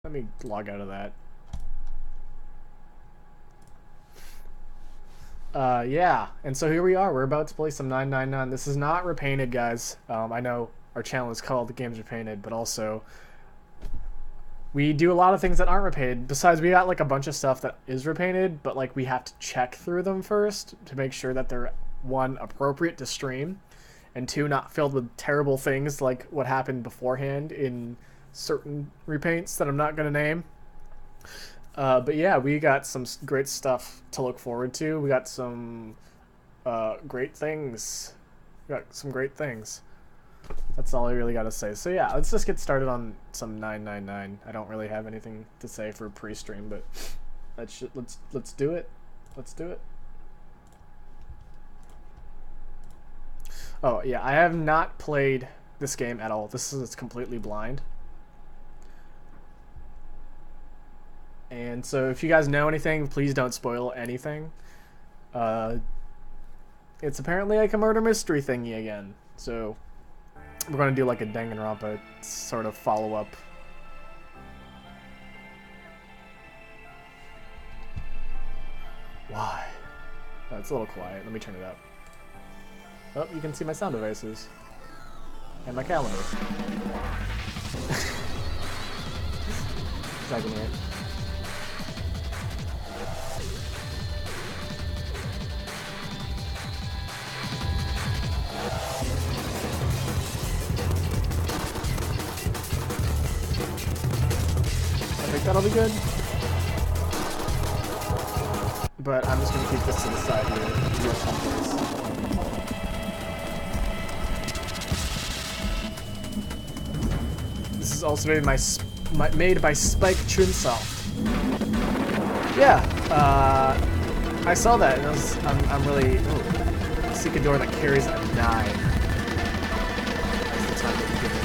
Let me log out of that. Yeah, and so here we are. We're about to play some 999. This is not Repainted, guys. I know our channel is called The Games Repainted, but also we do a lot of things that aren't repainted. Besides, we got like a bunch of stuff that is repainted, but like we have to check through them first to make sure that they're, one, appropriate to stream, and two, not filled with terrible things like what happened beforehand in certain repaints that I'm not going to name. But yeah, we got some great stuff to look forward to. We got some great things. We got some great things. That's all I really got to say. So yeah, let's just get started on some 999. I don't really have anything to say for pre-stream, but let's do it. Let's do it. Oh yeah, I have not played this game at all. This is completely blind. And so if you guys know anything, please don't spoil anything. It's apparently like a murder mystery thingy again. So we're going to do like a Danganronpa sort of follow-up. Why? Oh, it's a little quiet. Let me turn it up. Oh, you can see my sound devices. And my calendar. I can hear it. I think that'll be good. But I'm just gonna keep this to the side here. This is also made by Spike Chunsoft. Yeah, I saw that and I'm really seek a door that carries a 9. That's the time that you give it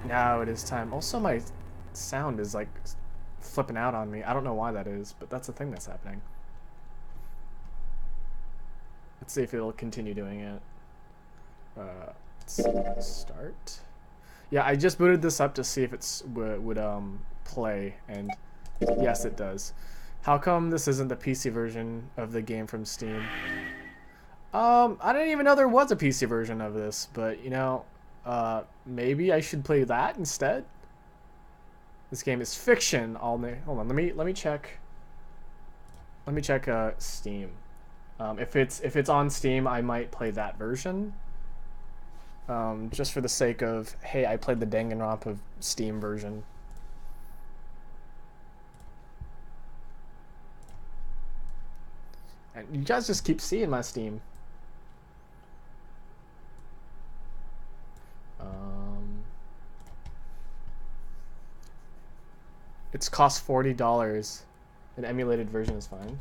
to now it is time. Also, my sound is like flipping out on me. I don't know why that is, but that's a thing that's happening. Let's see if it'll continue doing it. Let's start. Yeah, I just booted this up to see if it's would play, and yes, it does. How come this isn't the PC version of the game from Steam? I didn't even know there was a PC version of this, but you know, maybe I should play that instead. This game is fiction. Hold on. Let me check. Let me check Steam. If it's on Steam, I might play that version. Just for the sake of, hey, I played the Danganronpa Steam version. And you guys just keep seeing my Steam. It's cost $40. An emulated version is fine.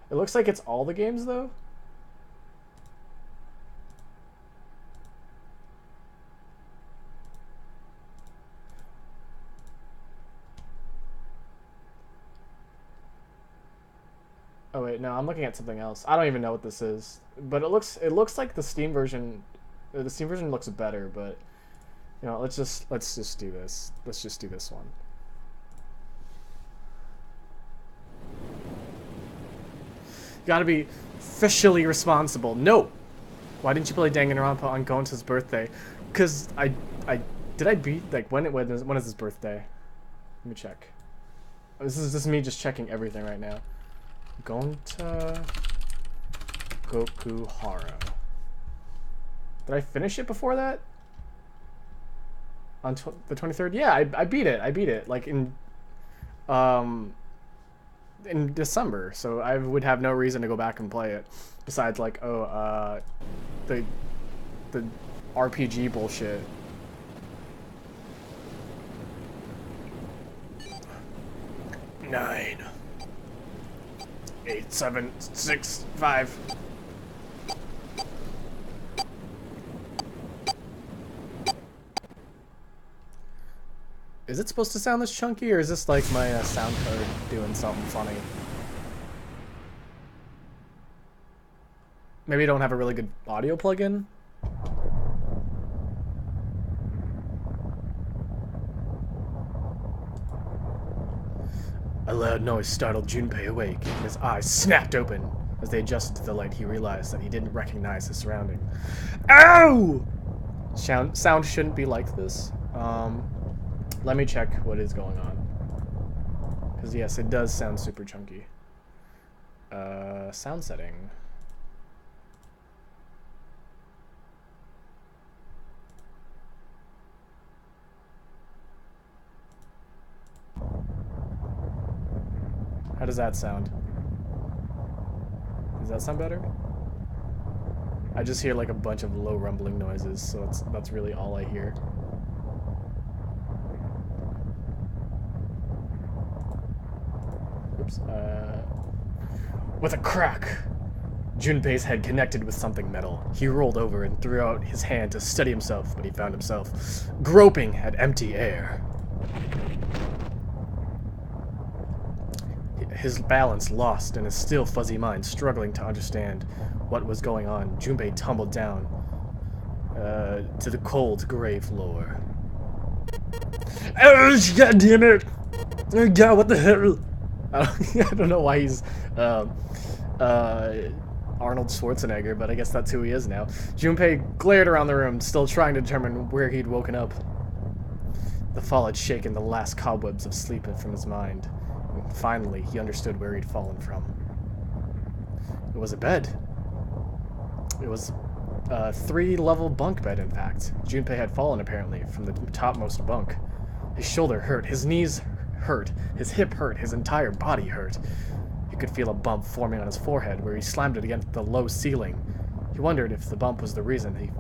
It looks like it's all the games, though. Oh wait, no, I'm looking at something else. I don't even know what this is, but it looks like the Steam version. The Steam version looks better, but you know, let's just do this. Let's just do this one. You gotta be fiscally responsible. No! Why didn't you play Danganronpa on Gonta's birthday? Cause did I beat, like, when is his birthday? Let me check. This is me just checking everything right now. Gonta Gokuhara. Did I finish it before that? On the 23rd? Yeah, I beat it. I beat it like in December, so I would have no reason to go back and play it besides like the RPG bullshit. Nine. 8, 7, 6, 5. Is it supposed to sound this chunky, or is this like my sound card doing something funny? Maybe I don't have a really good audio plugin? A loud noise startled Junpei awake, and his eyes snapped open. As they adjusted to the light, he realized that he didn't recognize his surrounding. Ow! Sound shouldn't be like this. Let me check what is going on. Because yes, it does sound super chunky. Sound setting. How does that sound? Does that sound better? I just hear like a bunch of low rumbling noises, so that's really all I hear. Oops. With a crack, Junpei's head connected with something metal. He rolled over and threw out his hand to steady himself, but he found himself groping at empty air. His balance lost and his still fuzzy mind struggling to understand what was going on, Junpei tumbled down to the cold gray floor. Oh, God damn it! Oh, God, what the hell? I don't know why he's Arnold Schwarzenegger, but I guess that's who he is now. Junpei glared around the room, still trying to determine where he'd woken up. The fall had shaken the last cobwebs of sleep from his mind. Finally, he understood where he'd fallen from. It was a bed. It was a 3-level bunk bed, in fact. Junpei had fallen, apparently, from the topmost bunk. His shoulder hurt, his knees hurt, his hip hurt, his entire body hurt. He could feel a bump forming on his forehead where he slammed it against the low ceiling. He wondered if the bump was the reason. He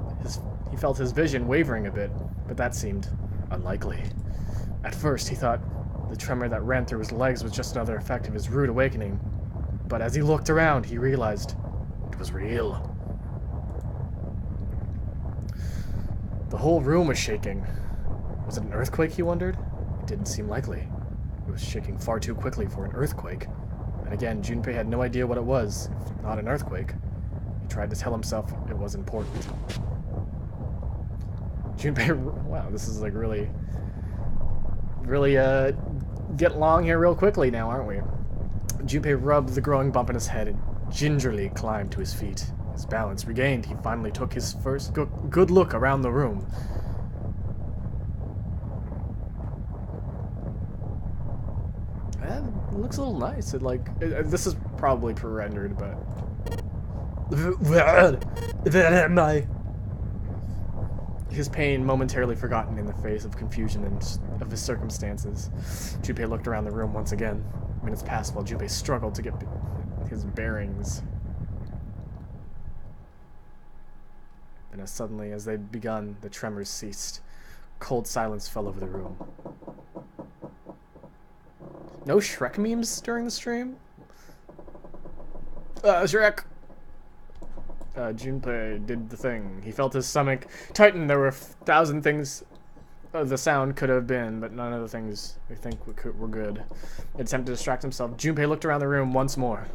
felt his vision wavering a bit, but that seemed unlikely. At first, he thought the tremor that ran through his legs was just another effect of his rude awakening. But as he looked around, he realized it was real. The whole room was shaking. Was it an earthquake, he wondered? It didn't seem likely. It was shaking far too quickly for an earthquake. And again, Junpei had no idea what it was, if not an earthquake. He tried to tell himself it was important. Junpei, wow, this is like really get along here real quickly now, aren't we? Junpei rubbed the growing bump in his head and gingerly climbed to his feet. His balance regained, he finally took his first good look around the room. It looks a little nice. This is probably pre-rendered, but his pain momentarily forgotten in the face of confusion and of his circumstances. Junpei looked around the room once again. Minutes passed while Junpei struggled to get his bearings. And as suddenly as they'd begun, the tremors ceased. Cold silence fell over the room. No Shrek memes during the stream? Shrek! Junpei did the thing. He felt his stomach tighten. There were 1,000 things the sound could have been, but none of the things I think were good. He attempted to distract himself. Junpei looked around the room once more.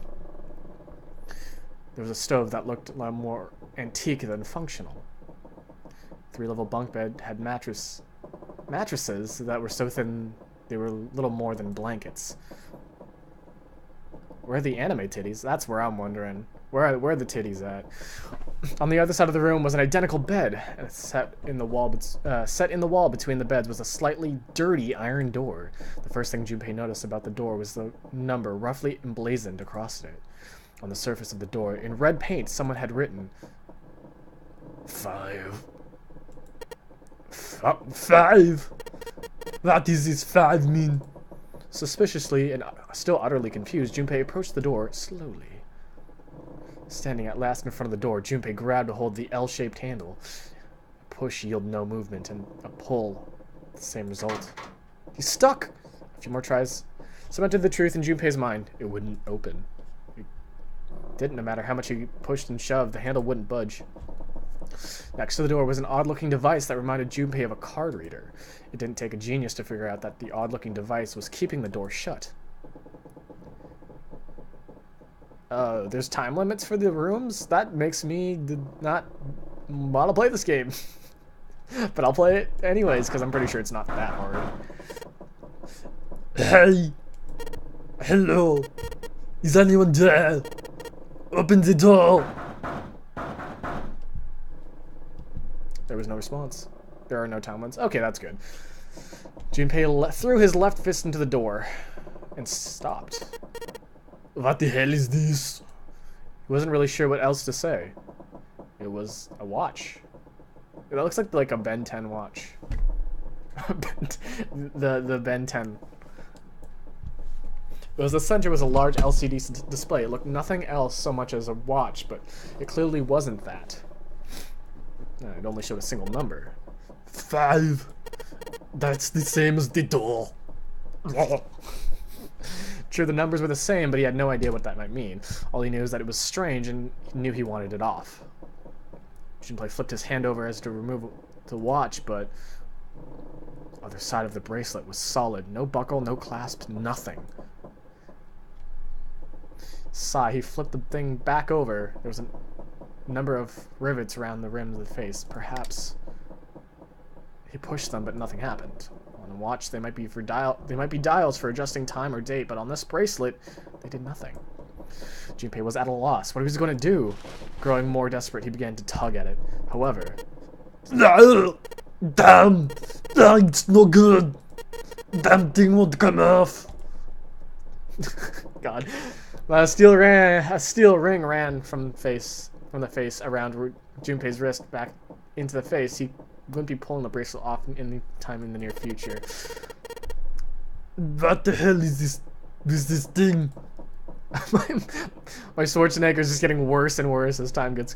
There was a stove that looked a lot more antique than functional. 3-level bunk bed had mattresses that were so thin they were little more than blankets. Where are the anime titties? That's where I'm wondering. Where are the titties at? On the other side of the room was an identical bed. Set in the wall between the beds was a slightly dirty iron door. The first thing Junpei noticed about the door was the number roughly emblazoned across it. On the surface of the door, in red paint, someone had written 5. 5? What does this 5 mean? Suspiciously and still utterly confused, Junpei approached the door slowly. Standing at last in front of the door, Junpei grabbed a hold of the L-shaped handle. A push yielded no movement, and a pull, the same result. He's stuck! A few more tries cemented the truth in Junpei's mind. It wouldn't open. It didn't, no matter how much he pushed and shoved, the handle wouldn't budge. Next to the door was an odd-looking device that reminded Junpei of a card reader. It didn't take a genius to figure out that the odd-looking device was keeping the door shut. There's time limits for the rooms? That makes me not want to play this game. But I'll play it anyways, because I'm pretty sure it's not that hard. Hey! Hello! Is anyone there? Open the door! There was no response. There are no time limits. Okay, that's good. Junpei threw his left fist into the door and stopped. What the hell is this? He wasn't really sure what else to say. It was a watch. That looks like a Ben 10 watch. the Ben 10. The center was a large LCD display. It looked nothing else so much as a watch, but it clearly wasn't that. It only showed a single number. 5. That's the same as the door. Sure, the numbers were the same, but he had no idea what that might mean. All he knew is that it was strange, and he knew he wanted it off. Junpei flipped his hand over as to remove the watch, but the other side of the bracelet was solid. No buckle, no clasp, nothing. Sigh, he flipped the thing back over. There was a number of rivets around the rims of the face. Perhaps he pushed them, but nothing happened. On a watch, they might be dials for adjusting time or date, but on this bracelet, they did nothing. Junpei was at a loss. What was he going to do? Growing more desperate, he began to tug at it. However... Damn! It's no good! Damn thing won't come off! God. A steel ring ran from the face around Junpei's wrist back into the face. He wouldn't be pulling the bracelet off any time in the near future. What the hell is this thing? My Schwarzenegger's just getting worse and worse as time gets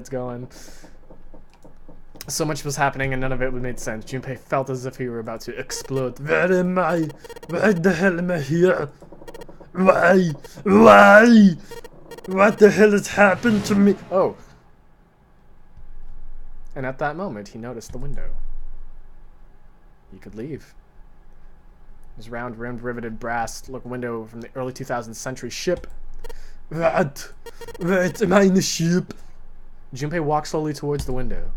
going. So much was happening and none of it made sense. Junpei felt as if he were about to explode. Where am I? Why the hell am I here? Why? Why? What the hell has happened to me? Oh. And at that moment, he noticed the window. He could leave. His round-rimmed, riveted brass-look window from the early 2000th century ship. What? Wait, am I in a ship? Junpei walked slowly towards the window.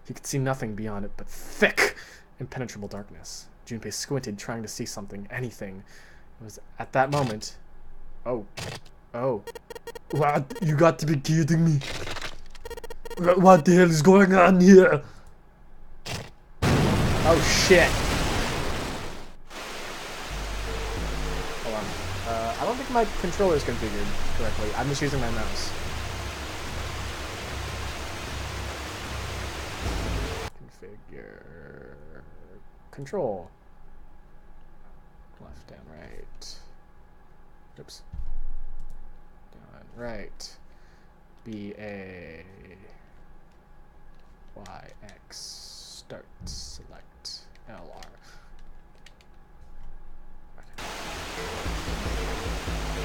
He could see nothing beyond it but thick, impenetrable darkness. Junpei squinted, trying to see something, anything. It was at that moment... Oh. What? You got to be kidding me. What the hell is going on here? Oh, shit. Hold on. I don't think my controller is configured correctly. I'm just using my mouse. Configure. Control. Left and right. Oops. Down, right. B-A... Y-X. Start. Select. L-R.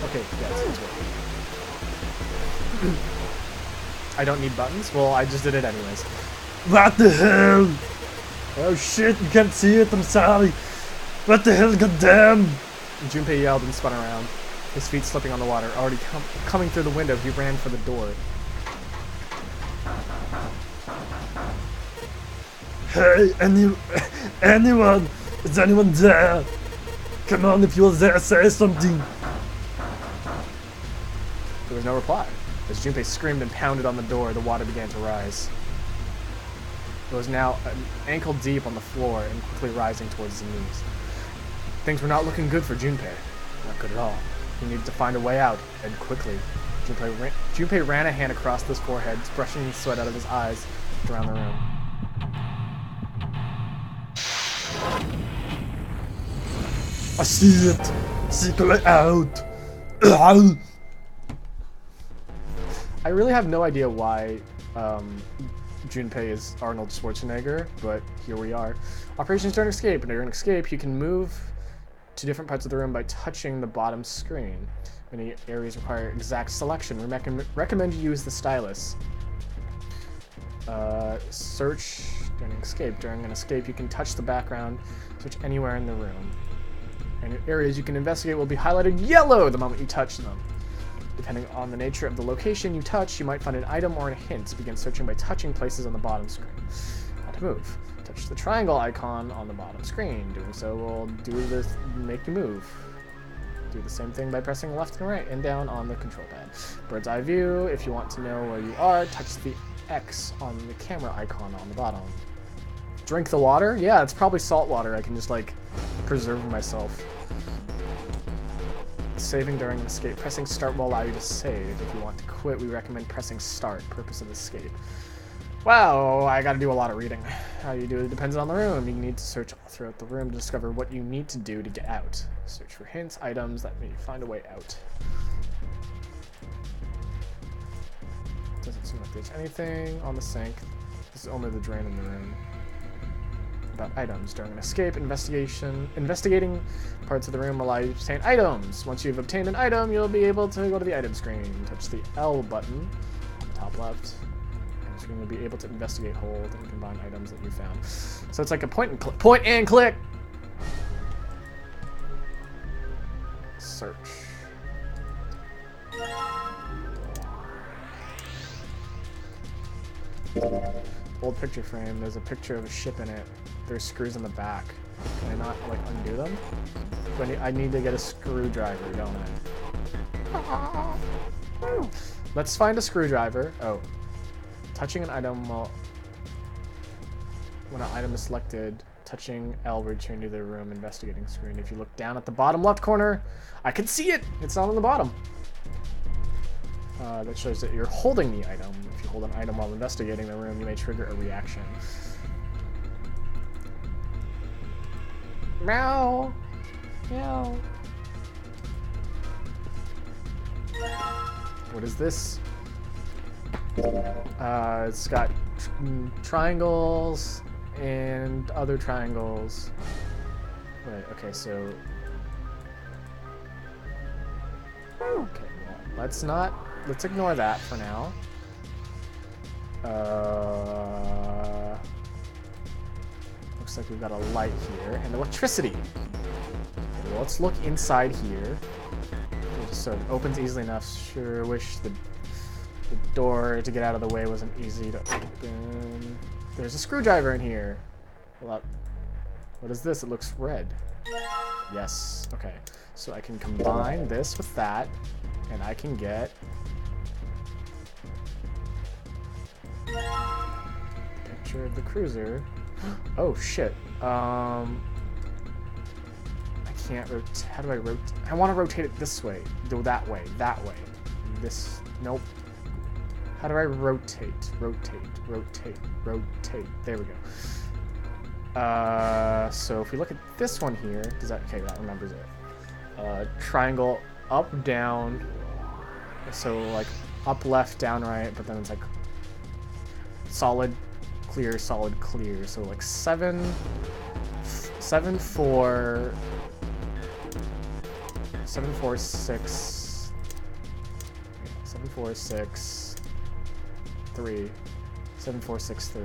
Okay, yeah, it's working. I don't need buttons? Well, I just did it anyways. What the hell? Oh shit, you can't see it, I'm sorry. What the hell, goddamn? Junpei yelled and spun around. His feet slipping on the water. Already coming through the window, he ran for the door. Hey, anyone? Is anyone there? Come on, if you're there, say something. There was no reply. As Junpei screamed and pounded on the door, the water began to rise. It was now ankle deep on the floor and quickly rising towards his knees. Things were not looking good for Junpei. Not good at all. He needed to find a way out, and quickly. Junpei ran a hand across his forehead, brushing the sweat out of his eyes, around the room. I see it! Secret out! I really have no idea why Junpei is Arnold Schwarzenegger, but here we are. Operation Stern Escape. And during escape, you can move to different parts of the room by touching the bottom screen. Many areas require exact selection. We recommend you use the stylus. Search during an escape. During an escape, you can touch the background, search anywhere in the room. And areas you can investigate will be highlighted yellow the moment you touch them. Depending on the nature of the location you touch, you might find an item or a hint. Begin searching by touching places on the bottom screen. How to move. Touch the triangle icon on the bottom screen. Doing so will make you move. Do the same thing by pressing left and right and down on the control pad. Bird's eye view. If you want to know where you are, touch the X on the camera icon on the bottom. Drink the water? Yeah, it's probably salt water. I can just like preserve myself. Saving during an escape. Pressing start will allow you to save. If you want to quit, we recommend pressing start. Purpose of escape. Wow, I gotta do a lot of reading. How you do it depends on the room. You need to search all throughout the room to discover what you need to do to get out. Search for hints, items that may find a way out. Doesn't seem like there's anything on the sink. This is only the drain in the room. About items. During an escape, investigating parts of the room allow you to obtain items. Once you've obtained an item, you'll be able to go to the item screen. Touch the L button on the top left. And the screen will be able to investigate, hold, and combine items that you found. So it's like a point and click. Point and click! Search. Old picture frame. There's a picture of a ship in it. There's screws in the back. Can I not, like, undo them? I need to get a screwdriver, don't I? Let's find a screwdriver. Oh. Touching an item will... When an item is selected, touching L will return to the room investigating screen. If you look down at the bottom left corner, I can see it! It's not on the bottom. That shows that you're holding the item. If you hold an item while investigating the room, you may trigger a reaction. Meow! Meow! What is this? It's got triangles and other triangles. Right, okay, so... Okay, well, let's ignore that for now. Looks like we've got a light here and electricity. Okay, well, let's look inside here. So it opens easily enough. Sure wish the door to get out of the way wasn't easy to open. There's a screwdriver in here. Well, what is this? It looks red. Yes. Okay. So I can combine this with that, and I can get a picture of the cruiser. Oh shit. I can't rotate. How do I rotate? I want to rotate it this way. Go that way. That way. This. Nope. How do I rotate? Rotate. Rotate. Rotate. There we go. So if we look at this one here, does that? Okay, that remembers it. Triangle up, down. So like up, left, down, right. But then it's like solid, clear, solid, clear. So like 7, 7, 4. 7, 4, 6. 7, 4, 6. 3. 7, 4, 6, 3.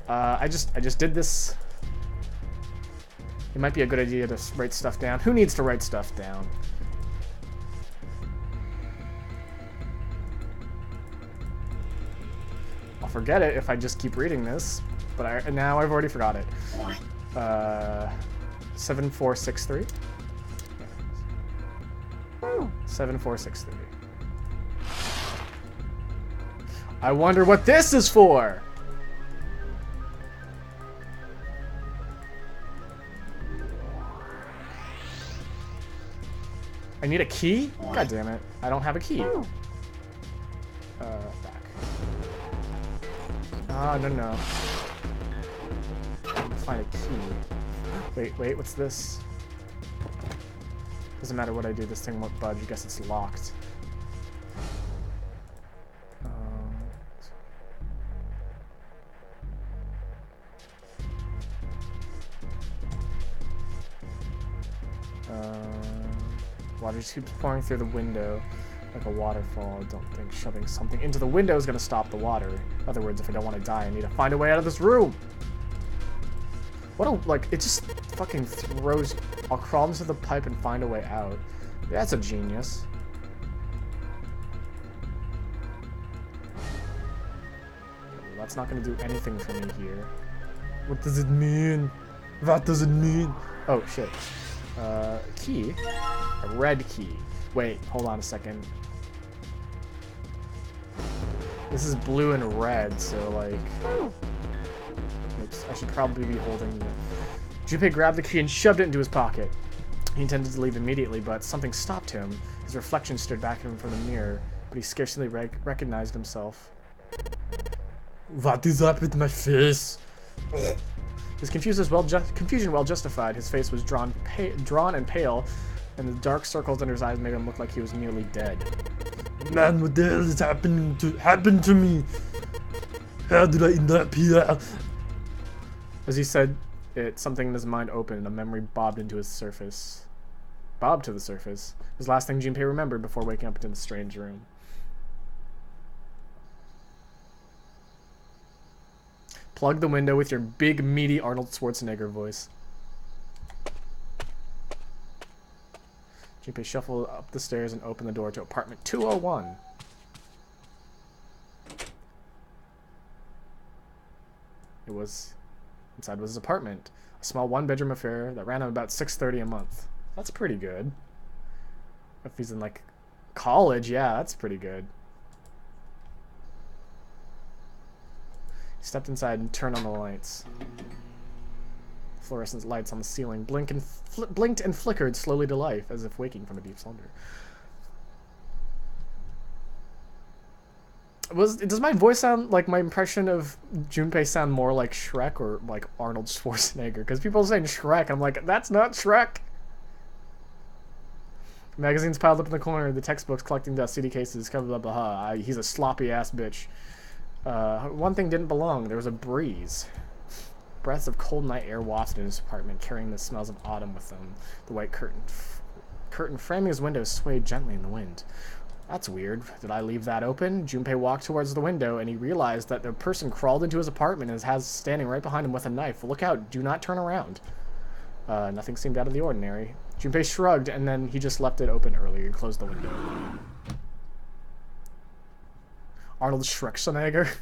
I just did this. It might be a good idea to write stuff down. Who needs to write stuff down? I'll forget it if I just keep reading this, but now I've already forgot it. 7, 4, 6, 3. 7, 4, 6, 3. I wonder what this is for. I need a key? God damn it. I don't have a key. Back. Ah, no, no. I need to find a key. Wait, what's this? Doesn't matter what I do, this thing won't budge. I guess it's locked. Water just keeps pouring through the window. like a waterfall. I don't think shoving something into the window is going to stop the water. In other words, if I don't want to die, I need to find a way out of this room. What a, like, it just fucking throws, I'll crawl into the pipe and find a way out. That's a genius. Okay, that's not going to do anything for me here. What does it mean? What does it mean? Oh, shit. Key? A red key. Wait, hold on a second. This is blue and red, so, like... Oops, I should probably be holding the... Junpei grabbed the key and shoved it into his pocket. He intended to leave immediately, but something stopped him. His reflection stood back at him from the mirror, but he scarcely recognized himself. What is up with my face? His confusion well justified. His face was drawn and pale, and the dark circles under his eyes made him look like he was nearly dead. Man, what the hell is happened to me? How did I end up here? As he said it, something in his mind opened, and a memory bobbed to the surface. His last thing Junpei remembered before waking up in the strange room. Plug the window with your big, meaty Arnold Schwarzenegger voice. Junpei shuffled up the stairs and opened the door to apartment 201. Inside was his apartment. A small one-bedroom affair that ran him about $630 a month. That's pretty good. If he's in, like, college, yeah, that's pretty good. He stepped inside and turned on the lights. Fluorescent lights on the ceiling blinked and flickered slowly to life, as if waking from a deep slumber. Does my voice sound like my impression of Junpei sound more like Shrek or like Arnold Schwarzenegger? Because people are saying Shrek, I'm like, that's not Shrek. Magazines piled up in the corner, the textbooks collecting dust, CD cases, blah blah blah. He's a sloppy ass bitch. One thing didn't belong. There was a breeze. Breaths of cold night air wafted in his apartment, carrying the smells of autumn with them. The white curtain framing his window swayed gently in the wind. That's weird. Did I leave that open? Junpei walked towards the window, and he realized that the person crawled into his apartment and has standing right behind him with a knife. Look out. Do not turn around. Nothing seemed out of the ordinary. Junpei shrugged, and then he just left it open earlier and closed the window. Arnold Schwarzenegger.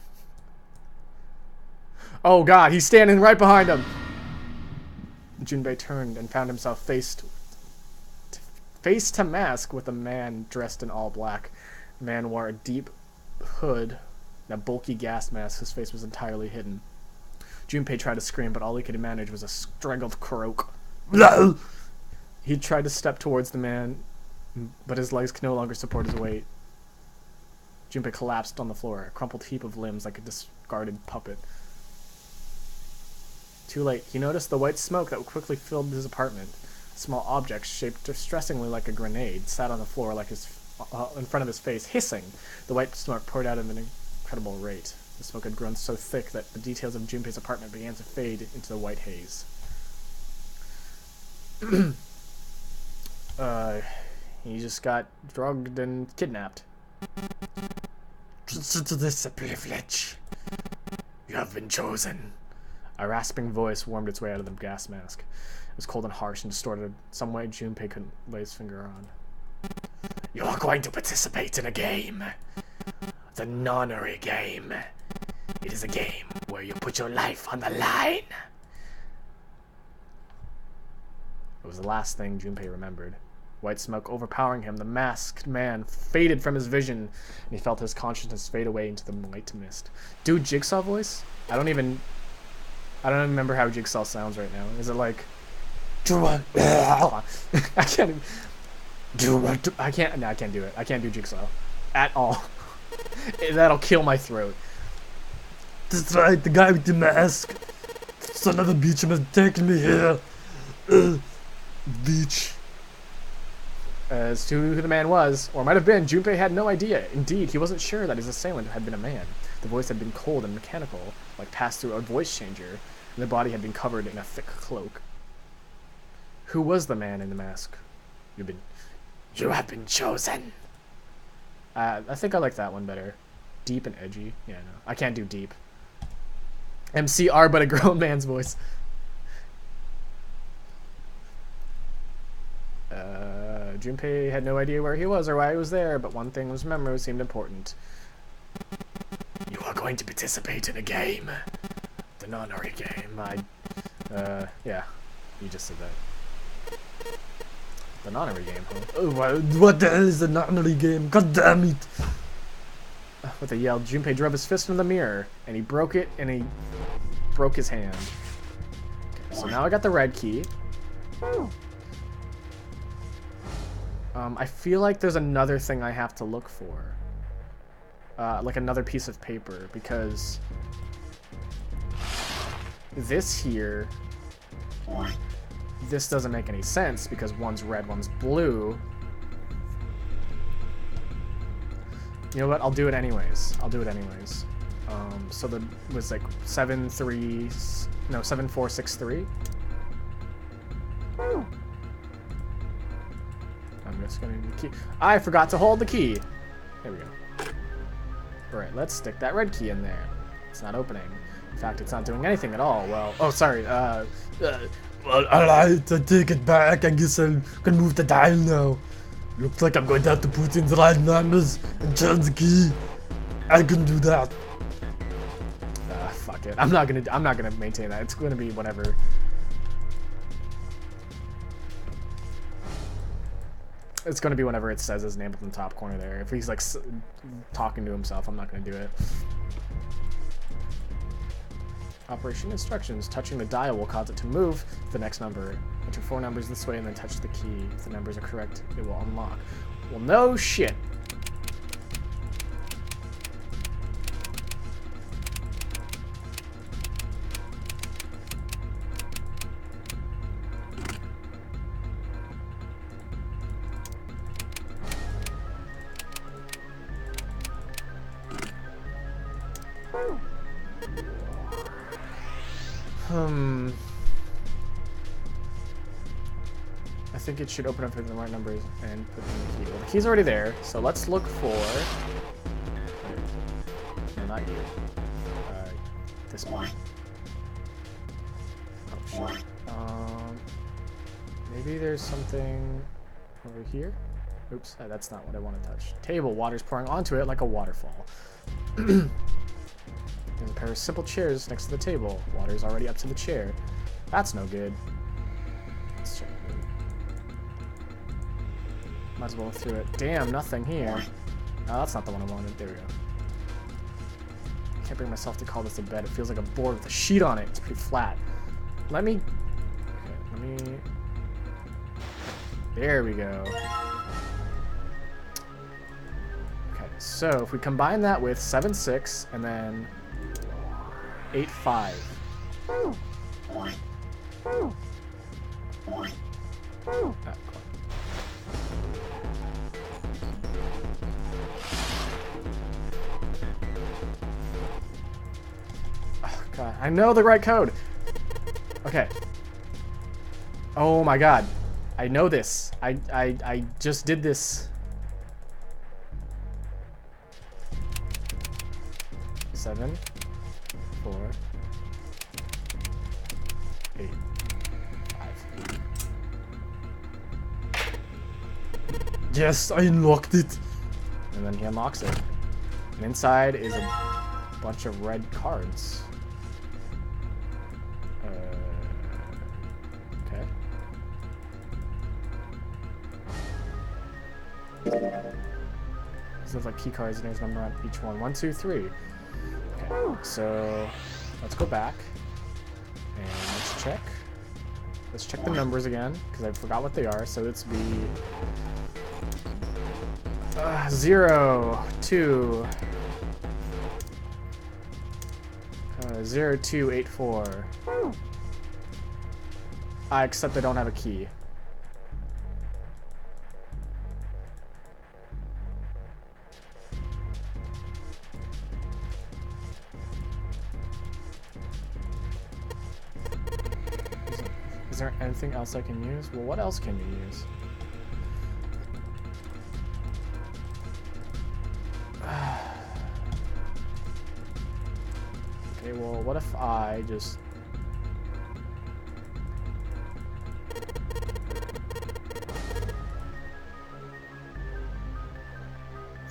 Oh god, he's standing right behind him! Junpei turned and found himself face to mask with a man dressed in all black. The man wore a deep hood and a bulky gas mask. His face was entirely hidden. Junpei tried to scream, but all he could manage was a strangled croak. He tried to step towards the man, but his legs could no longer support his weight. Junpei collapsed on the floor, a crumpled heap of limbs like a discarded puppet. Too late. He noticed the white smoke that quickly filled his apartment. A small object, shaped distressingly like a grenade, sat on the floor like in front of his face, hissing. The white smoke poured out at an incredible rate. The smoke had grown so thick that the details of Junpei's apartment began to fade into the white haze. He just got drugged and kidnapped. This is a privilege. You have been chosen. A rasping voice warmed its way out of the gas mask. It was cold and harsh and distorted some way Junpei couldn't lay his finger on. You are going to participate in a game. The nonary game. It is a game where you put your life on the line. It was the last thing Junpei remembered. White smoke overpowering him, the masked man faded from his vision, and he felt his consciousness fade away into the white mist. Dude, Jigsaw voice? I don't even remember how Jigsaw sounds right now. Is it like... I can't do it. I can't do it. I can't do Jigsaw. At all. That'll kill my throat. That's right, the guy with the mask. Son of a bitch has taken me here. Bitch. As to who the man was, or might have been, Junpei had no idea. Indeed, he wasn't sure that his assailant had been a man. The voice had been cold and mechanical, like passed through a voice changer, and the body had been covered in a thick cloak. Who was the man in the mask? You have been chosen. I think I like that one better. Deep and edgy. Yeah, no. I can't do deep. MCR, but a grown man's voice. Junpei had no idea where he was or why he was there, but one thing was memory seemed important. You are going to participate in a game. The nonary game. Yeah. You just said that. The nonary game, huh? Oh, what the hell is the nonary game? God damn it! With a yell, Junpei drove his fist into the mirror, and he broke it, and he broke his hand. Okay, so now I got the red key. I feel like there's another thing I have to look for. Like another piece of paper, because this here, this doesn't make any sense because one's red, one's blue. You know what? I'll do it anyways. So the was like 7463. I'm just gonna need the key. I forgot to hold the key. There we go. Alright, let's stick that red key in there. It's not opening. In fact, it's not doing anything at all. Well, oh, sorry. Well, alright, I take it back. I guess I can move the dial now. Looks like I'm going to have to put in the right numbers and turn the key. I can do that. Fuck it. I'm not gonna maintain that. It's gonna be whatever. It's gonna be whenever it says his name up in the top corner there. If he's like talking to himself, I'm not gonna do it. Operation instructions. Touching the dial will cause it to move the next number. Enter 4 numbers this way and then touch the key. If the numbers are correct, it will unlock. Well, no shit. I think it should open up for the right numbers and put in the key. Well, the key's already there, so let's look for... No, not you. This one. Oh, shit. Maybe there's something over here? Oops, that's not what I want to touch. Table, water's pouring onto it like a waterfall. There's a pair of simple chairs next to the table. Water's already up to the chair. That's no good. Let's check. Might as well look through it. Damn, nothing here. Oh, that's not the one I wanted. There we go. I can't bring myself to call this a bed. It feels like a board with a sheet on it. It's pretty flat. Let me... Okay, let me... There we go. Okay, so if we combine that with 7-6 and then 8-5. Oh, God. I know the right code. Okay. Oh my God. I know this. I just did this. 7, 4, 8, 5. Yes, I unlocked it. And then he unlocks it. And inside is a bunch of red cards. Okay. These look like key cards and there's a number on each one. 1, 2, 3. Okay, so let's go back and let's check. Let's check the numbers again because I forgot what they are. So it's be 0, 2, 0, 2, 8, 4. Except I don't have a key. Is there anything else I can use? Well, what else can you use? Well, what if I just...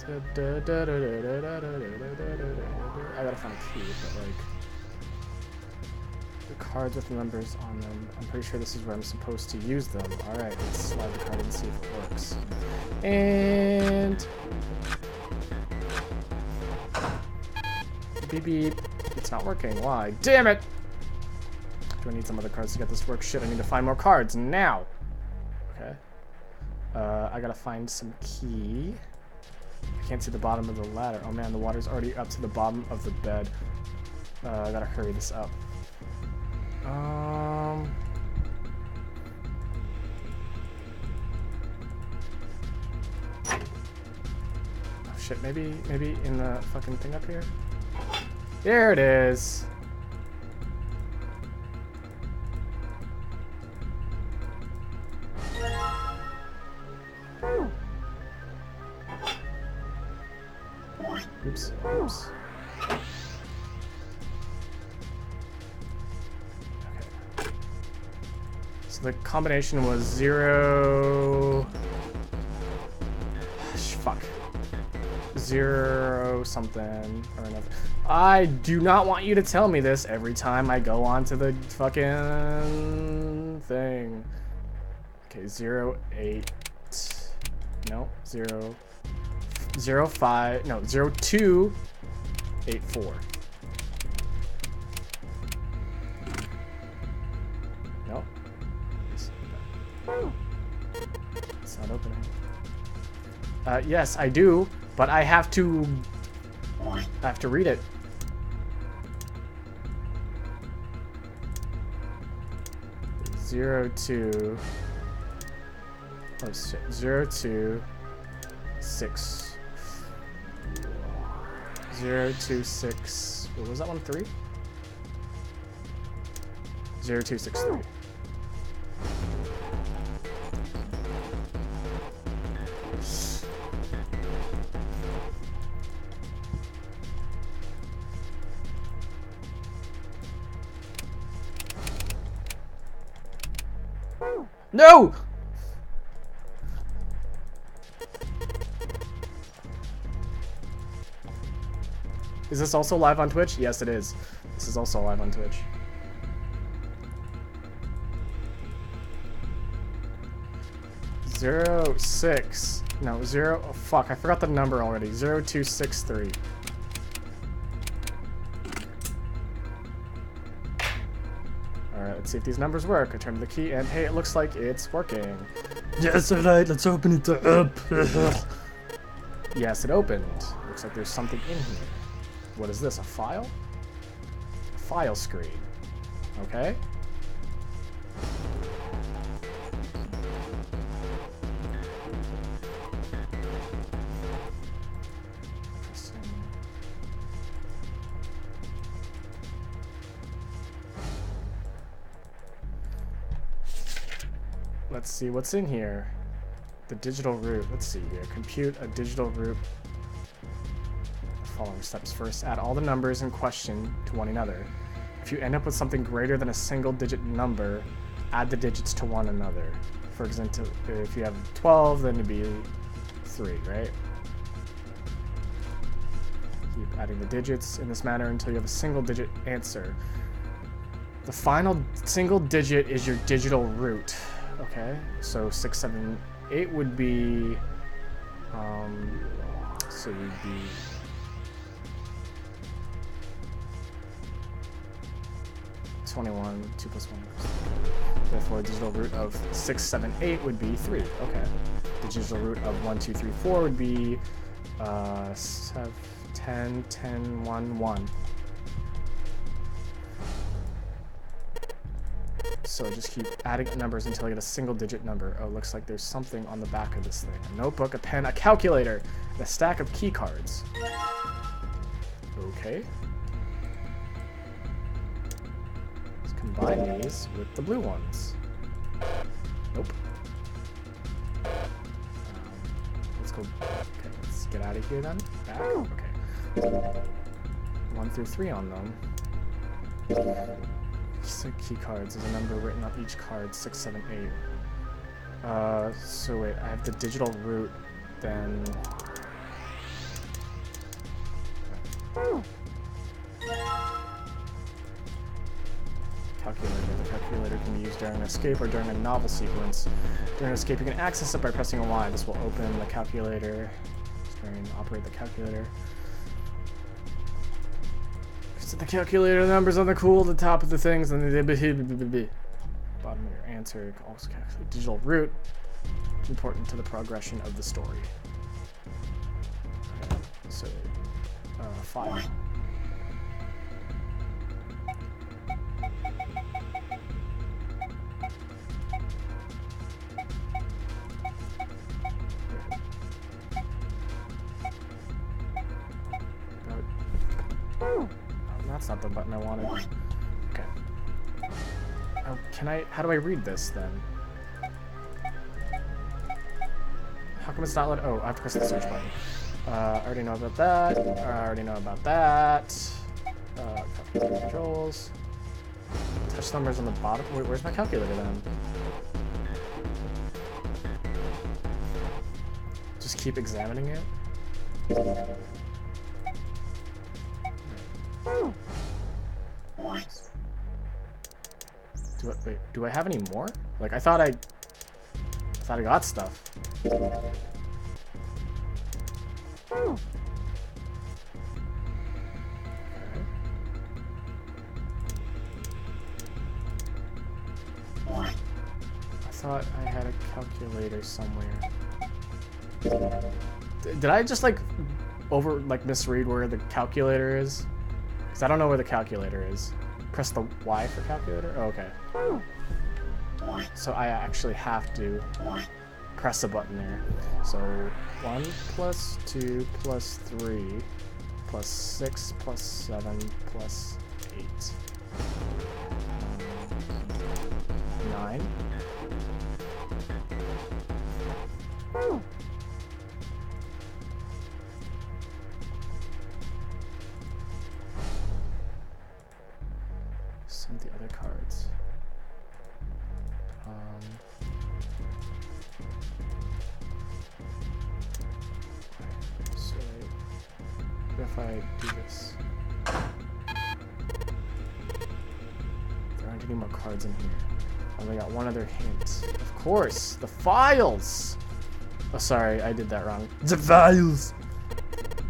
I gotta find a key, but like... The cards with numbers on them. I'm pretty sure this is where I'm supposed to use them. Alright, let's slide the card and see if it works. And... Beep beep. It's not working. Why? Damn it! Do I need some other cards to get this to work? Shit, I need to find more cards now! Okay. I gotta find some key. I can't see the bottom of the ladder. Oh man, the water's already up to the bottom of the bed. I gotta hurry this up. Oh shit, maybe in the fucking thing up here? There it is! Oops, oops. Okay. So the combination was 0... Fuck. 0 something or another. I do not want you to tell me this every time I go onto the fucking thing. Okay, 0, 8... No, 0... 0, 5... No, 0, 2, 8, 4. No. It's not opening. Yes, I do, but I have to read it. Zero, 2... Oh, shit. 0, 2, 6... 0, 2, 6. What was that one? 3? 0, 2, 6, 3. No! Is this also live on Twitch? Yes, it is. This is also live on Twitch. Zero, 6. No, 0. Oh, fuck, I forgot the number already. 0, 2, 6, 3. Alright, let's see if these numbers work. I turn the key and hey, it looks like it's working. Yes, alright, let's open it up. Yes, it opened. Looks like there's something in here. What is this, a file? File screen. Okay. Interesting. Let's see what's in here. The digital root. Let's see here. Compute a digital root. Following steps. First, add all the numbers in question to one another. If you end up with something greater than a single digit number, add the digits to one another. For example, if you have 12, then it'd be 3, right? Keep adding the digits in this manner until you have a single digit answer. The final single digit is your digital root. Okay, so 6, 7, 8 would be, so you'd be 21, 2 plus 1. Therefore, the digital root of 6, 7, 8 would be 3. Okay. The digital root of 1, 2, 3, 4 would be 7, 10, 10, 1, 1. So just keep adding numbers until you get a single digit number. Oh, looks like there's something on the back of this thing. A notebook, a pen, a calculator, and a stack of key cards. Okay. Combine these with the blue ones. Nope. Let's go. Okay, let's get out of here then. Back. Okay. 1 through 3 on them. 6 key cards. There's a number written on each card. 6, 7, 8. So wait, I have the digital root, then... Calculator. The calculator can be used during an escape or during a novel sequence. During an escape, you can access it by pressing a Y. This will open the calculator. Operate the calculator. So the calculator numbers on the cool, the top of the things, and the bottom of your answer. Also calculate digital root. It's important to the progression of the story. So, 5. That's not the button I wanted. Okay. Oh, how do I read this then? How come it's not let? Oh, I have to press the search button. I already know about that. I already know about that. Calculator controls. Touch numbers on the bottom. Wait, where's my calculator then? Just keep examining it. Do I have any more? Like, I thought I got stuff. I thought I had a calculator somewhere. Did I just misread where the calculator is? Because I don't know where the calculator is. Press the Y for calculator? Oh, okay. So I actually have to press a button there. So 1 plus 2 plus 3 plus 6 plus 7 plus 8. 9. Some of the other cards. So what if I do this? There aren't any more cards in here. Oh, I got one other hint. Of course, the files! Oh, sorry, I did that wrong. The files!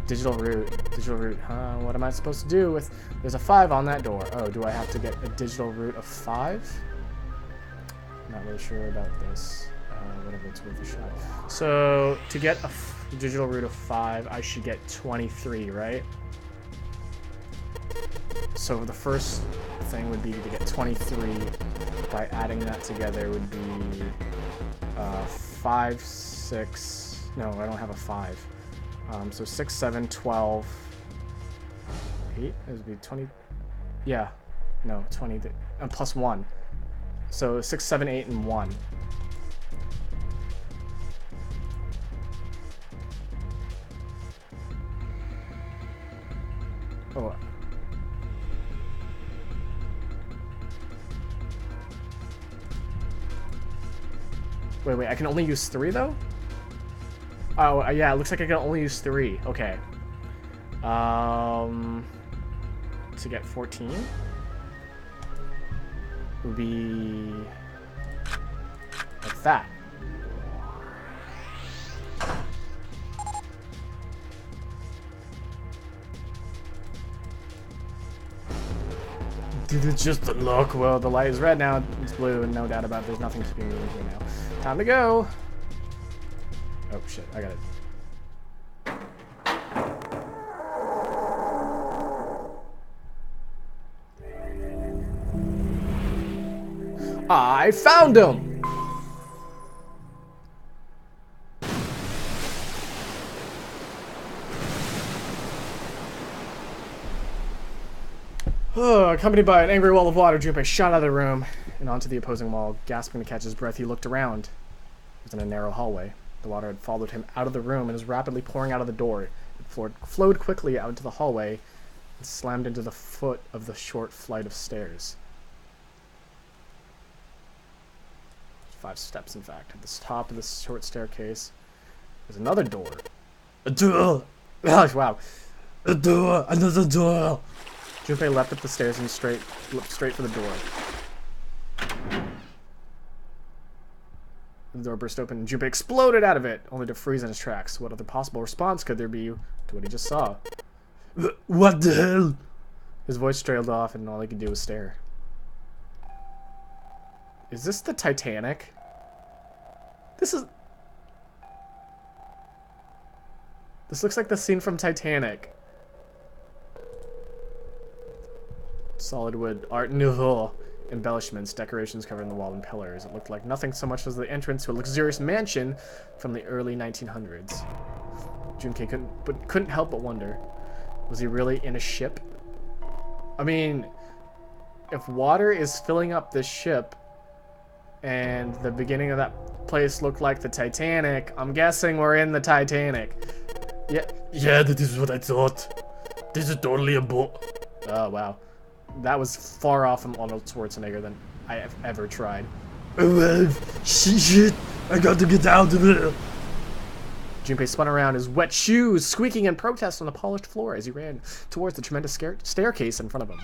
Digital root. Digital root, huh? What am I supposed to do with... There's a 5 on that door. Oh, do I have to get a digital root of 5? Not really sure about this. Whatever, it's worth a shot. So, to get a digital root of 5, I should get 23, right? So the first thing would be to get 23 by adding that together would be 5, 6... No, I don't have a 5. So 6, 7, 12... 8? It would be 20... Yeah. No, 20... plus 1. So 6, 7, 8, and 1. Oh. Wait, I can only use 3 though? Oh, yeah, it looks like I can only use 3. Okay. To get 14 would be like that. Did it just unlock? Well, the light is red now. It's blue, and no doubt about it, there's nothing keeping me in here now. Time to go. Oh shit! I got it. I found him! Accompanied by an angry wall of water, Junpei shot out of the room and onto the opposing wall. Gasping to catch his breath, he looked around. He was in a narrow hallway. The water had followed him out of the room and was rapidly pouring out of the door. It flowed quickly out into the hallway and slammed into the foot of the short flight of stairs. 5 steps, in fact. At the top of this short staircase, there's another door. A door! Oh, wow. A door! Another door! Junpei leapt up the stairs and leapt straight for the door. The door burst open and Junpei exploded out of it, only to freeze in his tracks. What other possible response could there be to what he just saw? What the hell? His voice trailed off and all he could do was stare. Is this the Titanic? This looks like the scene from Titanic. Solid wood, Art Nouveau. Embellishments, decorations covering the wall and pillars. It looked like nothing so much as the entrance to a luxurious mansion from the early 1900s. Junpei couldn't help but wonder, was he really in a ship? I mean, if water is filling up this ship, and the beginning of that place looked like the Titanic, I'm guessing we're in the Titanic. Yeah, that is what I thought. This is totally a boat. Oh, wow. That was far off from Arnold Schwarzenegger than I have ever tried. Well, shit, I got to get out of here. Junpei spun around, his wet shoes squeaking in protest on the polished floor as he ran towards the tremendous staircase in front of him.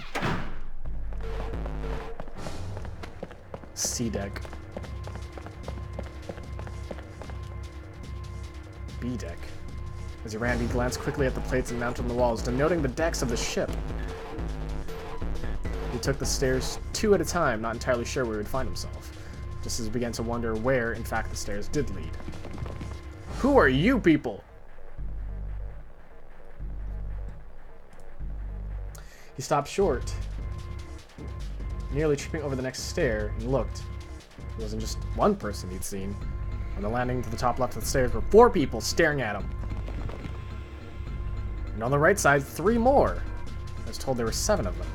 C deck. B deck. As he ran, he glanced quickly at the plates and mounted on the walls, denoting the decks of the ship. He took the stairs 2 at a time, not entirely sure where he would find himself, just as he began to wonder where, in fact, the stairs did lead. Who are you people? He stopped short, nearly tripping over the next stair, and looked. It wasn't just one person he'd seen. On the landing to the top left of the stairs were 4 people staring at him. And on the right side, 3 more. I was told there were 7 of them.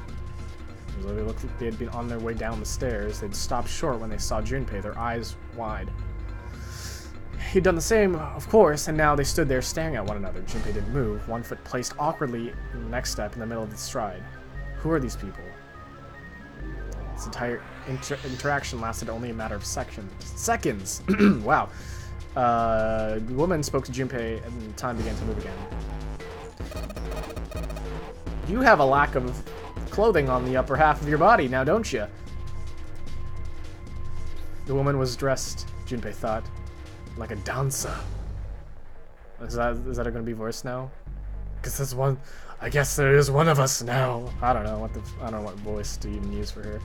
As though they looked like they had been on their way down the stairs, they'd stopped short when they saw Junpei, their eyes wide. He'd done the same, of course, and now they stood there staring at one another. Junpei didn't move, one foot placed awkwardly in the next step in the middle of his stride. Who are these people? This entire interaction lasted only a matter of seconds. Wow. The woman spoke to Junpei, and time began to move again. You have a lack of clothing on the upper half of your body now, don't you? The woman was dressed, Junpei thought, like a dancer. Is that going to be voiced now? Because there's one. I guess there is one of us now. I don't know I don't know what voice to even use for her.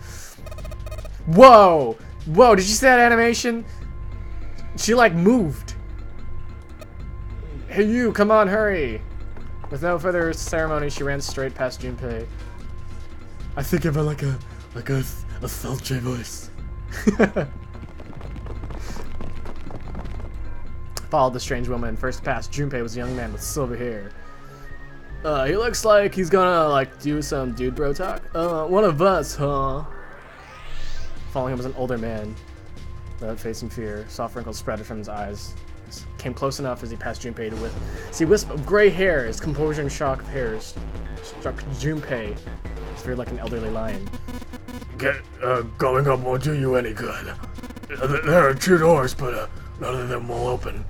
Whoa! Whoa! Did you see that animation? She like moved. Hey you! Come on, hurry! With no further ceremony, she ran straight past Junpei. I think of her like a sultry voice. Followed the strange woman. First past Junpei was a young man with silver hair. He looks like he's gonna like do some dude bro talk. One of us, huh? Following him was an older man, facing fear. Soft wrinkles spread from his eyes. Came close enough as he passed Junpei to see a wisp of gray hair. His composing shock of hairs struck Junpei. He feared like an elderly lion. Going up won't do you any good. There are 2 doors, but none of them will open.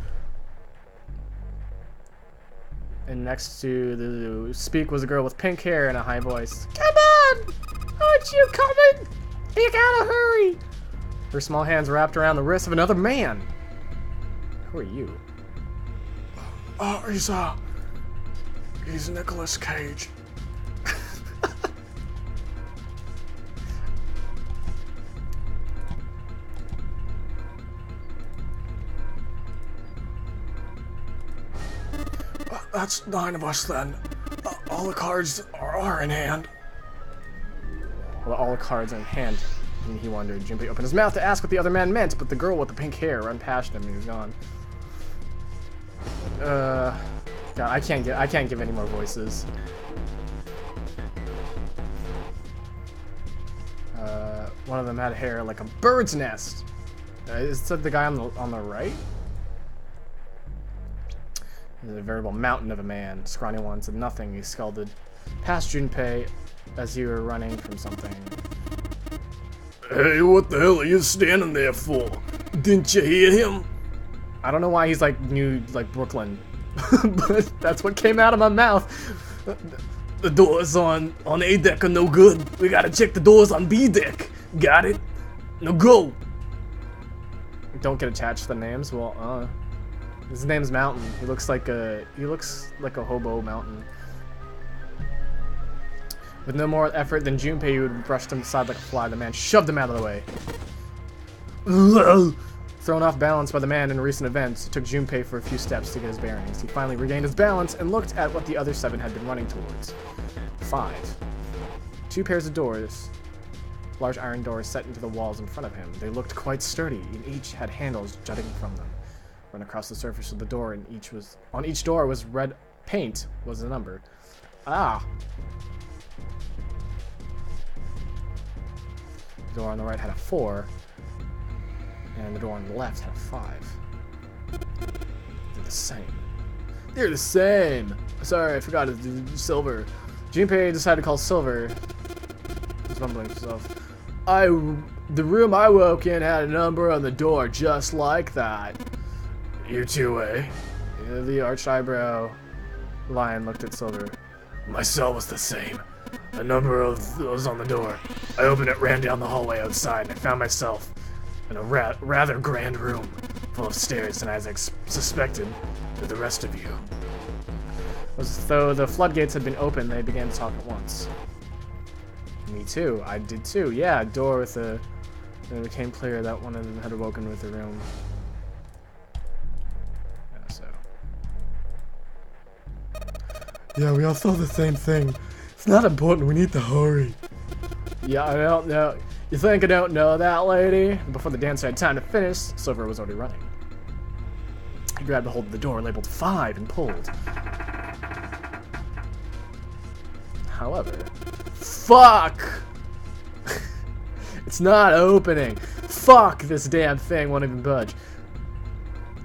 And next to the speak was a girl with pink hair and a high voice. Come on! Aren't you coming? You gotta hurry! Her small hands wrapped around the wrist of another man. Who are you? He's Nicolas Cage. That's 9 of us then. All the cards are in hand. Well, all the cards are in hand. And he wondered. Junpei opened his mouth to ask what the other man meant, but the girl with the pink hair ran past him and he was gone. God, I can't give any more voices. One of them had hair like a bird's nest. Is that the guy on the right? He's a veritable mountain of a man. Scrawny one said nothing. He scolded. past Junpei as you were running from something. Hey, what the hell are you standing there for? Didn't you hear him? I don't know why he's like new, like Brooklyn, but that's what came out of my mouth. The doors on A deck are no good. We gotta check the doors on B deck. Got it? Now go. Don't get attached to the names. Well, his name's Mountain. He looks like a hobo mountain. With no more effort than Junpei, you would brushed him aside like a fly. The man shoved him out of the way. Thrown off balance by the man in recent events, it took Junpei for a few steps to get his bearings. He finally regained his balance and looked at what the other 7 had been running towards. 5. 2 pairs of doors. Large iron doors set into the walls in front of him. They looked quite sturdy, and each had handles jutting from them. Run across the surface of the door, and on each door was red paint was a number. Ah! The door on the right had a 4, and the door on the left had a 5. They're the same. They're the same! Sorry, I forgot to do Silver. Junpei decided to call Silver. He's mumbling to himself. The room I woke in had a number on the door just like that. You too, eh? The arched eyebrow lion looked at Silver. My cell was the same. A number of those on the door. I opened it, ran down the hallway outside, and I found myself in a rather grand room full of stairs, and as I suspected, with the rest of you. As though the floodgates had been opened, they began to talk at once. Me too. I did too. Yeah, a door with a... And it became clear that one of them had awoken with the room. Yeah, so... Yeah, we all saw the same thing. It's not important, we need to hurry. Yeah, I don't know. You think I don't know that, lady? Before the dancer had time to finish, Silver was already running. He grabbed a hold of the door labeled 5 and pulled. However, fuck! It's not opening. Fuck, this damn thing won't even budge.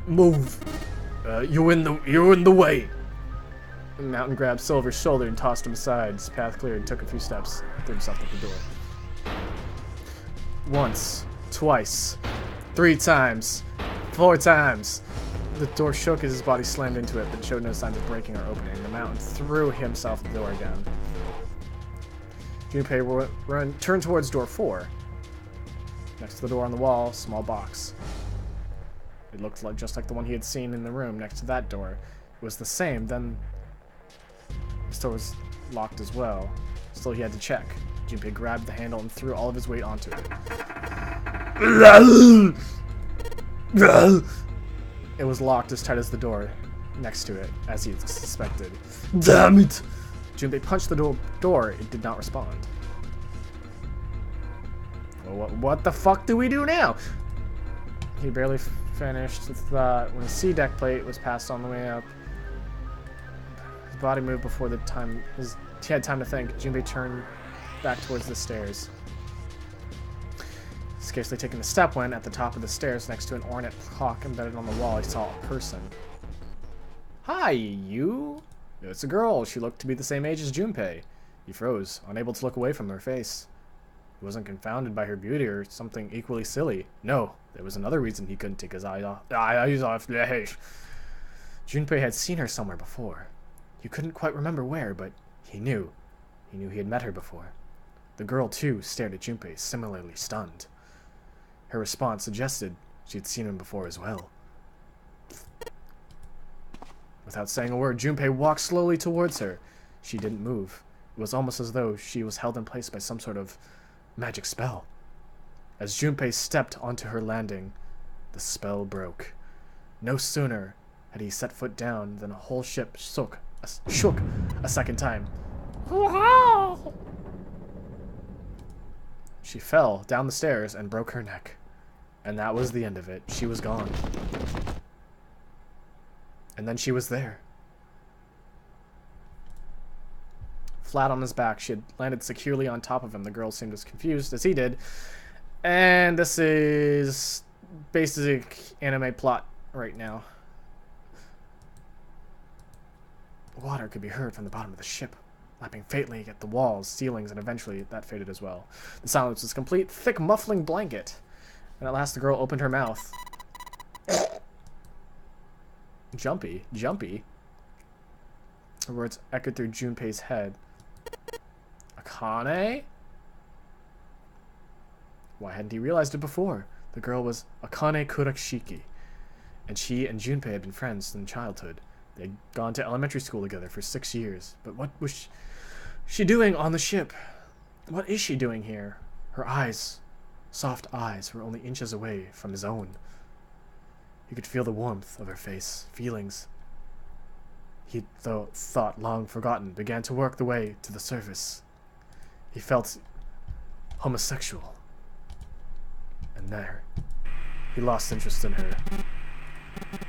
Move. You're in the way. The Mountain grabbed Silver's shoulder and tossed him aside. His path cleared and took a few steps. Threw himself at the door. Once, twice, 3 times, 4 times. The door shook as his body slammed into it, but showed no signs of breaking or opening. The Mountain threw himself the door again. Junpei turned towards door 4. Next to the door on the wall, small box. It looked just like the one he had seen in the room next to that door. It was the same, then the door was locked as well. Still, he had to check. Junpei grabbed the handle and threw all of his weight onto it. It was locked as tight as the door next to it, as he suspected. Damn it! Junpei punched the door. It did not respond. Well, what the fuck do we do now? He barely finished his thought when a C deck plate was passed on the way up. His body moved before he had time to think. Junpei turned back towards the stairs. Scarcely taking a step when, at the top of the stairs, next to an ornate clock embedded on the wall, he saw a person. Hi, you? It's a girl. She looked to be the same age as Junpei. He froze, unable to look away from her face. He wasn't confounded by her beauty or something equally silly. No, there was another reason he couldn't take his eyes off. Junpei had seen her somewhere before. He couldn't quite remember where, but he knew. He knew he had met her before. The girl, too, stared at Junpei, similarly stunned. Her response suggested she had seen him before as well. Without saying a word, Junpei walked slowly towards her. She didn't move. It was almost as though she was held in place by some sort of magic spell. As Junpei stepped onto her landing, the spell broke. No sooner had he set foot down than the whole ship shook a second time. She fell down the stairs and broke her neck. And that was the end of it. She was gone. And then she was there. Flat on his back, she had landed securely on top of him. The girl seemed as confused as he did. And this is basic anime plot right now. Water could be heard from the bottom of the ship. lapping faintly at the walls, ceilings, and eventually that faded as well. The silence was complete, thick, muffling blanket. And at last the girl opened her mouth. Jumpy. Jumpy. Her words echoed through Junpei's head. Akane? Why hadn't he realized it before? The girl was Akane Kurashiki, and she and Junpei had been friends since childhood. They'd gone to elementary school together for 6 years. But what was she doing on the ship? What is she doing here? Her eyes, soft eyes, were only inches away from his own. He could feel the warmth of her face, feelings he'd thought long forgotten began to work the way to the surface. He felt homosexual. And there, he lost interest in her.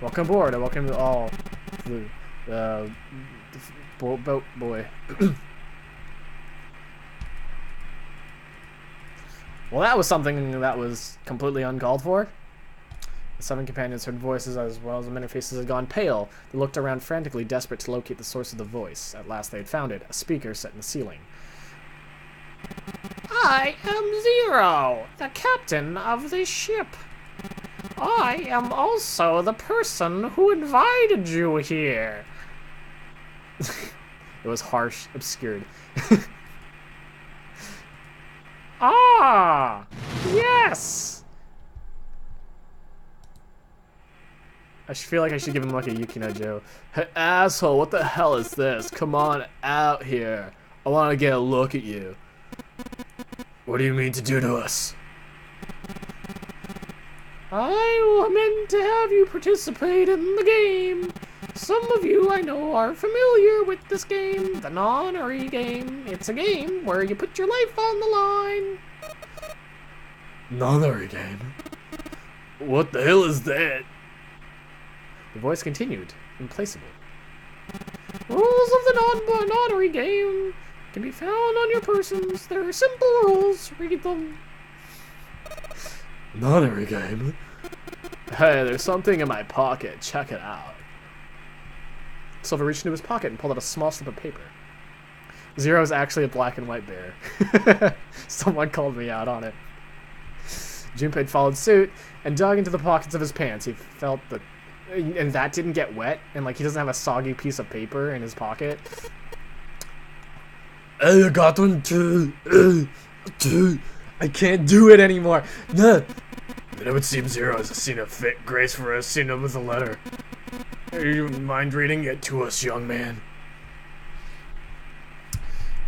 Welcome aboard, and welcome to all the boat boy. Well, that was something that was completely uncalled for. The 7 companions heard voices as well as many faces had gone pale. They looked around frantically, desperate to locate the source of the voice. At last they had found it, a speaker set in the ceiling. I am Zero, the captain of the ship. I am also the person who invited you here. It was harsh, obscured. Ah, yes. I feel like I should give him like a Yukino Joe. Hey, asshole, what the hell is this? Come on out here. I want to get a look at you. What do you mean to do to us? I meant to have you participate in the game. Some of you I know are familiar with this game, the Nonary game. It's a game where you put your life on the line. Nonary game? What the hell is that? The voice continued, implacable. Rules of the Nonary game can be found on your persons. There are simple rules. Read them. Nonary game? Hey, there's something in my pocket. Check it out. Silver reached into his pocket and pulled out a small slip of paper. Zero is actually a black and white bear. Someone called me out on it. Junpei followed suit and dug into the pockets of his pants. He felt that, and that didn't get wet, and like he doesn't have a soggy piece of paper in his pocket. I got one too. I can't do it anymore. Then it would seem Zero has seen a fit grace for us, seen him with a letter. Do you mind reading it to us, young man?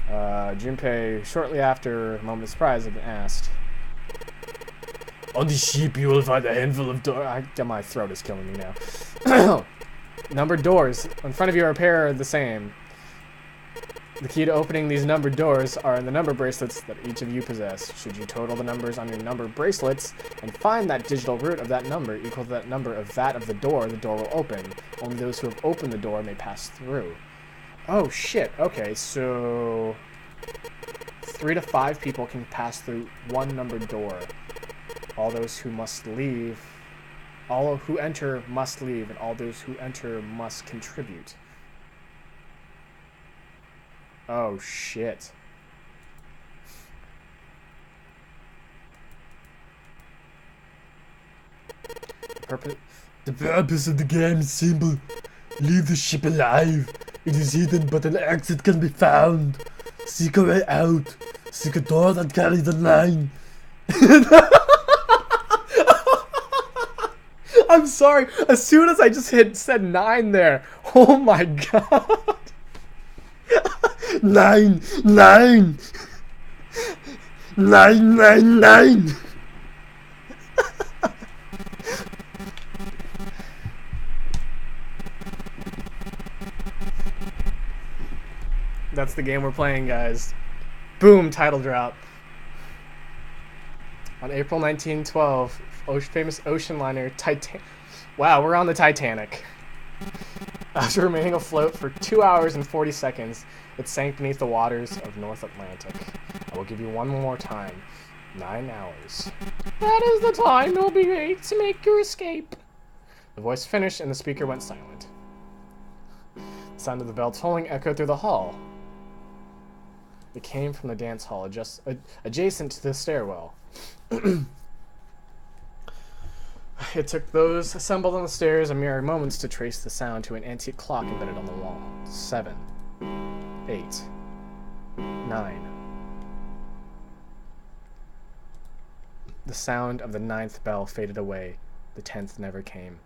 Junpei, shortly after a moment of surprise, had asked. On the ship you will find a handful of My throat is killing me now. Numbered doors. In front of you are a pair of the same. The key to opening these numbered doors are in the number bracelets that each of you possess. Should you total the numbers on your number bracelets and find that digital root of that number equal to that number of that of the door will open. Only those who have opened the door may pass through. Oh shit, okay, so 3 to 5 people can pass through one numbered door. All those who must leave, all who enter must leave, and all those who enter must contribute. Oh shit. The purpose of the game is simple. Leave the ship alive. It is hidden, but an exit can be found. Seek a way out. Seek a door that carries the line. I'm sorry. As soon as I just said 9 there. Oh my god. 9, 9, 9, 9, 9. That's the game we're playing, guys. Boom, title drop. On April 1912, famous ocean liner Titan. Wow, we're on the Titanic. After remaining afloat for 2 hours and 40 seconds, it sank beneath the waters of North Atlantic. I will give you one more time. 9 hours. That is the time you'll be ready to make your escape. The voice finished and the speaker went silent. The sound of the bell tolling echoed through the hall. It came from the dance hall just adjacent to the stairwell. It took those assembled on the stairs a mere moments to trace the sound to an antique clock embedded on the wall. 7, 8, 9. The sound of the 9th bell faded away. The 10th never came.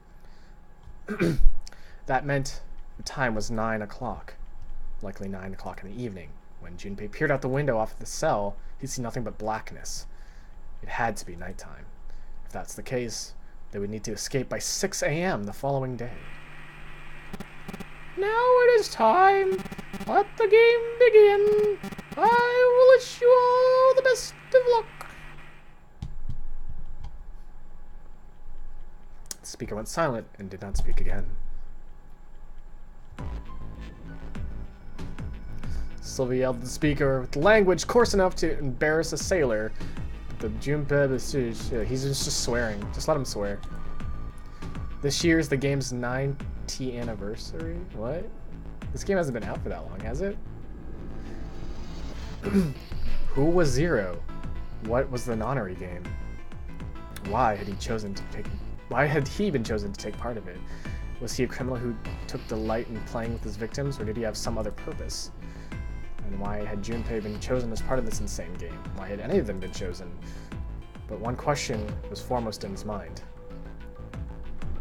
That meant the time was 9 o'clock. Likely 9 o'clock in the evening. When Junpei peered out the window off of the cell, he'd see nothing but blackness. It had to be nighttime. If that's the case, they would need to escape by 6 a.m. the following day. Now it is time. Let the game begin. I will wish you all the best of luck. The speaker went silent and did not speak again. Sylvia yelled at the speaker with language coarse enough to embarrass a sailor. The Junpei, he's just swearing. Just let him swear. This year is the game's 90th anniversary? What? This game hasn't been out for that long, has it? Who was Zero? What was the nonary game? Why had he been chosen to take part of it? Was he a criminal who took delight in playing with his victims, or did he have some other purpose? And why had Junpei been chosen as part of this insane game? Why had any of them been chosen? But one question was foremost in his mind.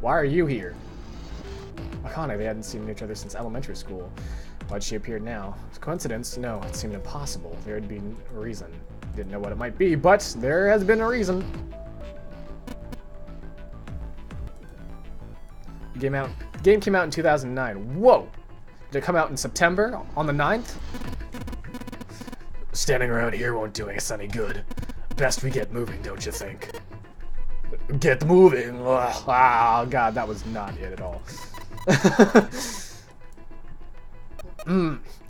Why are you here? Akane, they hadn't seen each other since elementary school. Why'd she appear now? Coincidence? No, it seemed impossible. There had been a reason. Didn't know what it might be, but there has been a reason. The game came out in 2009. Whoa! Did it come out in September? On the 9th? Standing around here won't do us any good. Best we get moving, don't you think? Get moving! Ugh. Ah, God, that was not it at all.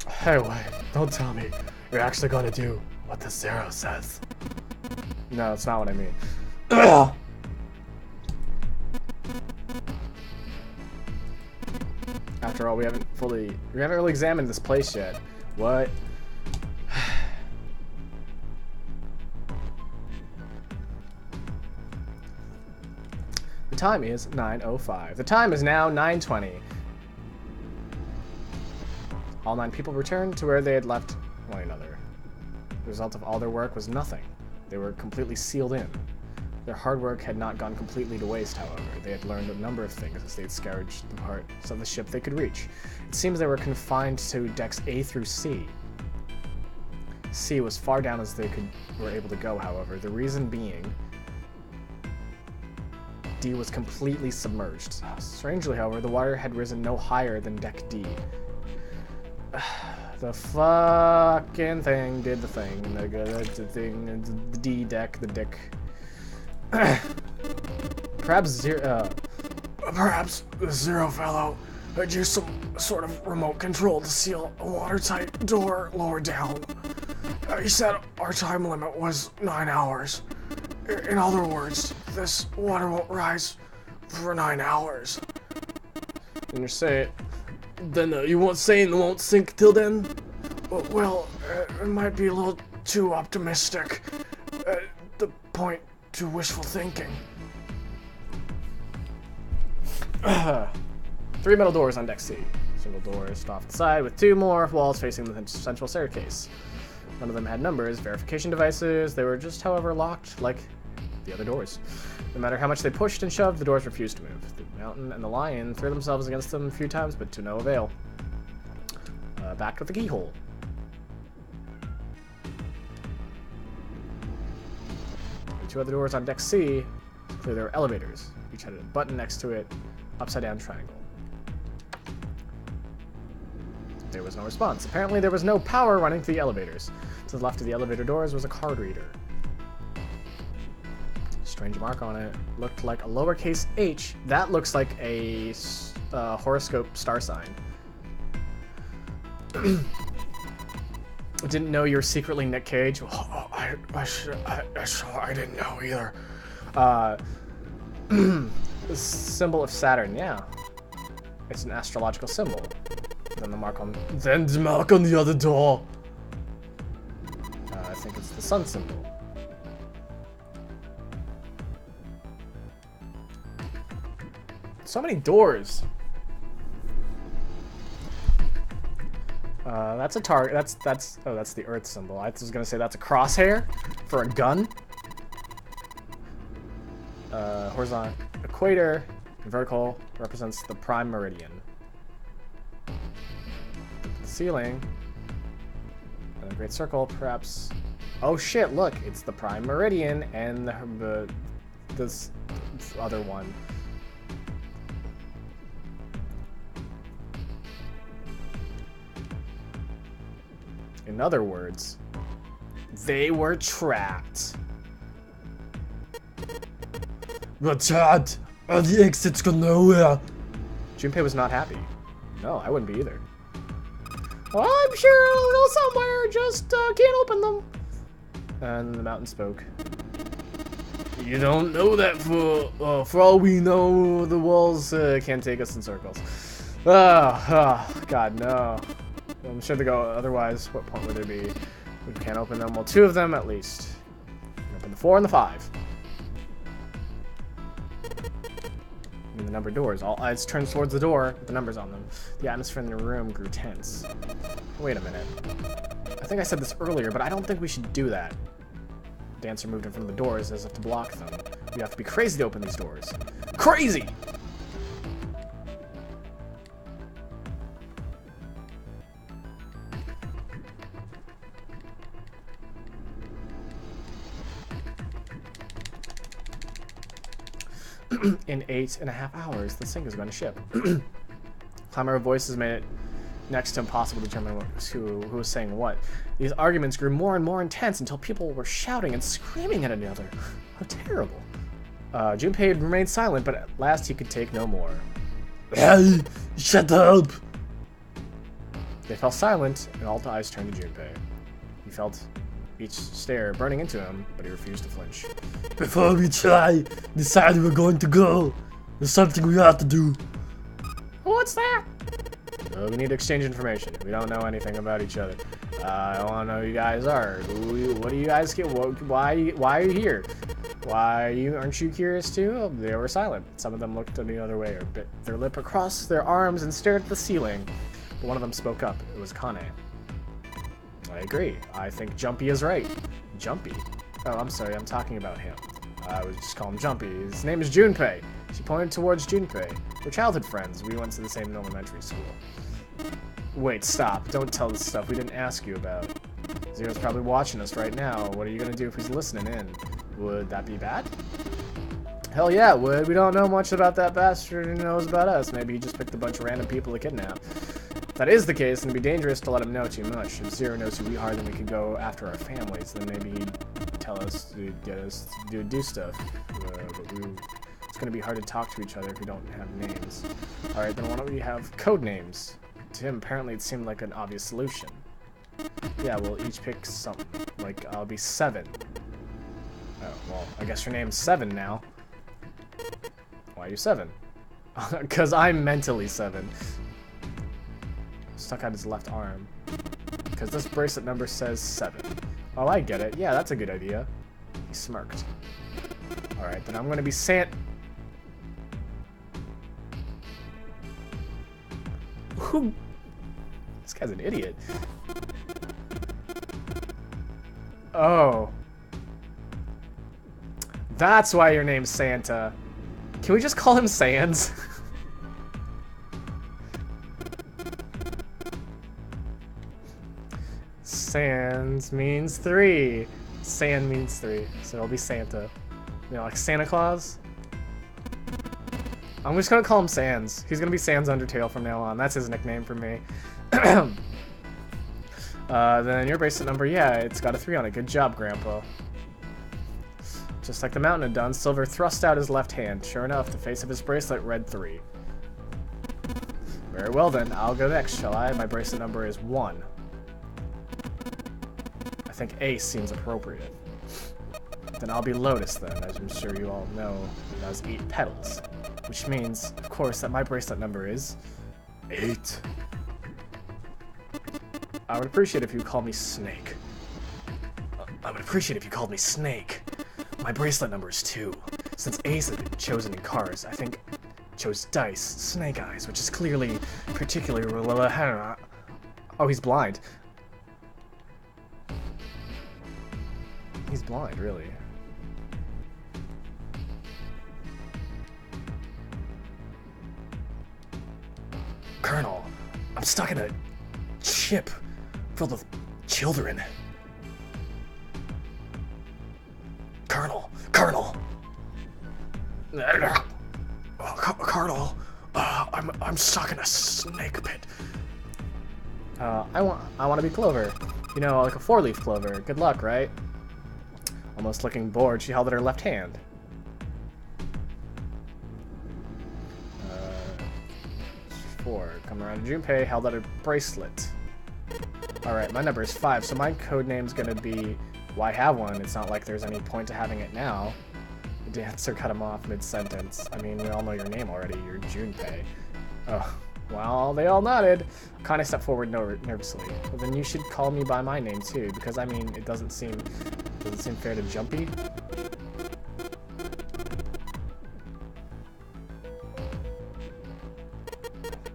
Hey, wait, don't tell me you're actually gonna do what the Zero says. No, that's not what I mean. Ugh. After all, we haven't really examined this place yet. What? The time is 9:05. The time is now 9:20. All 9 people returned to where they had left one another. The result of all their work was nothing. They were completely sealed in. Their hard work had not gone completely to waste, however. They had learned a number of things as they had scavenged the parts of the ship they could reach. It seems they were confined to decks A through C. C was far down as they were able to go, however. The reason being, D was completely submerged. Strangely, however, the water had risen no higher than deck D. The fucking thing did the thing. The D deck, the dick. Perhaps the Zero fellow had used some sort of remote control to seal a watertight door lower down. He said our time limit was 9 hours. In other words, this water won't rise for 9 hours. And you say it. Then you won't say it won't sink till then? Well, it might be a little too optimistic. The point to wishful thinking. 3 metal doors on deck C. Single doors off the side with 2 more walls facing the central staircase. None of them had numbers, verification devices. They were just, however, locked like the other doors. No matter how much they pushed and shoved, the doors refused to move. The mountain and the lion threw themselves against them a few times, but to no avail. Back with the keyhole. The 2 other doors on deck C, clearly there were elevators. Each had a button next to it, upside down triangle. There was no response. Apparently there was no power running to the elevators. To the left of the elevator doors was a card reader. Strange mark on it. Looked like a lowercase h. That looks like a horoscope star sign. Didn't know you were secretly Nick Cage. Oh, I didn't know either. The symbol of Saturn, yeah. It's an astrological symbol. Then the mark on the other door. the sun symbol. So many doors. That's a target. Oh, that's the Earth symbol. I was gonna say that's a crosshair for a gun. Horizontal equator, vertical represents the prime meridian. The ceiling, and a great circle, perhaps. Oh shit! Look, it's the prime meridian and this other one. In other words, they were trapped. We're trapped, and the exits go nowhere. Junpei was not happy. No, I wouldn't be either. Well, I'm sure it'll go somewhere, just can't open them. And the mountain spoke. You don't know that for all we know, the walls can't take us in circles. God, no. I'm sure they go otherwise. What point would there be? We can't open them. Well, 2 of them at least. Open the 4 and the 5. And the numbered doors. All eyes turned towards the door with the numbers on them. The atmosphere in the room grew tense. Wait a minute. I think I said this earlier, but I don't think we should do that. The dancer moved in front of the doors as if to block them. We have to be crazy to open these doors. Crazy! In 8.5 hours, the sink is going to ship. Clamor of voices made it next to impossible to determine who was saying what. These arguments grew more and more intense until people were shouting and screaming at another. How terrible. Junpei remained silent, but at last he could take no more. Hey, shut up! They fell silent, and all the eyes turned to Junpei. He felt each stare burning into him, but he refused to flinch. Before we decide we're going to go, there's something we have to do. What's that? We need to exchange information. We don't know anything about each other. I want to know who you guys are. What do you guys get? Why are you here? Aren't you curious too? They were silent. Some of them looked the other way or bit their lip across their arms and stared at the ceiling. But one of them spoke up. It was Kane. I agree. I think Jumpy is right. Jumpy? Oh, I'm sorry. I'm talking about him. I would just call him Jumpy. His name is Junpei. She pointed towards Junpei. We're childhood friends. We went to the same elementary school. Wait, stop. Don't tell this stuff we didn't ask you about. Zero's probably watching us right now. What are you going to do if he's listening in? Would that be bad? Hell yeah, it would. We don't know much about that bastard who knows about us. Maybe he just picked a bunch of random people to kidnap. If that is the case, it'd be dangerous to let him know too much. If Zero knows who we are, then we could go after our families. Then maybe he'd tell us to get us to do stuff. It's going to be hard to talk to each other if we don't have names. Alright, then why don't we have code names? To him, apparently it seemed like an obvious solution. Yeah, we'll each pick something. Like, I'll be 7. Oh, well, I guess your name's 7 now. Why are you 7? Because I'm mentally 7. Stuck out his left arm. Because this bracelet number says 7. Oh, I get it. Yeah, that's a good idea. He smirked. Alright, then I'm going to be Who? This guy's an idiot. Oh. That's why your name's Santa. Can we just call him Sans? Sans means 3. San means 3, so it'll be Santa. You know, like Santa Claus? I'm just gonna call him Sans. He's gonna be Sans Undertale from now on. That's his nickname for me. Then your bracelet number, yeah, it's got a 3 on it. Good job, Grandpa. Just like the mountain had done, Silver thrust out his left hand. Sure enough, the face of his bracelet read 3. Very well then, I'll go next, shall I? My bracelet number is 1. I think Ace seems appropriate. Then I'll be Lotus then, as I'm sure you all know. That was 8 petals. Which means, of course, that my bracelet number is 8. I would appreciate if you call me Snake. I would appreciate if you called me Snake. My bracelet number is 2. Since Ace had been chosen in cards, I think chose Dice, Snake Eyes, which is clearly particularly... Oh, he's blind. He's blind, really. Colonel, I'm stuck in a ship filled with children. Colonel! Colonel! Colonel, I'm stuck in a snake pit. I want to be Clover. You know, like a 4-leaf clover. Good luck, right? Almost looking bored, she held out her left hand. 4. Come around to Junpei, held out a bracelet. Alright, my number is 5, so my code name's gonna be... Well, I have one. It's not like there's any point to having it now. The dancer cut him off mid-sentence. I mean, we all know your name already. You're Junpei. Oh, well, they all nodded. Kind of stepped forward nervously. Well, then you should call me by my name, too, because, I mean, it doesn't seem fair to Jumpy.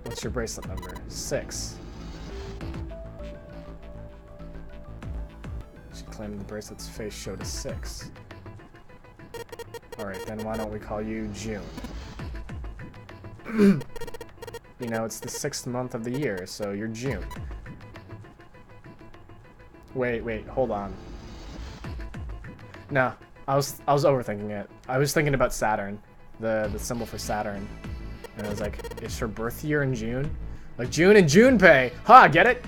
What's your bracelet number? 6. She claimed the bracelet's face showed a 6. Alright, then why don't we call you June? You know, it's the 6th month of the year, so you're June. Wait, hold on. No, I was overthinking it. I was thinking about Saturn, the symbol for Saturn. And I was like, is her birth year in June? Like June and Junpei! Ha, get it?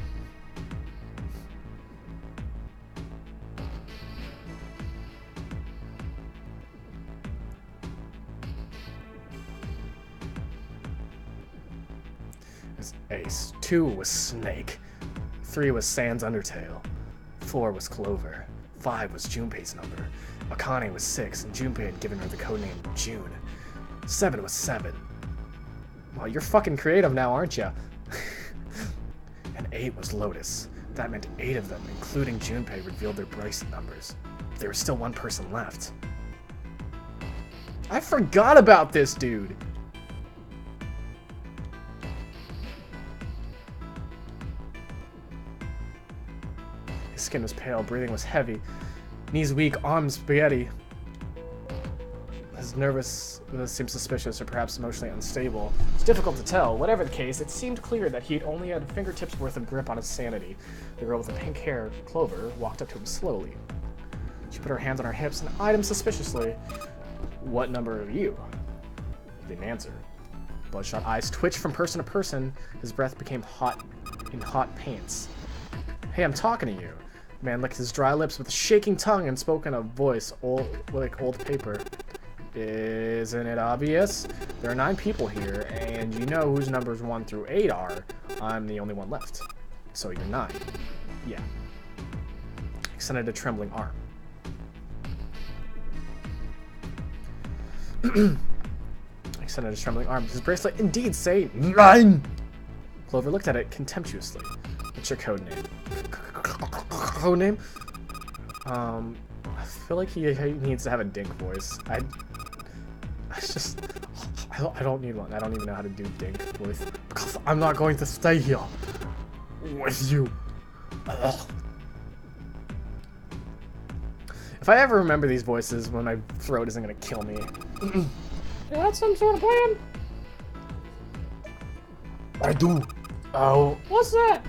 It's Ace. 2 was Snake. 3 was Sans Undertale. 4 was Clover. 5 was Junpei's number. Akane was 6, and Junpei had given her the codename June. 7 was 7. Well, you're fucking creative now, aren't you? And 8 was Lotus. That meant 8 of them, including Junpei, revealed their bracelet numbers. There was still one person left. I forgot about this dude! His skin was pale, breathing was heavy, knees weak, arms spaghetti. His nervousness seemed suspicious or perhaps emotionally unstable. It's difficult to tell. Whatever the case, it seemed clear that he'd only had fingertips worth of grip on his sanity. The girl with the pink hair, Clover, walked up to him slowly. She put her hands on her hips and eyed him suspiciously. What number are you? He didn't answer. Bloodshot eyes twitched from person to person. His breath became hot in hot pains. Hey, I'm talking to you. The man licked his dry lips with a shaking tongue and spoke in a voice like old paper. Isn't it obvious? There are 9 people here, and you know whose numbers 1 through 8 are. I'm the only one left. So you're 9. Yeah. Extended a trembling arm. Extended a trembling arm. Does his bracelet indeed say 9? Clover looked at it contemptuously. What's your code name? Code name? I feel like he needs to have a dink voice. I don't need one. I don't even know how to do dink voice. Because I'm not going to stay here with you. Ugh. If I ever remember these voices when my throat isn't gonna kill me. You got some sort of plan? I do. Oh. What's that?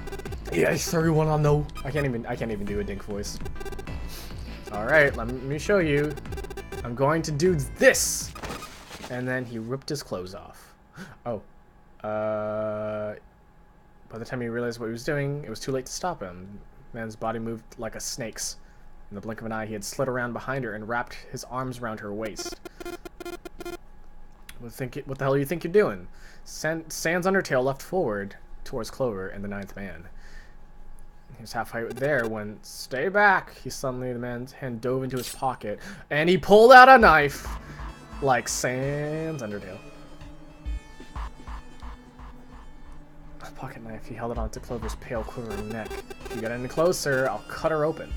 Yeah, sure you wanna know. I can't even do a dink voice. Alright, let me show you. I'm going to do this! And then he ripped his clothes off. Oh. By the time he realized what he was doing, it was too late to stop him. The man's body moved like a snake's. In the blink of an eye, he had slid around behind her and wrapped his arms around her waist. What the hell do you think you're doing? Sans Undertale leapt forward towards Clover and the 9th man. He was halfway there when, stay back! The man's hand dove into his pocket, and he pulled out a knife! Like Sans Undertale. A pocket knife, he held it onto Clover's pale, quivering neck. If you get any closer, I'll cut her open.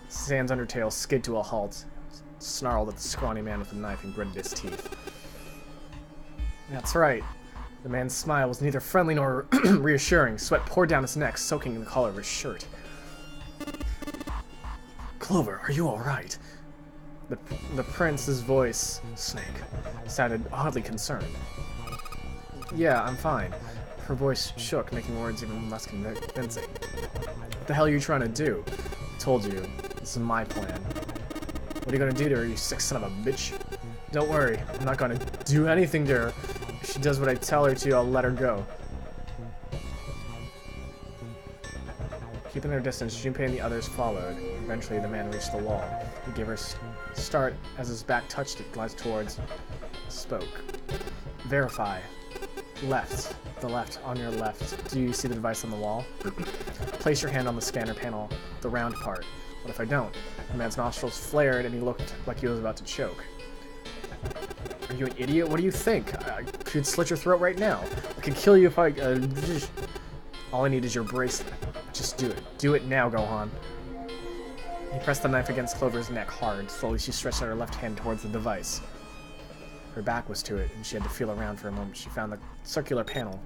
Sans undertail skid to a halt, snarled at the scrawny man with the knife and gritted his teeth. That's right. The man's smile was neither friendly nor reassuring. Sweat poured down his neck, soaking in the collar of his shirt. Clover, are you alright? The prince's voice, Snake, sounded oddly concerned. Yeah, I'm fine. Her voice shook, making words even less convincing. What the hell are you trying to do? I told you. This is my plan. What are you gonna do to her, you sick son of a bitch? Don't worry, I'm not gonna do anything to her. If she does what I tell her to, I'll let her go. Keeping their distance, Junpei and the others followed. Eventually, the man reached the wall. He gave her a start. As his back touched it, glanced towards. Spoke. Verify. Left. The left. On your left. Do you see the device on the wall? Place your hand on the scanner panel, the round part. What if I don't? The man's nostrils flared and he looked like he was about to choke. Are you an idiot? What do you think? I could slit your throat right now. I could kill you if I... All I need is your bracelet. Just do it. Do it now, Gohan. He pressed the knife against Clover's neck hard. Slowly, she stretched out her left hand towards the device. Her back was to it, and she had to feel around for a moment. She found the circular panel.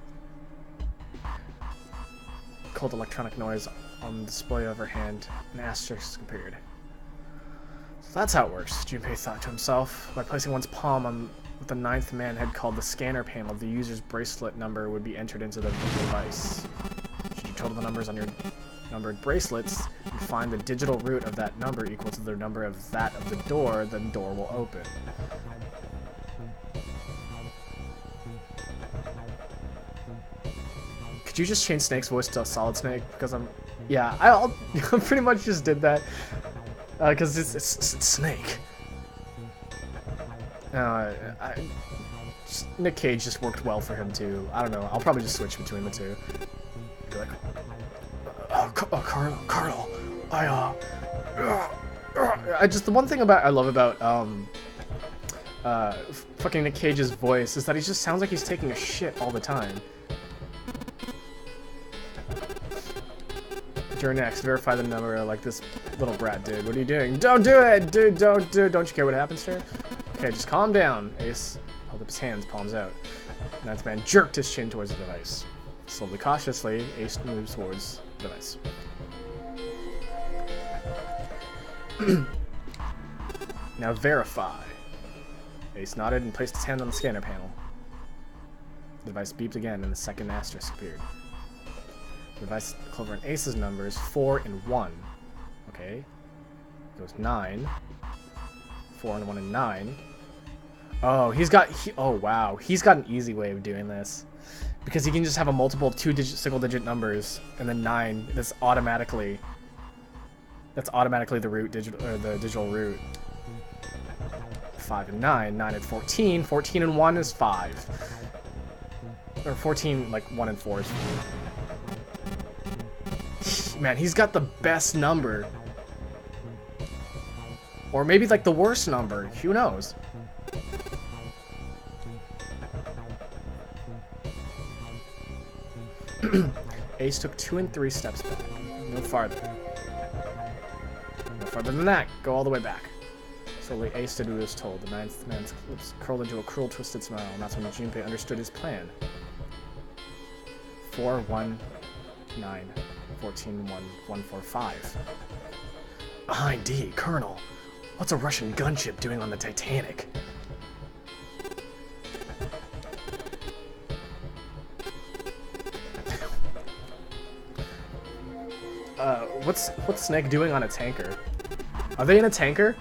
Cold electronic noise on the display of her hand. An asterisk appeared. So that's how it works, Junpei thought to himself. By placing one's palm on what the ninth man had called the scanner panel, the user's bracelet number would be entered into the device. Should you total the numbers on your numbered bracelets and find the digital root of that number equal to the number of that of the door, then the door will open. Could you just change Snake's voice to a Solid Snake? Because yeah, I'll pretty much just did that. Because it's Snake. Nick Cage just worked well for him too. I don't know. I'll probably just switch between the two. Be like, Carl, I just the one thing I love about fucking Nick Cage's voice is that he just sounds like he's taking a shit all the time. You're next. Verify the number like this little brat did. What are you doing? Don't do it, dude. Don't do it. Don't you care what happens to her? Okay, just calm down. Ace held up his hands, palms out. Ninth man jerked his chin towards the device. Slowly, cautiously, Ace moves towards the device. Now verify. Ace nodded and placed his hand on the scanner panel. The device beeped again and the second asterisk appeared. The device Clover and Ace's numbers 4 and 1. Okay. Goes 9. 4 and 1 and 9. Oh, oh wow. He's got an easy way of doing this. Because he can just have a multiple of single-digit numbers and then 9. That's automatically the root the digital root. 5 and 9. 9 and 14. 14 and 1 is 5. Or 14, like 1 and 4 is 4. Man, he's got the best number. Or maybe like the worst number. Who knows? Ace took 2 and 3 steps back. No farther. No farther than that. Go all the way back. Slowly, Ace did what he was told. The ninth man's lips curled into a cruel, twisted smile, and that's when Junpei understood his plan. 4, 1, 9. 14, 1, 1, 4, 5. Behind D, Colonel. What's a Russian gunship doing on the Titanic? What's Snake doing on a tanker? Are they in a tanker?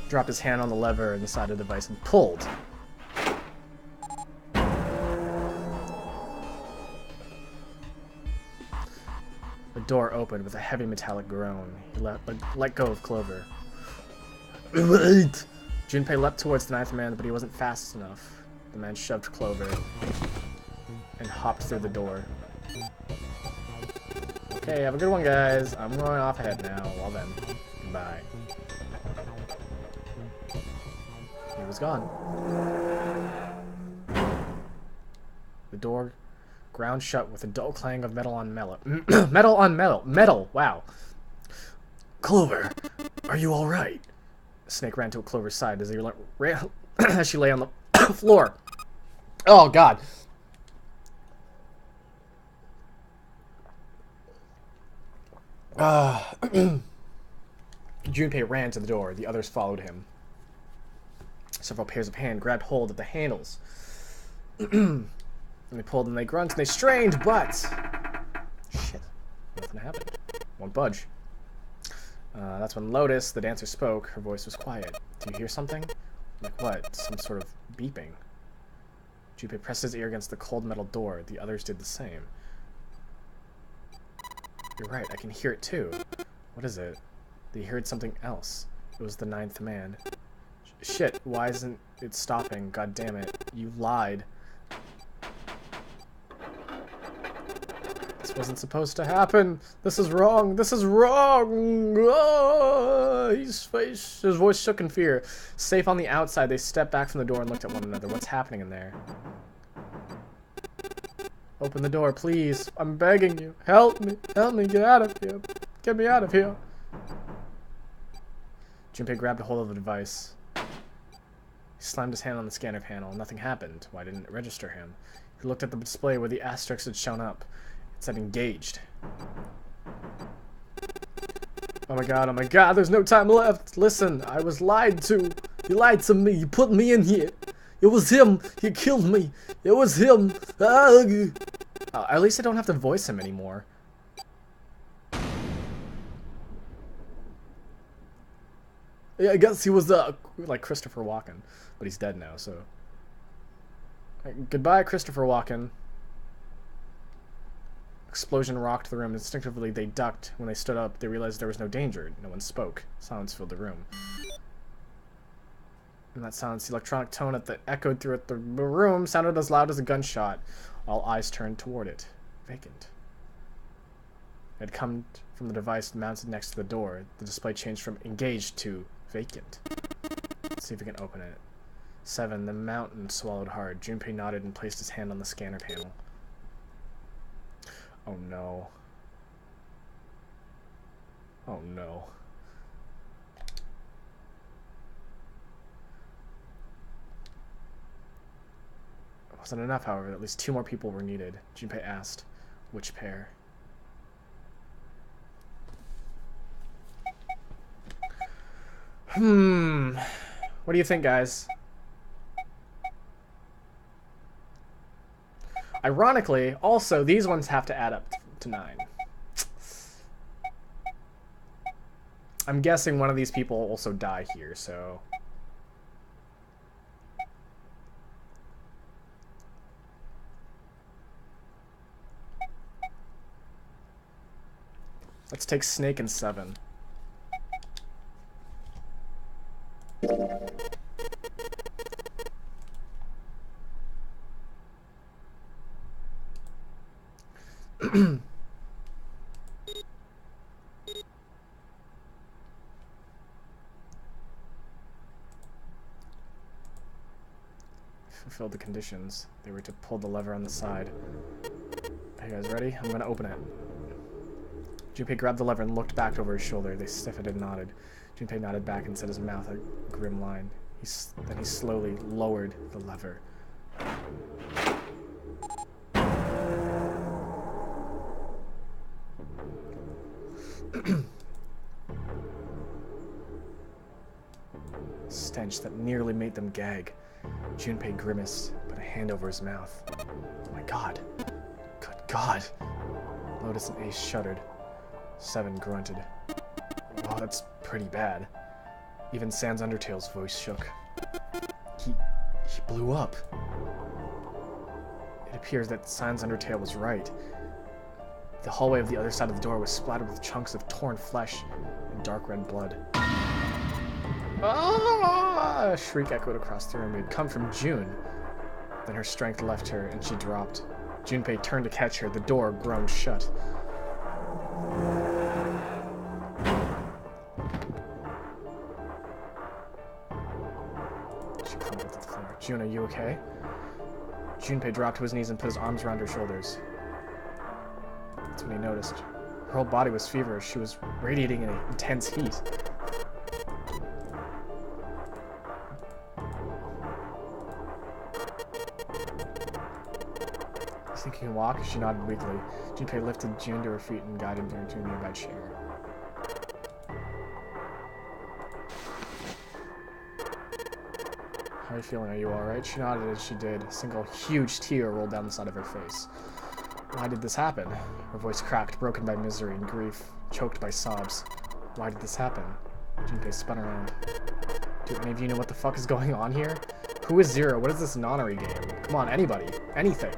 Dropped his hand on the lever in the side of the device and pulled. The door opened with a heavy metallic groan. He let go of Clover. Wait! Junpei leapt towards the ninth man, but he wasn't fast enough. The man shoved Clover and hopped through the door. Okay, have a good one, guys. I'm going off ahead now. Well then, goodbye. He was gone. The door ground shut with a dull clang of metal on metal. Metal on metal. Metal! Wow. Clover, are you alright? Snake ran to Clover's side as, as she lay on the floor. Oh, God. Junpei ran to the door. The others followed him. Several pairs of hands grabbed hold of the handles. And they pulled and they grunted and they strained, but... Shit. Nothing happened. Won't budge. That's when Lotus, the dancer, spoke. Her voice was quiet. Do you hear something? Like what? Some sort of beeping. Junpei pressed his ear against the cold metal door. The others did the same. You're right, I can hear it too. What is it? They heard something else. It was the ninth man. Shit, why isn't it stopping? God damn it. You lied. This wasn't supposed to happen. This is wrong. This is wrong. Oh, his voice shook in fear. Safe on the outside, they stepped back from the door and looked at one another. What's happening in there? Open the door, please. I'm begging you. Help me. Help me get out of here. Get me out of here. Junpei grabbed a hold of the device. He slammed his hand on the scanner panel. Nothing happened. Why didn't it register him? He looked at the display where the asterisk had shown up. It said engaged. Oh my god, there's no time left. Listen, I was lied to. You lied to me. You put me in here. It was him. He killed me. It was him. At least I don't have to voice him anymore. Yeah, I guess he was like Christopher Walken, but he's dead now, so. Right, goodbye, Christopher Walken. Explosion rocked the room. Instinctively, they ducked. When they stood up, they realized there was no danger. No one spoke. Silence filled the room. In that silence, the electronic tone that echoed throughout the room sounded as loud as a gunshot. All eyes turned toward it. Vacant. It had come from the device mounted next to the door. The display changed from engaged to vacant. Let's see if we can open it. 7. The mountain swallowed hard. Junpei nodded and placed his hand on the scanner panel. Oh no. Oh no. It wasn't enough, however. At least 2 more people were needed. Junpei asked, which pair? What do you think, guys? Ironically, also, these ones have to add up to 9. I'm guessing one of these people also die here, so... Let's take Snake and 7. Fulfilled the conditions. They were to pull the lever on the side. Are you guys ready? I'm gonna open it. Junpei grabbed the lever and looked back over his shoulder. They stiffened and nodded. Junpei nodded back and set his mouth a grim line. Then he slowly lowered the lever. Stench that nearly made them gag. Junpei grimaced, put a hand over his mouth. Oh my god. Good god. Lotus and Ace shuddered. 7 grunted. Oh, that's pretty bad. Even Sans Undertale's voice shook. He blew up. It appears that Sans Undertale was right. The hallway of the other side of the door was splattered with chunks of torn flesh and dark red blood. Ah! A shriek echoed across the room. It had come from June. Then her strength left her, and she dropped. Junpei turned to catch her. The door groaned shut. She crumbled to the floor. June, are you okay? Junpei dropped to his knees and put his arms around her shoulders. That's when he noticed. Her whole body was feverish. She was radiating in intense heat. You think you can walk? She nodded weakly. Junpei lifted June to her feet and guided her to a nearby chair. How are you feeling? Are you alright? She nodded as she did. A single huge tear rolled down the side of her face. Why did this happen? Her voice cracked, broken by misery and grief, choked by sobs. Why did this happen? Junpei spun around. Do any of you know what the fuck is going on here? Who is Zero? What is this nonnery game? Come on, anybody. Anything.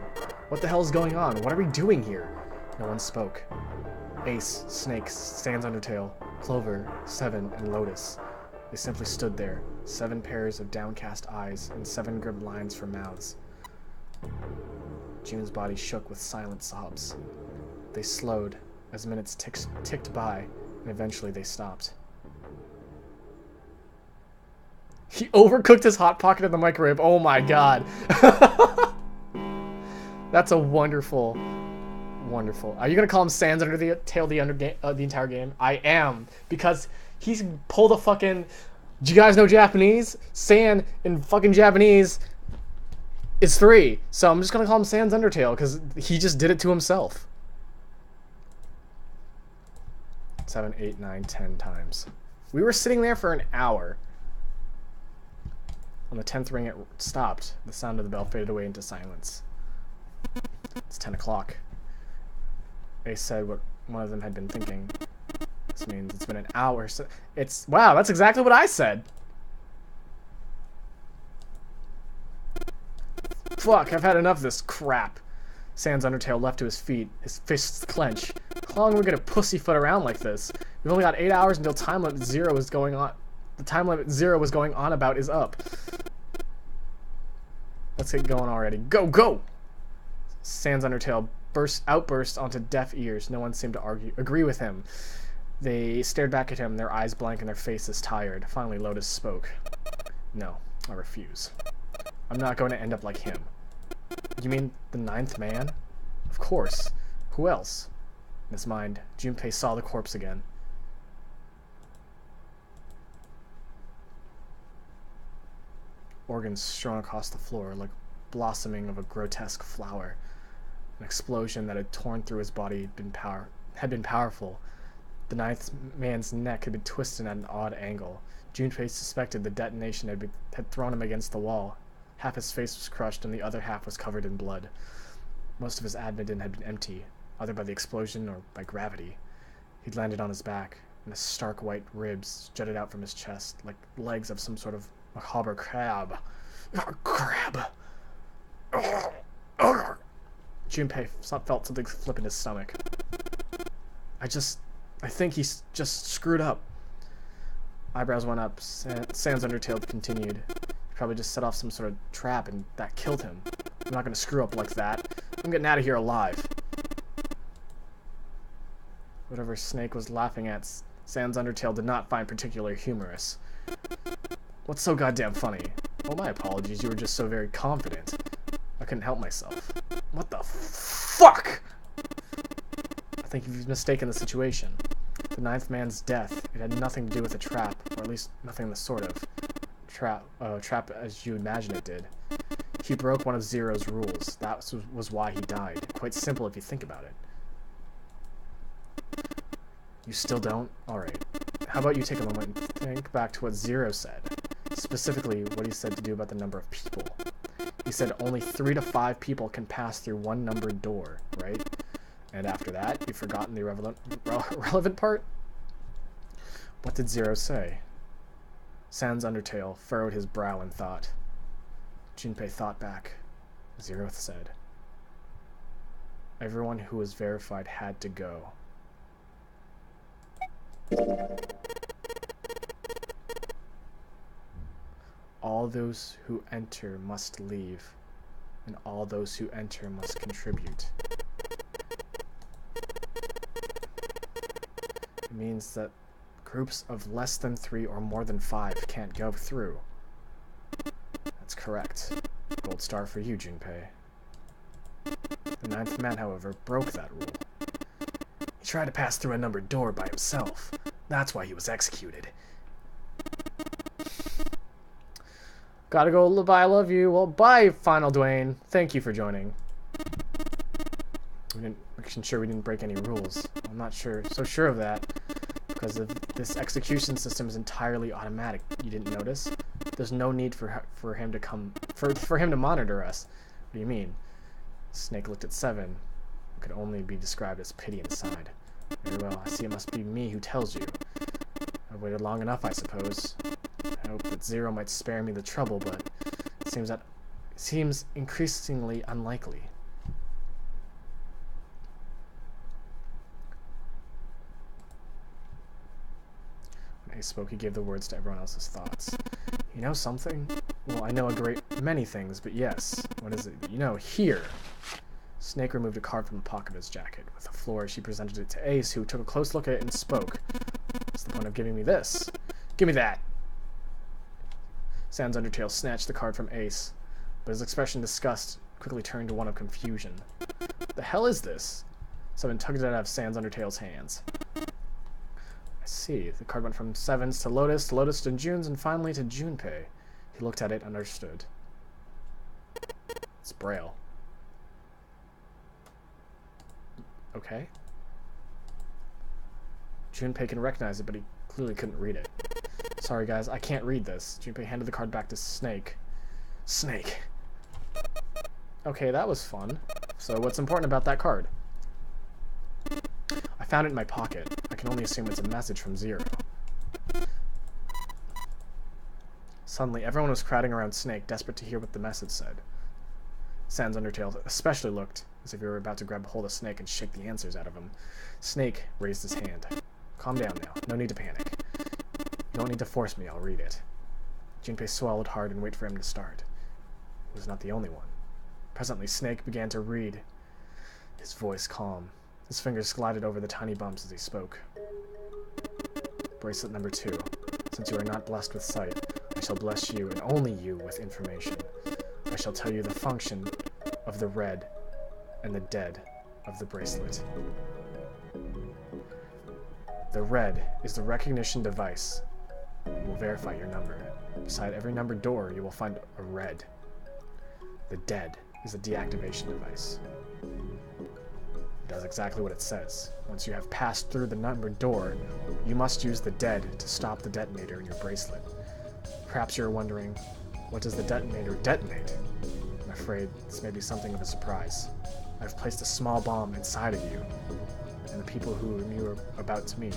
What the hell is going on? What are we doing here? No one spoke. Ace, Snake, Sans Undertale, Clover, Seven, and Lotus. They simply stood there, 7 pairs of downcast eyes and 7 grim lines for mouths. June's body shook with silent sobs. They slowed as minutes ticked by, and eventually they stopped. He overcooked his Hot Pocket in the microwave. Oh my god. That's a wonderful, wonderful. Are you going to call him Sans Undertale the entire game? I am, because he's pulled a fucking... Do you guys know Japanese? San in fucking Japanese is 3. So I'm just going to call him Sans Undertale because he just did it to himself. 7, 8, 9, 10 times. We were sitting there for an hour. On the 10th ring, it stopped. The sound of the bell faded away into silence. It's 10 o'clock. Ace said what one of them had been thinking. This means it's been an hour. So it's... Wow, that's exactly what I said. Fuck, I've had enough of this crap. Sans Undertale left to his feet, his fists clenched. How long are we gonna pussyfoot around like this? We've only got 8 hours until time limit 0 is going on. The time limit 0 was going on about is up. Let's get going already. Go, go! Sans Undertale outburst onto deaf ears. No one seemed to agree with him. They stared back at him, their eyes blank and their faces tired. Finally, Lotus spoke. No, I refuse. I'm not going to end up like him. You mean the 9th man? Of course. Who else? In his mind, Junpei saw the corpse again. Organs strewn across the floor, like blossoming of a grotesque flower. An explosion that had torn through his body had been powerful. The 9th man's neck had been twisted at an odd angle. Junpei suspected the detonation had thrown him against the wall. Half his face was crushed and the other half was covered in blood. Most of his abdomen had been empty, either by the explosion or by gravity. He'd landed on his back, and his stark white ribs jutted out from his chest, like legs of some sort of macabre crab. Crab! Junpei felt something flip in his stomach. I think he's just screwed up. Eyebrows went up. Sans Undertale continued. He probably just set off some sort of trap and that killed him. I'm not gonna screw up like that. I'm getting out of here alive. Whatever Snake was laughing at, Sans Undertale did not find particularly humorous. What's so goddamn funny? Oh, my apologies. You were just so very confident. I couldn't help myself. What the fuck? I think you've mistaken the situation. The 9th man's death, it had nothing to do with a trap, or at least nothing the sort of trap as you imagine it did. He broke one of Zero's rules. That was why he died. Quite simple if you think about it. You still don't? Alright. How about you take a moment and think back to what Zero said. Specifically, what he said to do about the number of people. He said only 3 to 5 people can pass through one numbered door, right? And after that, you've forgotten the relevant part? What did Zero say? Sans Undertale furrowed his brow in thought. Junpei thought back. Zero said, everyone who was verified had to go. All those who enter must leave, and all those who enter must contribute. It means that groups of less than 3 or more than 5 can't go through. That's correct. Gold star for you, Junpei. The ninth man, however, broke that rule. He tried to pass through a numbered door by himself. That's why he was executed. Gotta go, bye, I love you. Well, bye, Final Dwayne. Thank you for joining. Making sure we didn't break any rules. I'm not so sure of that, because of this execution system is entirely automatic. You didn't notice? There's no need for him to monitor us. What do you mean? Snake looked at 7. It could only be described as pity inside. Very well, I see it must be me who tells you. I've waited long enough, I suppose. I hope that 0 might spare me the trouble, but it seems increasingly unlikely. When he spoke, he gave the words to everyone else's thoughts. You know something? Well, I know a great many things, but yes. What is it? You know, here. Snake removed a card from the pocket of his jacket. With a flourish, she presented it to Ace, who took a close look at it and spoke. What's the point of giving me this? Give me that! Sans Undertale snatched the card from Ace, but his expression of disgust quickly turned to one of confusion. What the hell is this? Someone tugged it out of Sans Undertale's hands. I see. The card went from Sevens to Lotus to June's, and finally to Junpei. He looked at it and understood. It's Braille. Okay. Junpei can recognize it, but he clearly couldn't read it. Sorry guys, I can't read this. Junpei handed the card back to Snake. Snake. Okay, that was fun. So what's important about that card? I found it in my pocket. I can only assume it's a message from 0. Suddenly, everyone was crowding around Snake, desperate to hear what the message said. Sans Undertale especially looked as if he were about to grab hold of Snake and shake the answers out of him. Snake raised his hand. Calm down now. No need to panic. You don't need to force me. I'll read it. Junpei swallowed hard and waited for him to start. He was not the only one. Presently, Snake began to read, his voice calm. His fingers glided over the tiny bumps as he spoke. Bracelet number 2. Since you are not blessed with sight, I shall bless you, and only you, with information. I shall tell you the function of the red and the dead of the bracelet. The red is the recognition device. It will verify your number. Beside every numbered door, you will find a red. The dead is a deactivation device. It does exactly what it says. Once you have passed through the numbered door, you must use the dead to stop the detonator in your bracelet. Perhaps you're wondering, what does the detonator detonate? I'm afraid this may be something of a surprise. I've placed a small bomb inside of you, and the people whom you are about to meet.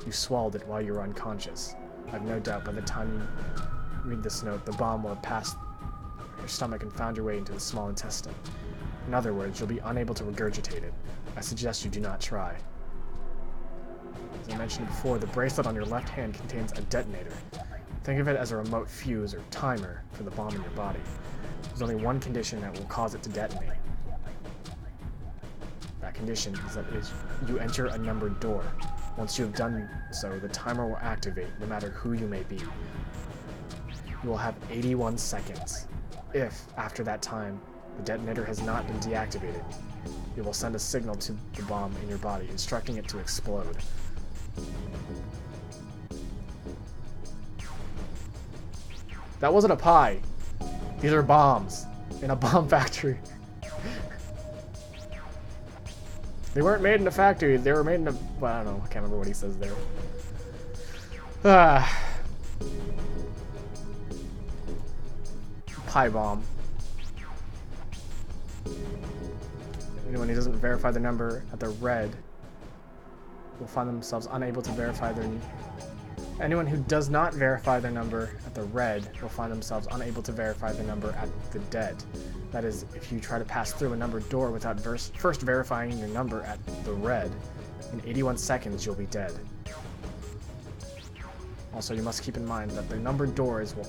You swallowed it while you were unconscious. I've no doubt by the time you read this note, the bomb will have passed your stomach and found your way into the small intestine. In other words, you'll be unable to regurgitate it. I suggest you do not try. As I mentioned before, the bracelet on your left hand contains a detonator. Think of it as a remote fuse or timer for the bomb in your body. There's only one condition that will cause it to detonate. That condition is that you enter a numbered door. Once you have done so, the timer will activate, no matter who you may be. You will have 81 seconds. If, after that time, the detonator has not been deactivated, you will send a signal to the bomb in your body, instructing it to explode. That wasn't a pie. These are bombs in a bomb factory. They weren't made in a factory. They were made in a... Well, I don't know. I can't remember what he says there. Pie bomb. Anyone who doesn't verify the number at the red will find themselves unable to verify their... Anyone who does not verify their number at the red will find themselves unable to verify the number at the dead. That is, if you try to pass through a numbered door without first verifying your number at the red, in 81 seconds you'll be dead. Also, you must keep in mind that the numbered doors will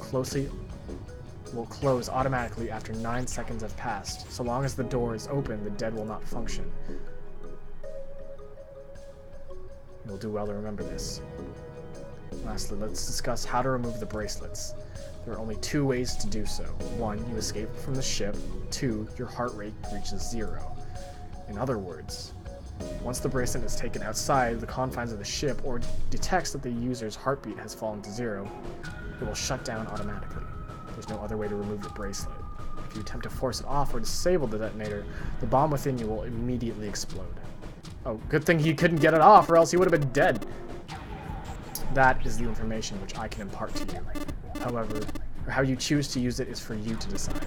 close automatically after 9 seconds have passed. So long as the door is open, the dead will not function. You'll do well to remember this. Lastly, let's discuss how to remove the bracelets. There are only 2 ways to do so. 1, you escape from the ship. 2, your heart rate reaches 0. In other words, once the bracelet is taken outside the confines of the ship or detects that the user's heartbeat has fallen to 0, it will shut down automatically. There's no other way to remove the bracelet. If you attempt to force it off or disable the detonator, the bomb within you will immediately explode. Oh, good thing he couldn't get it off, or else he would have been dead. That is the information which I can impart to you. However, how you choose to use it is for you to decide.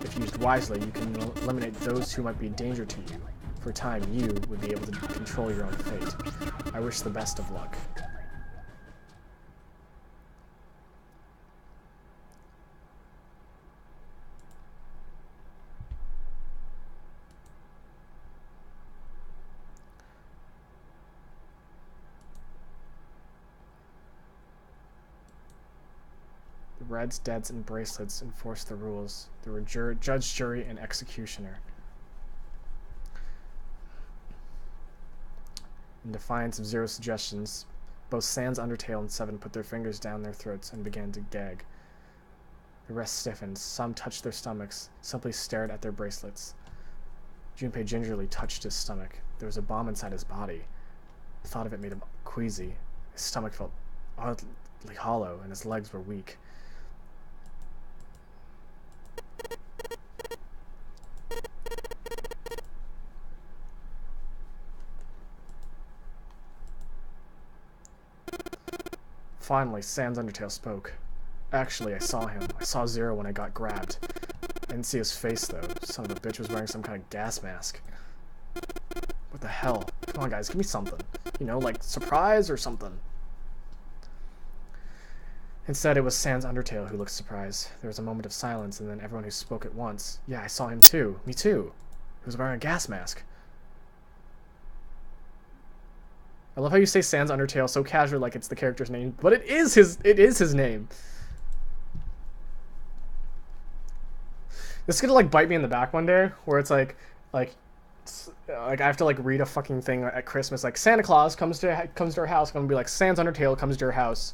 If used wisely, you can eliminate those who might be a danger to you. For a time, you would be able to control your own fate. I wish the best of luck. The Reds, Deads, and Bracelets enforce the rules. There were judge, jury, and executioner. In defiance of Zero's suggestions, both Sans, Undertale, and Seven put their fingers down their throats and began to gag. The rest stiffened. Some touched their stomachs, simply stared at their bracelets. Junpei gingerly touched his stomach. There was a bomb inside his body. The thought of it made him queasy. His stomach felt oddly hollow, and his legs were weak. Finally, Sans Undertale spoke. Actually, I saw him. I saw Zero when I got grabbed. I didn't see his face, though. Son of a bitch was wearing some kind of gas mask. What the hell? Come on, guys, give me something. You know, like, surprise or something. Instead, it was Sans Undertale who looked surprised. There was a moment of silence, and then everyone who spoke at once. Yeah, I saw him too. Me too. He was wearing a gas mask. I love how you say Sans Undertale so casual, like it's the character's name, but it is his name. This is gonna like bite me in the back one day, where it's like I have to like read a fucking thing at Christmas, like Santa Claus comes to our house. I'm gonna be like, Sans Undertale comes to your house,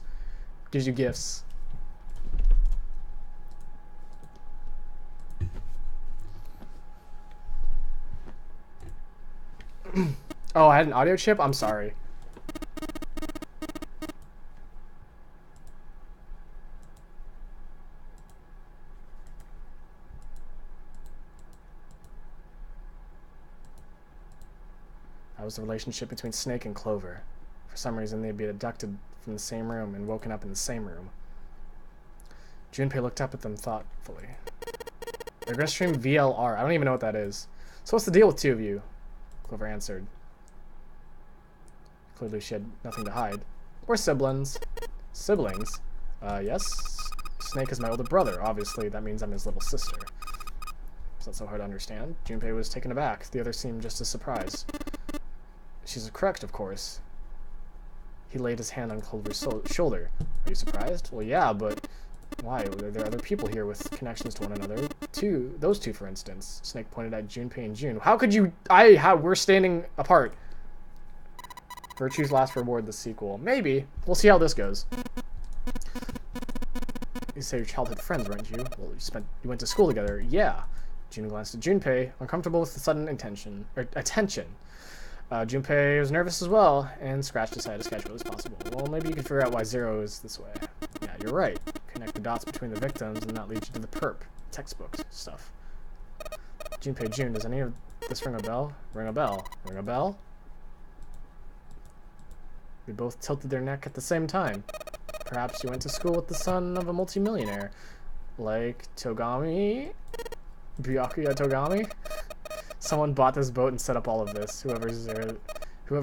gives you gifts. Oh, I had an audio chip? I'm sorry. That was the relationship between Snake and Clover. For some reason, they'd be abducted from the same room and woken up in the same room. Junpei looked up at them thoughtfully. They're gonna stream VLR. I don't even know what that is. So what's the deal with two of you? Clover answered. Clearly she had nothing to hide. We're siblings. Siblings? Yes. Snake is my older brother. Obviously, that means I'm his little sister. It's not so hard to understand. Junpei was taken aback. The other seemed just as surprised. She's correct, of course. He laid his hand on Clover's shoulder. Are you surprised? Well, yeah, but why? Are there other people here with connections to one another? Those two, for instance. Snake pointed at Junpei and June. How could you... we're standing apart. Virtue's Last Reward, the sequel. Maybe. We'll see how this goes. You say your childhood friends, weren't you? Well, you went to school together. Yeah. June glanced at Junpei, uncomfortable with the sudden attention. Junpei was nervous as well, and scratched his head as casually as possible. Well, maybe you can figure out why Zero is this way. Yeah, you're right. Connect the dots between the victims, and that leads you to the perp. Textbook stuff. Junpei, June, does any of this ring a bell? Ring a bell. Ring a bell? They both tilted their neck at the same time. Perhaps you went to school with the son of a multimillionaire. Like Togami? Byakuya Togami? Someone bought this boat and set up all of this. Whoever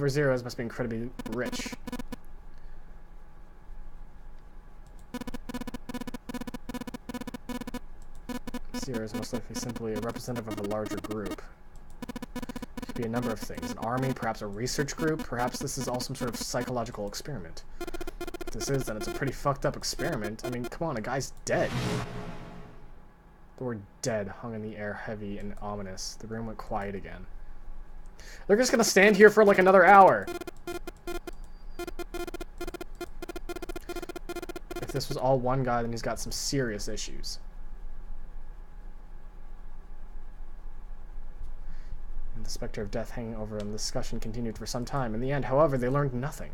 Zero is must be incredibly rich. Zero is most likely simply a representative of a larger group. It could be a number of things. An army, perhaps a research group. Perhaps this is all some sort of psychological experiment. If this is, then it's a pretty fucked up experiment. I mean, come on, a guy's dead. The word dead hung in the air, heavy and ominous. The room went quiet again. They're just gonna stand here for like another hour. If this was all one guy, then he's got some serious issues. In the specter of death hanging over them. The discussion continued for some time. In the end, however, they learned nothing.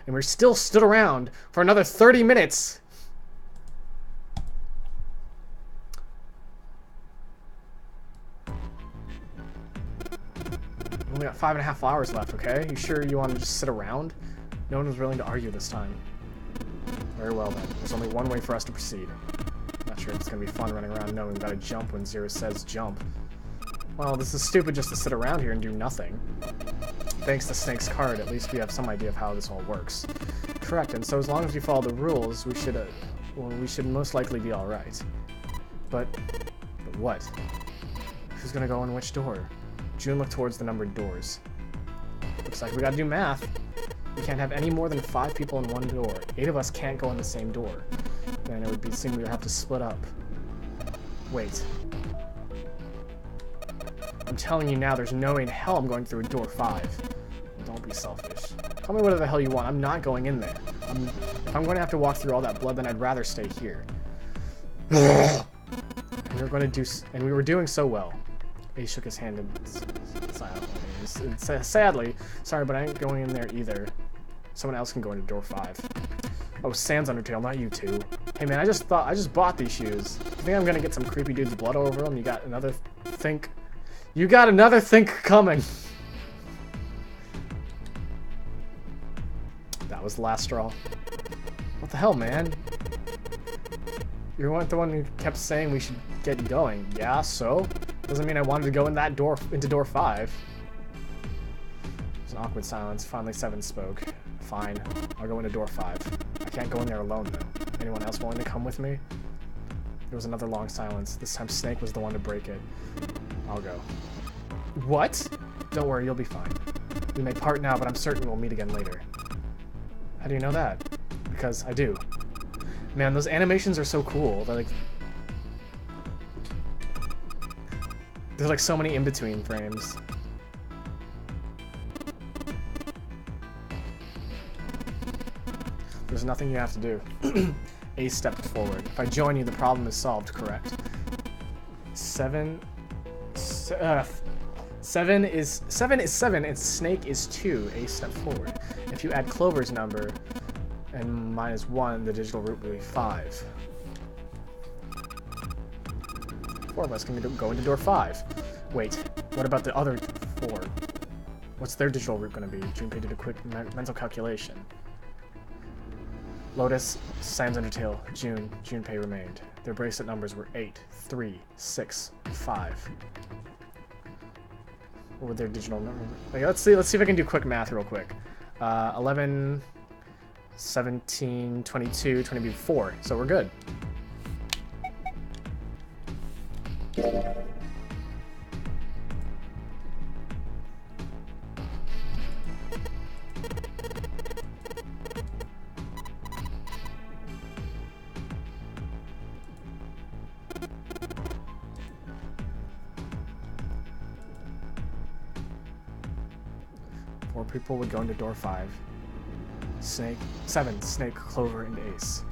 And we still stood around for another 30 minutes. We only got 5.5 hours left, okay? You sure you want to just sit around? No one was willing to argue this time. Very well then. There's only one way for us to proceed. Not sure if it's going to be fun running around knowing we've got to jump when Zero says jump. Well, this is stupid just to sit around here and do nothing. Thanks to Snake's card, at least we have some idea of how this all works. Correct, and so as long as we follow the rules, we should most likely be alright. But what? Who's going to go in which door? June looked towards the numbered doors. Looks like we gotta do math. We can't have any more than 5 people in one door. 8 of us can't go in the same door. Then it would seem we would have to split up. Wait. I'm telling you now, there's no way in hell I'm going through door 5. Don't be selfish. Tell me whatever the hell you want. I'm not going in there. If I'm going to have to walk through all that blood, then I'd rather stay here. And we were doing so well. He shook his hand and sadly, sorry, but I ain't going in there either. Someone else can go into door 5. Oh, Sans Undertale, not you two. Hey man, I just bought these shoes. You think I'm gonna get some creepy dude's blood over them? You got another think coming. That was the last straw. What the hell, man? You weren't the one who kept saying we should get going. Yeah, so? Doesn't mean I wanted to go in that door, into door 5. There's an awkward silence. Finally, Seven spoke. Fine, I'll go into door 5. I can't go in there alone, though. Anyone else willing to come with me? There was another long silence. This time Snake was the one to break it. I'll go. What? Don't worry, you'll be fine. We may part now, but I'm certain we'll meet again later. How do you know that? Because I do. Man, those animations are so cool. They're like... There's like so many in-between frames. There's nothing you have to do. A step forward. If I join you, the problem is solved, correct? 7 is 7 and Snake is 2. A step forward. If you add Clover's number and mine is 1, the digital root will be 5. 4 of us can go into door 5. Wait, what about the other 4? What's their digital root going to be? Junpei did a quick mental calculation. Lotus, Sans Undertale, Junpei remained. Their bracelet numbers were 8, 3, 6, 5. What would their digital number be? Like, let's see if I can do quick math real quick. 11, 17, 22, 24. So we're good. Four people would go into door 5. 7, Snake, Clover, and Ace.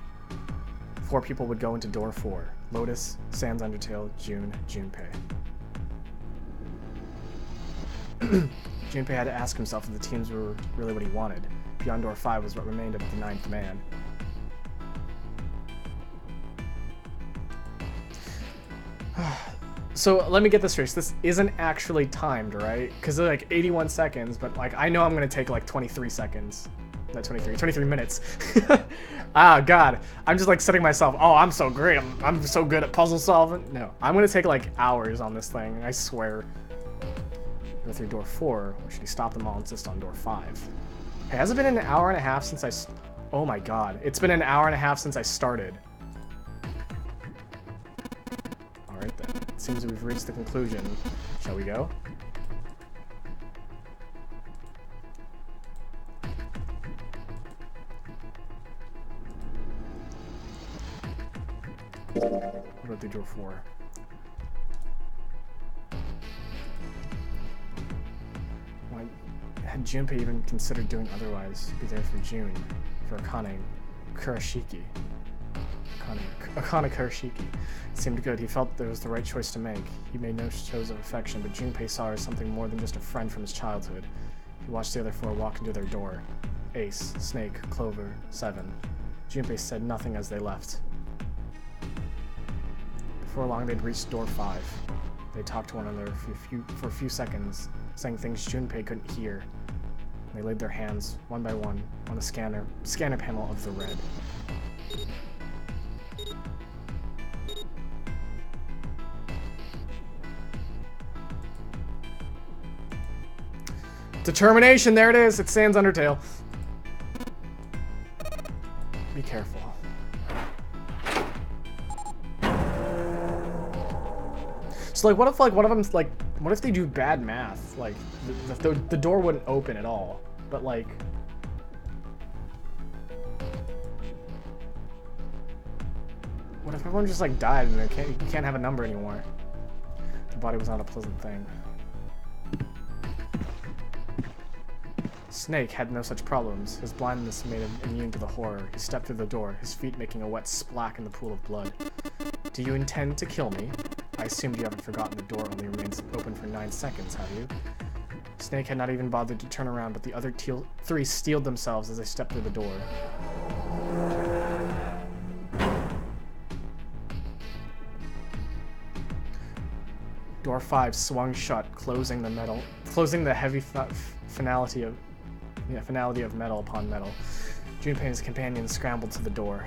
4 people would go into door 4. Lotus, Sans Undertale, Junpei. Junpei had to ask himself if the teams were really what he wanted. Beyond door 5 was what remained of the 9th man. So let me get this straight. This isn't actually timed, right? Because they're like 81 seconds, but like I know I'm gonna take like 23 seconds. Not 23 minutes. Ah, God. I'm just like setting myself, oh, I'm so great. I'm so good at puzzle solving. No, I'm gonna take like hours on this thing, I swear. Go through door 4, or should he stop them all and insist on door 5? Hey, has it been an hour and a half since oh my God. It's been an hour and a half since I started. Alright then. It seems we've reached the conclusion. Shall we go? What about the door 4? Why had Junpei even considered doing otherwise? Be there for June, for Akane, Kurashiki. Akane Karashiki. It seemed good. He felt it was the right choice to make. He made no shows of affection, but Junpei saw her as something more than just a friend from his childhood. He watched the other four walk into their door. Ace, Snake, Clover, Seven. Junpei said nothing as they left. Before long, they'd reached door 5. They talked to one another for a few seconds, saying things Junpei couldn't hear. They laid their hands, one by one, on the scanner panel of the red. Determination, there it is. It's Sans Undertale. Be careful. So like, what if like one of them's like, what if they do bad math? Like, the door wouldn't open at all. But like, what if everyone just like died and you can't have a number anymore? The body was not a pleasant thing. Snake had no such problems. His blindness made him immune to the horror. He stepped through the door, his feet making a wet splash in the pool of blood. Do you intend to kill me? I assumed you haven't forgotten the door only remains open for 9 seconds, have you? Snake had not even bothered to turn around, but the other three steeled themselves as they stepped through the door. Door 5 swung shut, closing the heavy finality of metal upon metal. Junpei and his companions scrambled to the door.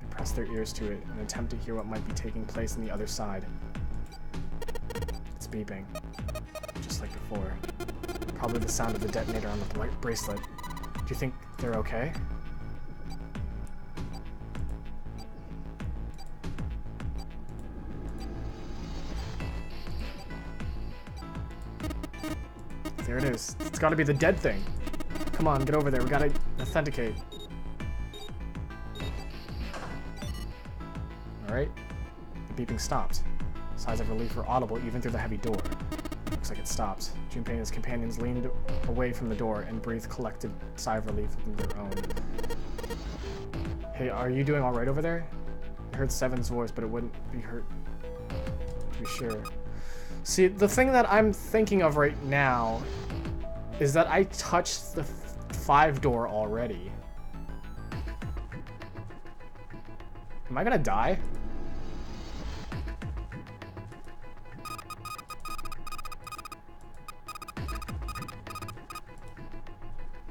They pressed their ears to it in an attempt to hear what might be taking place on the other side. It's beeping, just like before. Probably the sound of the detonator on the bracelet. Do you think they're okay? There it is. It's gotta be the dead thing. Come on, get over there. We gotta authenticate. Alright. The beeping stopped. Sighs of relief were audible even through the heavy door. Looks like it stopped. Junpei and his companions leaned away from the door and breathed collective sigh of relief within their own. Hey, are you doing alright over there? I heard Seven's voice, but it wouldn't be hurt. To be sure. See, the thing that I'm thinking of right now is that I touched the 5 door already. Am I gonna die?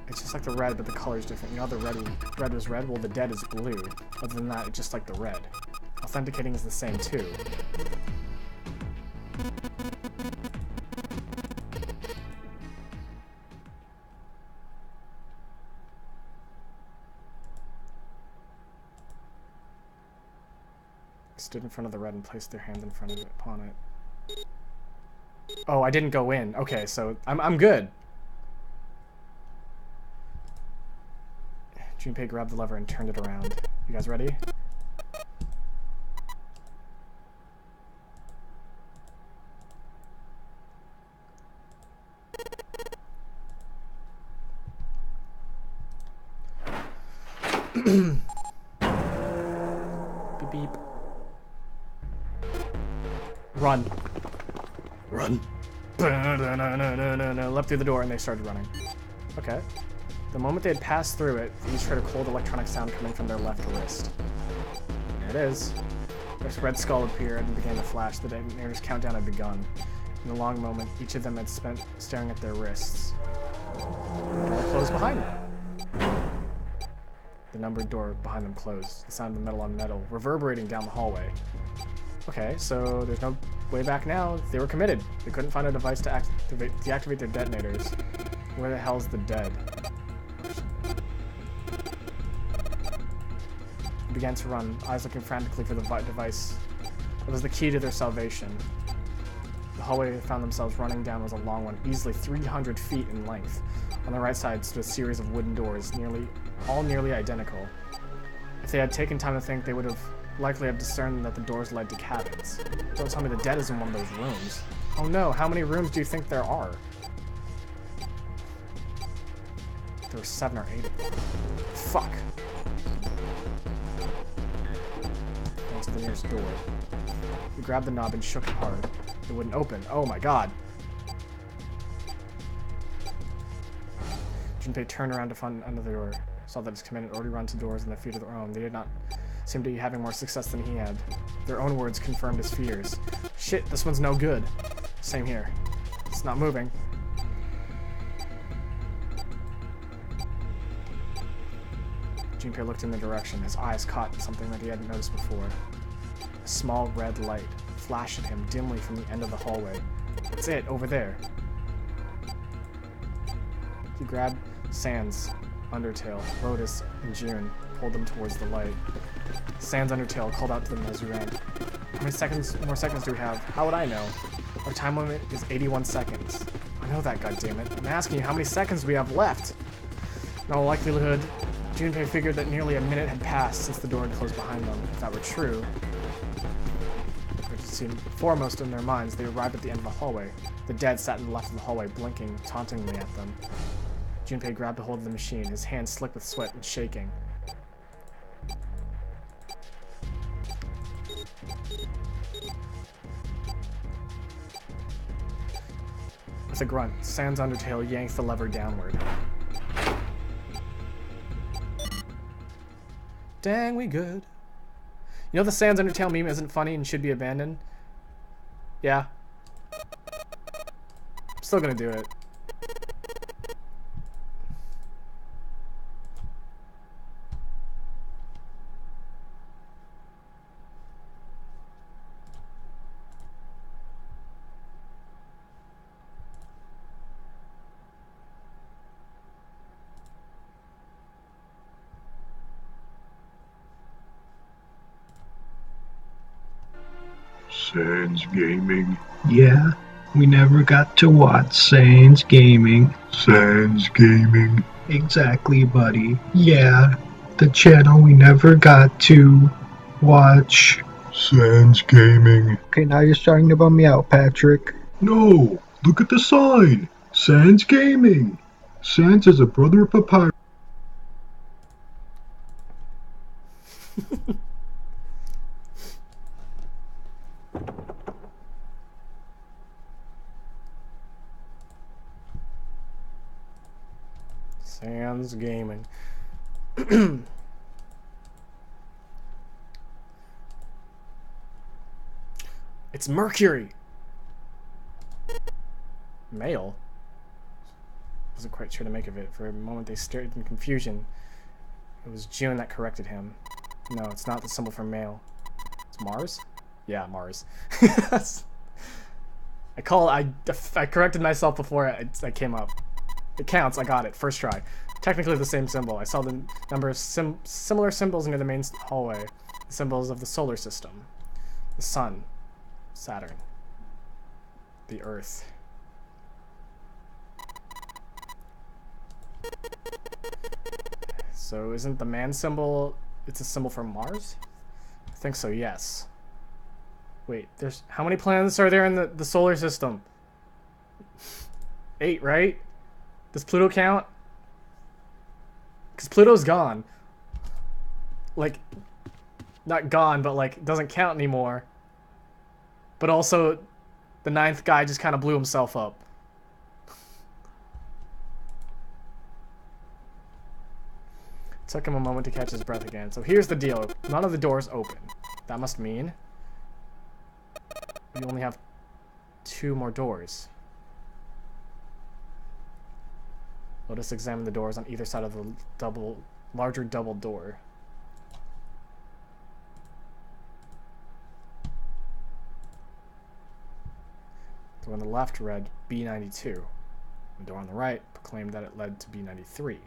It's just like the red, but the color's different. You know, the red was red, well, the dead is blue. Other than that, it's just like the red. Authenticating is the same too. Stood in front of the red and placed their hands in front of it upon it. Oh, I didn't go in. Okay, so I'm good. Junpei grabbed the lever and turned it around. You guys ready? Beep beep. Run. Run. Leapt through the door and they started running. Okay. The moment they had passed through it, they each heard a cold electronic sound coming from their left wrist. There it is. Their red skull appeared and began to flash. The detonator's countdown had begun. In a long moment, each of them had spent staring at their wrists. The door closed behind them. The numbered door behind them closed. The sound of metal on metal reverberating down the hallway. Okay, so there's no way back now. They were committed. They couldn't find a device to deactivate their detonators. Where the hell's the dead? They began to run, eyes looking frantically for the device. It was the key to their salvation. The hallway they found themselves running down was a long one, easily 300 feet in length. On the right side stood a series of wooden doors, all nearly identical. If they had taken time to think, they would have likely have discerned that the doors led to cabins. Don't tell me the dead is in one of those rooms. Oh no, how many rooms do you think there are? There were 7 or 8 of them. Fuck. the nearest door. He grabbed the knob and shook it hard. It wouldn't open. Oh my god. Junpei turned around to find another door. Saw that his command had already run to doors in their feet of their own. They did not seem to be having more success than he had. Their own words confirmed his fears. Shit, this one's no good. Same here. It's not moving. Junpei looked in the direction. His eyes caught something that he hadn't noticed before. A small red light flashed at him dimly from the end of the hallway. That's it, over there. He grabbed Sans, Undertale, Lotus, and June, pulled them towards the light. Sans Undertale called out to them as we ran. How many more seconds do we have? How would I know? Our time limit is 81 seconds. I know that, goddammit. I'm asking you how many seconds we have left. In all likelihood, Junpei figured that nearly a minute had passed since the door had closed behind them. If that were true, which seemed foremost in their minds, they arrived at the end of the hallway. The dead sat in the left of the hallway, blinking tauntingly at them. Junpei grabbed a hold of the machine, his hands slick with sweat and shaking. With a grunt, Sans Undertale yanked the lever downward. Dang, we good. You know the Sans Undertale meme isn't funny and should be abandoned? Yeah. I'm still gonna do it. Sans Gaming. Yeah, we never got to watch Sans Gaming. Sans Gaming. Exactly, buddy. Yeah, the channel we never got to watch. Sans Gaming. Okay, now you're starting to bum me out, Patrick. No, look at the sign. Sans Gaming. Sans is a brother of Papyrus. Sans Gaming. It's Mercury! Male? Wasn't quite sure to make of it. For a moment they stared in confusion. It was June that corrected him. No, it's not the symbol for male. It's Mars? Yeah, Mars. I corrected myself before I came up. It counts, I got it. First try. Technically the same symbol. I saw the number of similar symbols near the main hallway. The symbols of the solar system. The sun. Saturn. The Earth. So isn't the man symbol, it's a symbol for Mars? I think so, yes. Wait, there's, how many planets are there in the solar system? 8, right? Does Pluto count? Because Pluto's gone. Like, not gone, but like, doesn't count anymore. But also, the 9th guy just kind of blew himself up. Took him a moment to catch his breath again. So here's the deal. None of the doors open. That must mean we only have 2 more doors. Let us examine the doors on either side of the larger double door. The door on the left read B92. The door on the right proclaimed that it led to B93.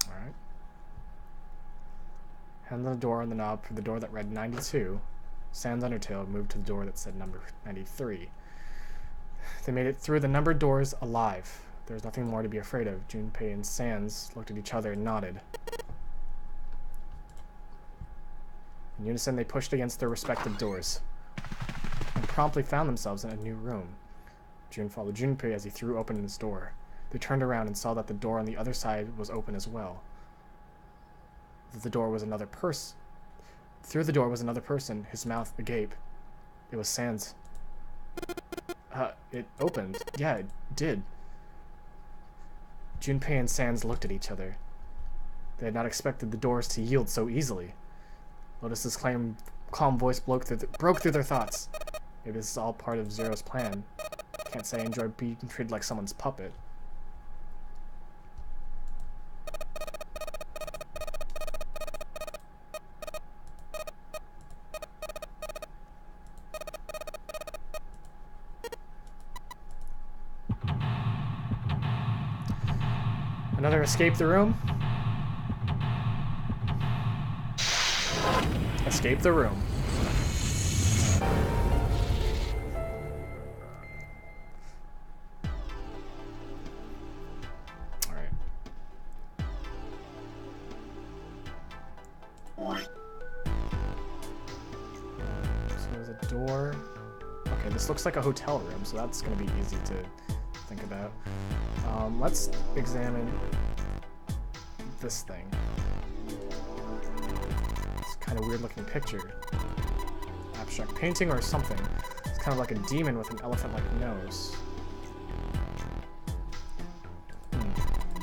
Alright. Hand on the door on the knob for the door that read 92. Sans Undertale moved to the door that said number 93. They made it through the numbered doors alive. There was nothing more to be afraid of. Junpei and Sans looked at each other and nodded. In unison, they pushed against their respective doors and promptly found themselves in a new room. June followed Junpei as he threw open his door. They turned around and saw that the door on the other side was open as well. That the door was another person. Through the door was another person, his mouth agape. It was Sans. It opened. Yeah, it did. Junpei and Sans looked at each other. They had not expected the doors to yield so easily. Lotus's calm voice broke through their thoughts. Maybe this is all part of Zero's plan. Can't say I enjoy being treated like someone's puppet. Another escape the room. Escape the room. Alright. So there's a door. Okay, this looks like a hotel room, so that's going to be easy to think about. Let's examine this thing. It's kind of weird looking picture. Abstract painting or something. It's kind of like a demon with an elephant-like nose.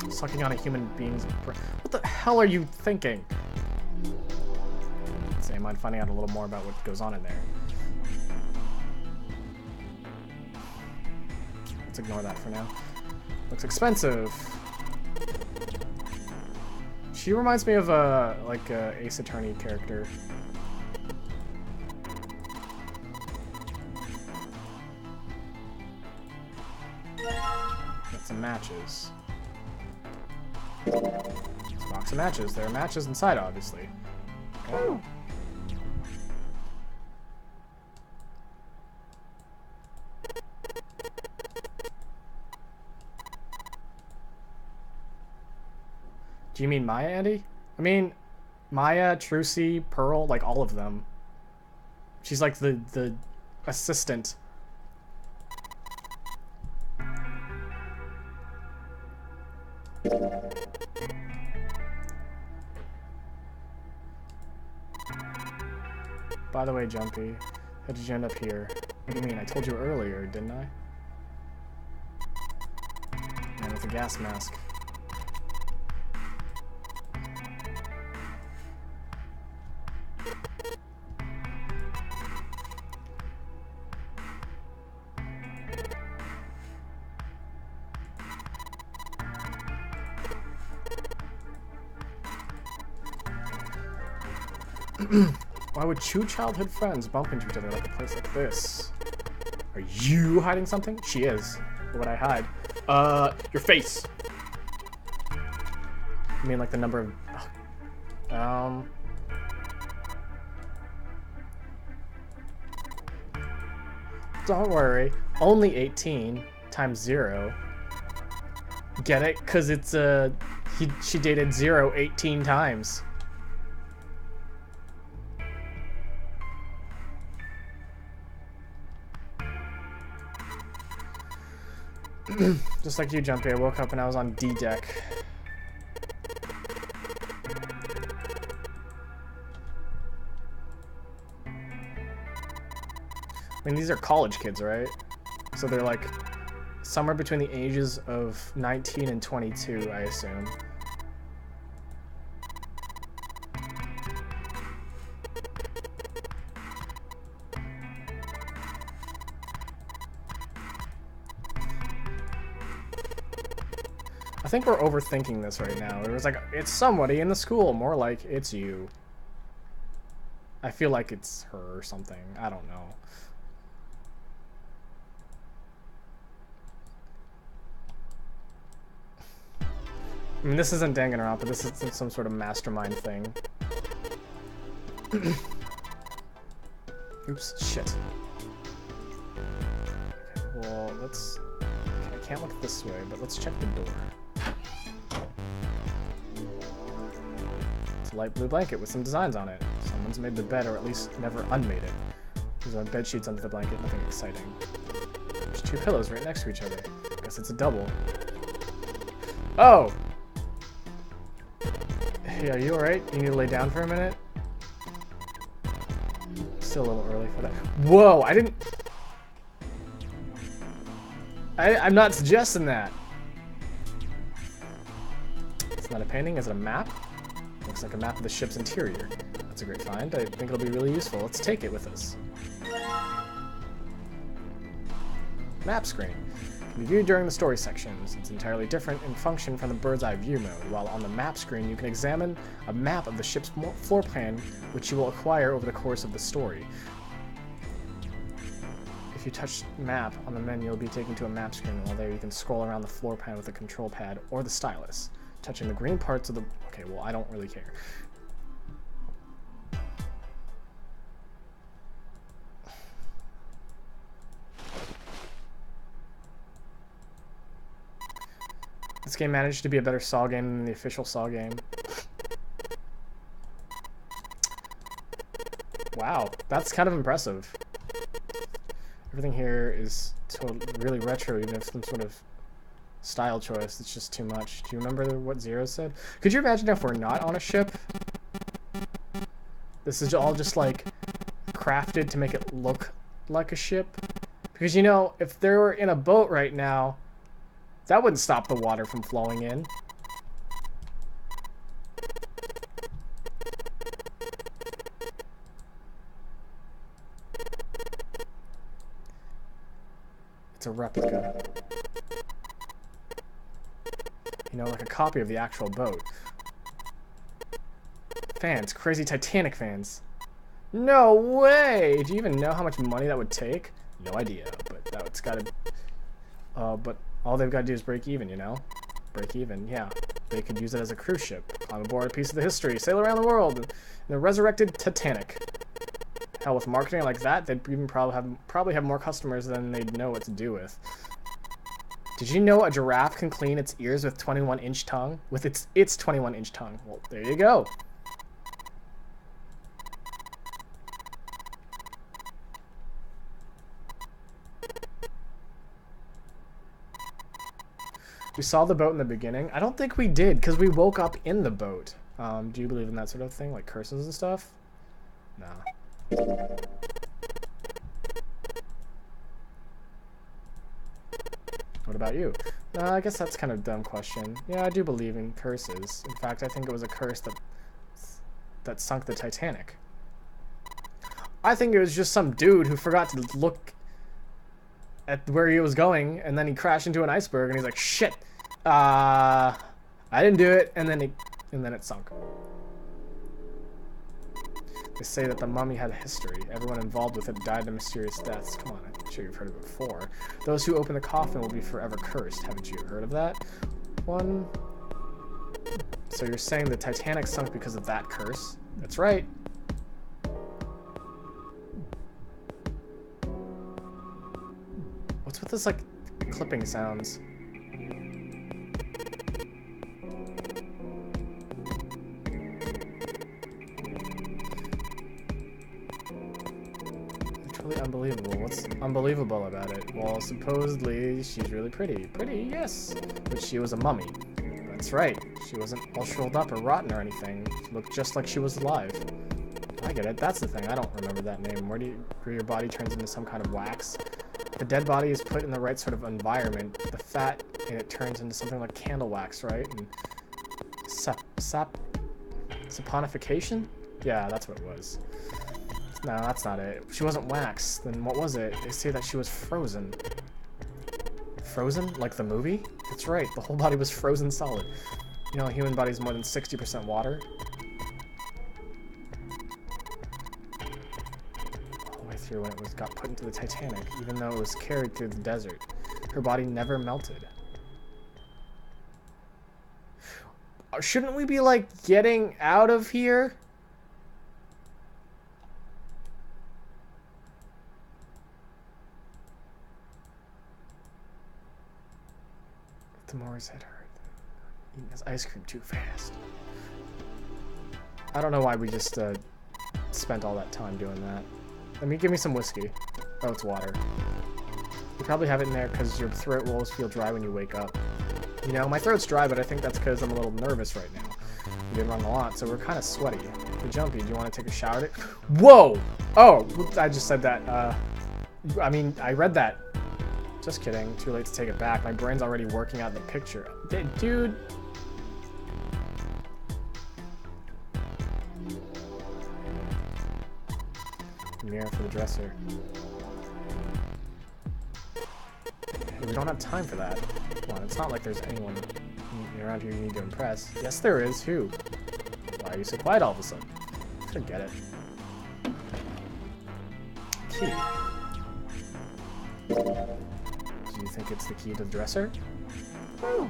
Sucking on a human being's brain. What the hell are you thinking? Let's see, I might finding out a little more about what goes on in there. Let's ignore that for now. Looks expensive. She reminds me of a Ace Attorney character. Got some matches. It's a box of matches. There are matches inside, obviously. Okay. Do you mean Maya, Andy? I mean, Maya, Trucy, Pearl, like all of them. She's like the assistant. By the way, Jumpy, how did you end up here? What do you mean? I told you earlier, didn't I? Man with a gas mask. Why would two childhood friends bump into each other like a place like this? Are you hiding something? She is. What would I hide? Your face. I mean, like the number of... Don't worry. Only 18 times 0. Get it? Because it's, she dated 0 18 times. Just like you, Jumpy, I woke up and I was on D deck. I mean, these are college kids, right? So they're like somewhere between the ages of 19 and 22, I assume. I think we're overthinking this right now. It was like, it's somebody in the school. More like, it's you. I feel like it's her or something. I don't know. I mean, this isn't Danganronpa, but this is some sort of mastermind thing. Oops, shit. Okay, well, let's... Okay, I can't look this way, but let's check the door. It's a light blue blanket with some designs on it. Someone's made the bed, or at least never unmade it. There's bed sheets under the blanket, nothing exciting. There's two pillows right next to each other. Guess it's a double. Oh! Hey, are you alright? You need to lay down for a minute? Still a little early for that. Whoa, I didn't... I'm not suggesting that. It's not a painting, is it a map? Looks like a map of the ship's interior. That's a great find. I think it'll be really useful. Let's take it with us. Map screen. Can be viewed during the story sections. It's entirely different in function from the bird's eye view mode. While on the map screen, you can examine a map of the ship's floor plan, which you will acquire over the course of the story. If you touch map on the menu, you'll be taken to a map screen. While there, you can scroll around the floor plan with the control pad or the stylus. Touching the green parts of the... Okay, well, I don't really care. This game managed to be a better Saw game than the official Saw game. Wow, that's kind of impressive. Everything here is really retro, even if some sort of style choice. It's just too much. Do you remember what Zero said? Could you imagine if we're not on a ship? This is all just like crafted to make it look like a ship. Because you know, if they were in a boat right now, that wouldn't stop the water from flowing in. It's a replica. You know, like a copy of the actual boat. Fans, crazy Titanic fans. No way! Do you even know how much money that would take? No idea, but that's gotta... but all they've got to do is break even, you know? Break even, yeah. They could use it as a cruise ship. Climb aboard a piece of the history, sail around the world in the resurrected Titanic. Hell, with marketing like that, they'd even probably have more customers than they'd know what to do with. Did you know a giraffe can clean its ears with 21-inch tongue? With its 21-inch tongue. Well, there you go. We saw the boat in the beginning. I don't think we did, because we woke up in the boat. Do you believe in that sort of thing? Like curses and stuff? Nah. What about you? I guess that's kind of a dumb question. Yeah, I do believe in curses. In fact, I think it was a curse that sunk the Titanic. I think it was just some dude who forgot to look at where he was going, and then he crashed into an iceberg, and he's like, shit, I didn't do it, and then it sunk. They say that the mummy had a history. Everyone involved with it died in mysterious deaths. Come on, I'm sure you've heard of it before. Those who open the coffin will be forever cursed. Haven't you heard of that? So you're saying the Titanic sunk because of that curse? That's right. What's with this, like, clipping sounds? It's really unbelievable. What's unbelievable about it? Well, supposedly she's really pretty. Pretty, yes. But she was a mummy. That's right. She wasn't all shriveled up or rotten or anything. She looked just like she was alive. I get it. That's the thing. I don't remember that name. Where your body turns into some kind of wax? The dead body is put in the right sort of environment. The fat in it turns into something like candle wax, right? And saponification? Yeah, that's what it was. No, that's not it. She wasn't wax. Then what was it? They say that she was frozen. Frozen? Like the movie? That's right. The whole body was frozen solid. You know, a human body is more than 60% water. Through when it got put into the Titanic, even though it was carried through the desert. Her body never melted. Shouldn't we be, like, getting out of here? The Moors had heard eating his ice cream too fast. I don't know why we just spent all that time doing that. Give me some whiskey. Oh, it's water. You probably have it in there because your throat will always feel dry when you wake up. You know, my throat's dry, but I think that's because I'm a little nervous right now. We did run a lot, so we're kind of sweaty. Hey, Jumpy, do you want to take a shower? Whoa! Oh, I just said that. I mean, I read that. Just kidding. Too late to take it back. My brain's already working out the picture. Dude. Mirror for the dresser. We don't have time for that. Come on, it's not like there's anyone around here you need to impress. Yes, there is. Who? Why are you so quiet all of a sudden? Forget it. Key. Do you think it's the key to the dresser? Oh.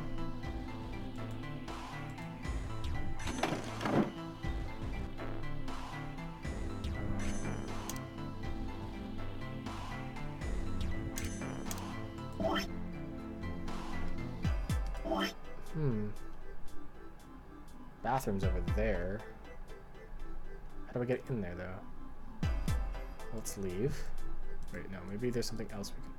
Bathroom's over there. How do we get in there, though? Let's leave. Wait, no, maybe there's something else we can...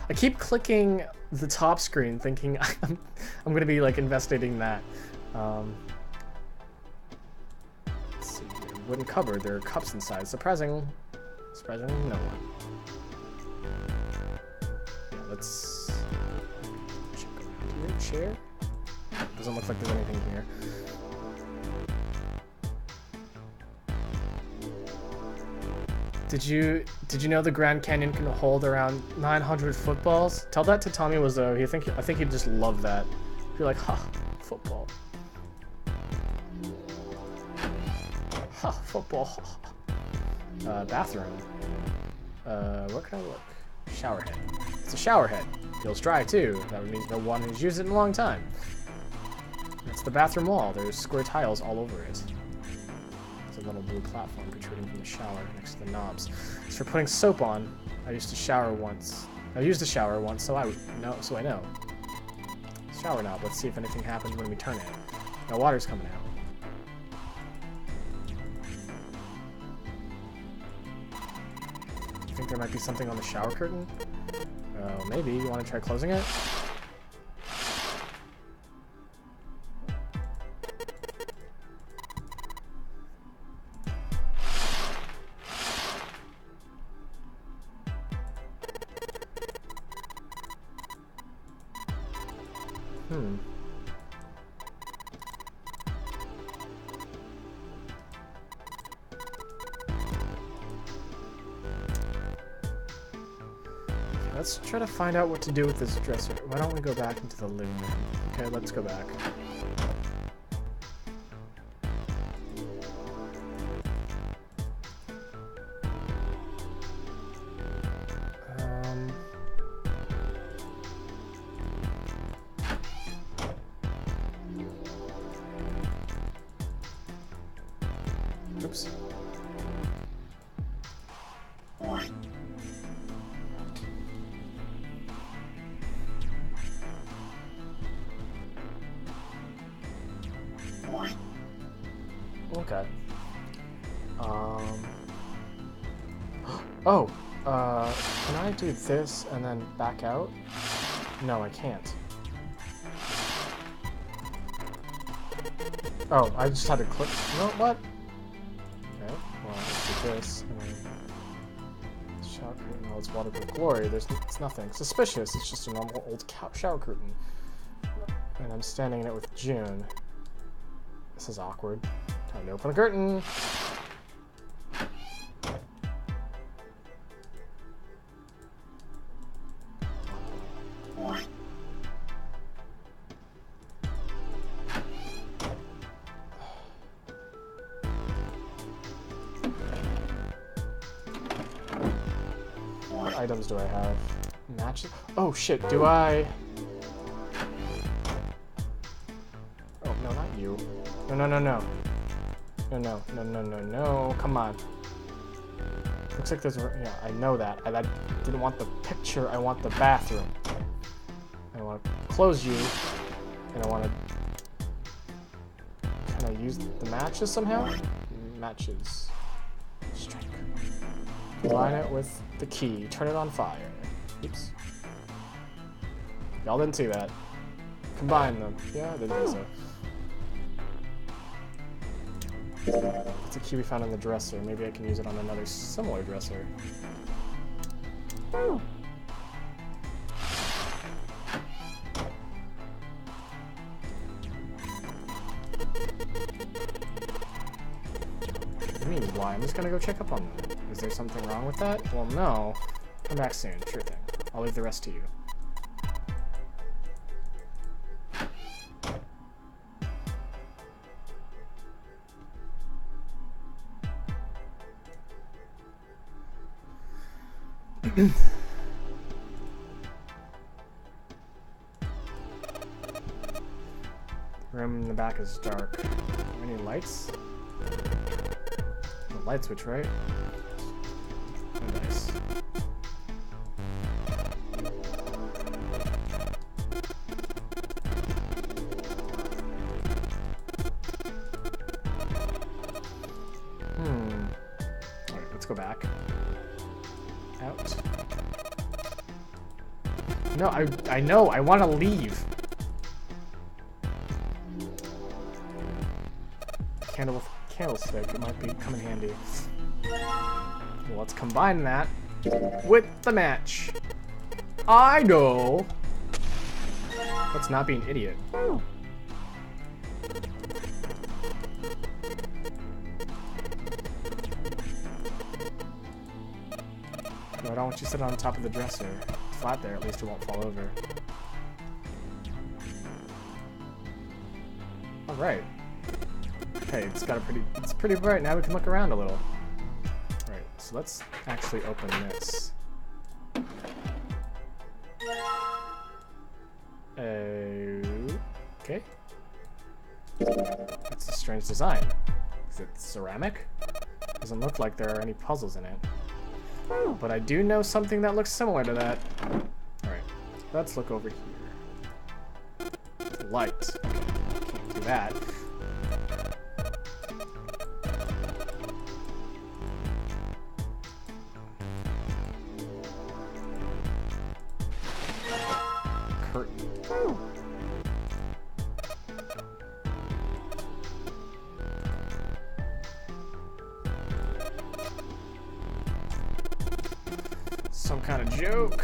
I keep clicking the top screen thinking I'm gonna be, like, investigating that. Let's see here. Wooden cupboard. There are cups inside. Surprisingly, no one. Yeah, let's check around here. Chair? Doesn't look like there's anything here. Did you know the Grand Canyon can hold around 900 footballs? Tell that to Tommy Wiseau. I think he'd just love that. He'd be like, ha, football. Ha, football. Bathroom. Where can I look? Shower head. It's a shower head. Feels dry too. That means no one has used it in a long time. That's the bathroom wall. There's square tiles all over it. A little blue platform protruding from the shower next to the knobs. It's for putting soap on. I used a shower once, so I know. Shower knob. Let's see if anything happens when we turn it. Now water's coming out. Do you think there might be something on the shower curtain? Maybe. You want to try closing it? Let's try to find out what to do with this dresser. Why don't we go back into the living room? Okay, let's go back. Oops. Okay. Oh, can I do this and then back out? No, I can't. Oh, I just had to click. No, what? Okay, well, let's do this and then shower curtain. Oh, it's waterproof glory. It's nothing suspicious. It's just a normal old shower curtain. And I'm standing in it with June. This is awkward. Time to open the curtain. What items do I have? Matches? Oh shit, do I... Oh, no, not you. No. No. Come on. Looks like there's... Yeah, I know that. I didn't want the picture. I want the bathroom. I want to close you. And I want to... Can I use the matches somehow? Matches. Strike. Combine it with the key. Turn it on fire. Oops. Y'all didn't see that. combine them. Yeah, I did think so. It's a key we found in the dresser. Maybe I can use it on another similar dresser. What do you mean, why? I'm just gonna go check up on them. Is there something wrong with that? Well, no. Come back soon. Sure thing. I'll leave the rest to you. The room in the back is dark. Are there any lights? The light switch, right? Oh, nice. Alright, let's go back. Out. No, I know, I want to leave. Candlestick, it might come in handy. Well, let's combine that with the match. I know. Let's not be an idiot. No, I don't want you to sit on top of the dresser. It's flat there, at least it won't fall over. Alright. Okay, it's pretty bright. Now we can look around a little. Alright, so let's actually open this. Okay. That's a strange design. Is it ceramic? Doesn't look like there are any puzzles in it. But I do know something that looks similar to that. Alright, let's look over here. Light. Can't do that. Curtain. Some kind of joke.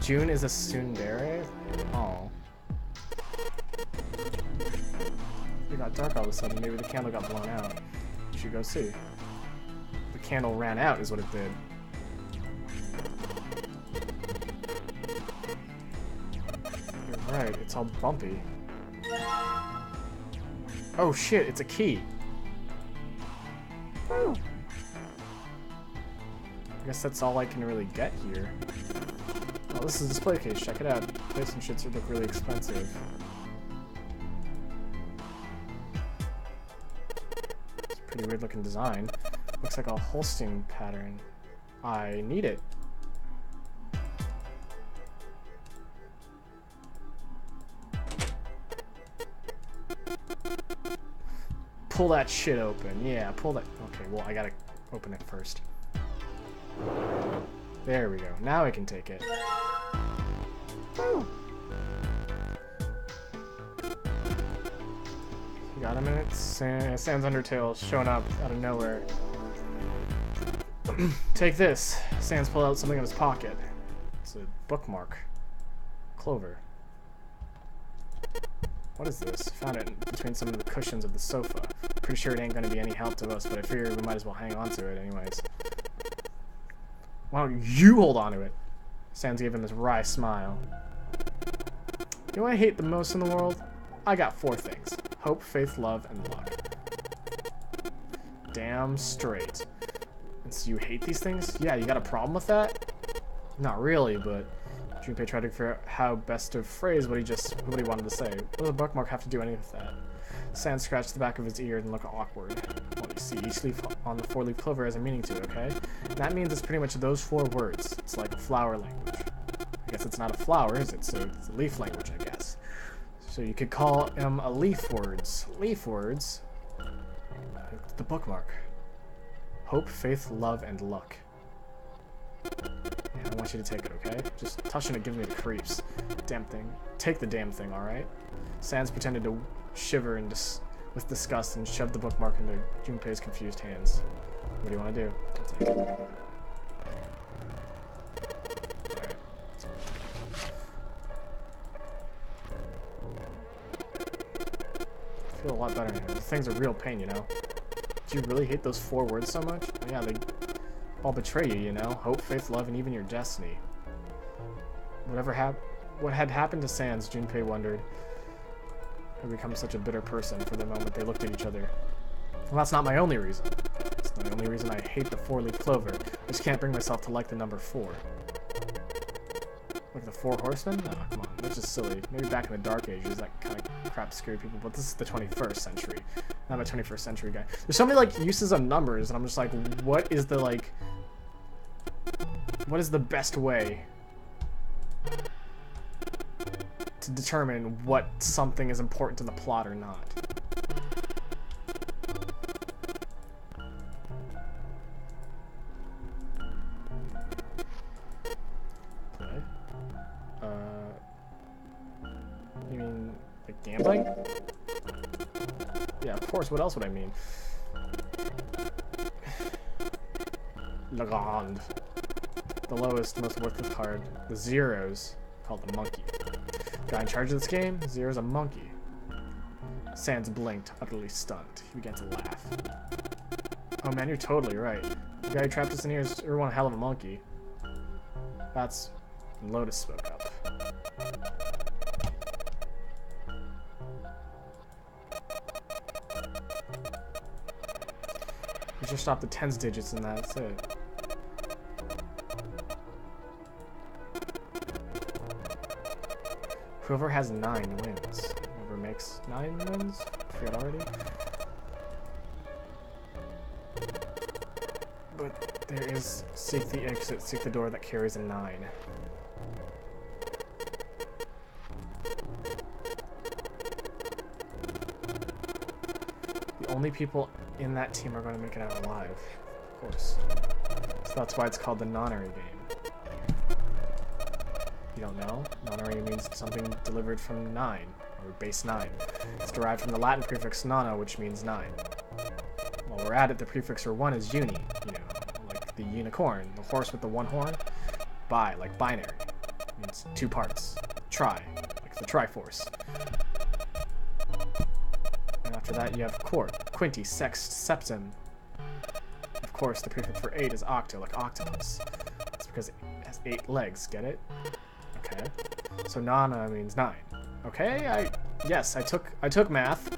June is a tsundere? Oh. It got dark all of a sudden. Maybe the candle got blown out. You should go see. The candle ran out is what it did. You're right, it's all bumpy. Oh shit, it's a key. I guess that's all I can really get here. Oh, this is a display case. Check it out. Placing shits look really expensive. It's a pretty weird looking design. Looks like a Holstein pattern. I need it. Pull that shit open. Yeah, pull that. Okay, well, I gotta open it first. There we go. Now I can take it. You got a minute? Sans Undertale showing up out of nowhere. Take this. Sans pulled out something in his pocket. It's a bookmark. Clover. What is this? Found it between some of the cushions of the sofa. Pretty sure it ain't gonna be any help to us, but I figure we might as well hang on to it anyways. Why don't you hold on to it? Sans gave him this wry smile. You know what I hate the most in the world? I got 4 things. Hope, faith, love, and luck. Damn straight. And so you hate these things? Yeah, you got a problem with that? Not really, but Junpei tried to figure out how best to phrase what he wanted to say. What does a bookmark have to do any with that? Sans scratched the back of his ear and looked awkward. Well, you see, each leaf on the 4-leaf clover has a meaning to it, okay? And that means it's pretty much those 4 words. It's like a flower language. I guess it's not a flower, is it? So it's a leaf language, I guess. So you could call them a leaf words. Leaf words. The bookmark. Hope, faith, love, and luck. I don't want you to take it, okay? Just touching it, giving me the creeps. Damn thing. Take the damn thing, alright? Sans pretended to shiver with disgust and shoved the bookmark into Junpei's confused hands. What do you want to do? I'll take it. Alright. I feel a lot better now. These things are real pain, you know? Do you really hate those 4 words so much? Yeah, they all betray you, you know? Hope, faith, love, and even your destiny. What had happened to Sans, Junpei wondered, had become such a bitter person for the moment they looked at each other. Well, that's not my only reason. It's not the only reason I hate the 4-leaf clover. I just can't bring myself to like the number 4. Like the 4 horsemen? No, come on. That's just silly. Maybe back in the Dark Ages, that kind of crap scared people, but this is the 21st century. I'm a 21st century guy. There's so many, like, uses of numbers, and I'm just like, what is the, like... What is the best way to determine what something is important to the plot or not? You mean, like, gambling? Yeah, of course, what else would I mean? La Grande. The lowest, most worthless card. The zeros, called the monkey. Guy in charge of this game? Zero's a monkey. Sans blinked, utterly stunned. He began to laugh. Oh man, you're totally right. The guy who trapped us in here is one hell of a monkey. That's... Lotus spoke up. We just stop the tens digits and that's it. Whoever has 9 wins. Whoever makes 9 wins? I forgot already. But there is seek the exit, seek the door that carries a 9. The only people in that team are going to make it out alive, of course. So that's why it's called the nonary game. You don't know? Nonary means something delivered from 9, or base 9. It's derived from the Latin prefix nona, which means 9. While we're at it, the prefix for 1 is uni, you know, like the unicorn, the horse with the 1 horn. Bi, like binary, means 2 parts. Tri, like the Triforce. And after that, you have quart, quinty, sext, septim. Of course, the prefix for 8 is octo, like octopus. That's because it has 8 legs, get it? Okay. So nana means 9. Okay, yes, I took math.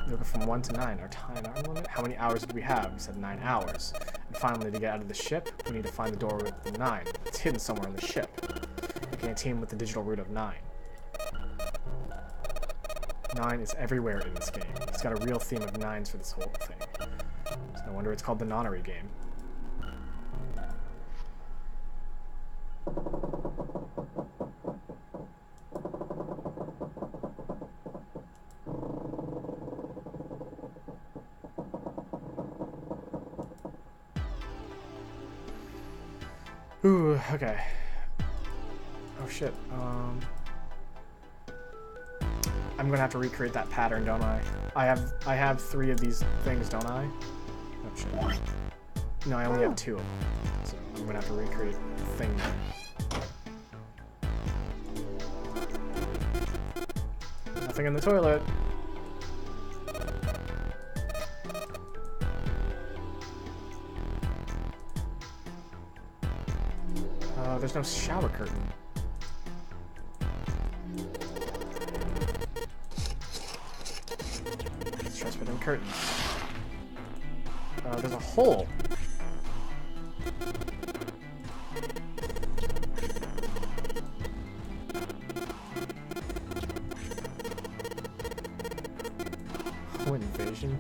We go from 1 to 9, our time limit. How many hours did we have? We said 9 hours. And finally, to get out of the ship, we need to find the door with the 9. It's hidden somewhere in the ship. Making a team with the digital root of 9. 9 is everywhere in this game. It's got a real theme of 9s for this whole thing. So no wonder it's called the nonary game. Ooh, okay. Oh shit, I'm gonna have to recreate that pattern, don't I? I have 3 of these things, don't I? Oh shit. No, I only have 2 of them. So I'm gonna have to recreate the thing then. Nothing in the toilet. There's no shower curtain. Let's try spreading curtains. There's a hole. Oh, invasion.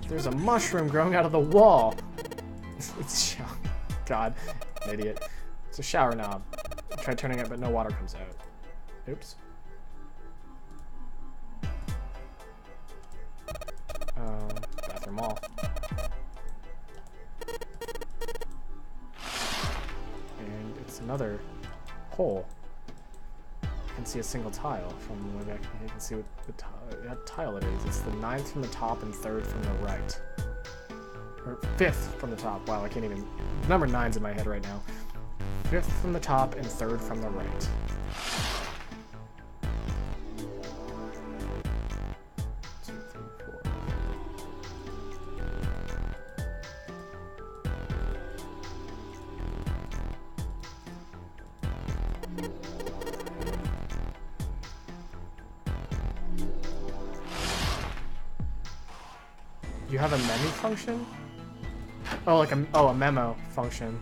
There's a mushroom growing out of the wall. It's God, idiot. It's a shower knob. Try turning it, but no water comes out. Oops. Bathroom wall. And it's another hole. I can see a single tile from the way you can see what tile it is. It's the 9th from the top and 3rd from the right. Or 5th from the top. Wow, I can't even... Number 9's in my head right now. 5th from the top and 3rd from the right. You have a menu function? Oh, like a memo function.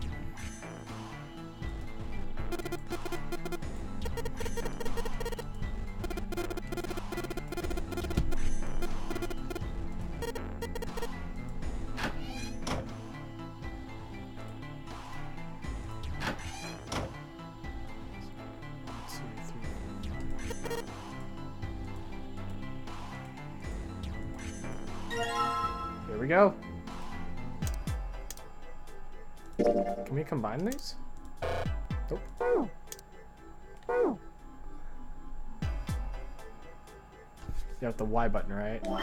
Here we go. Can we combine these? Nope. You have the Y button, right? Or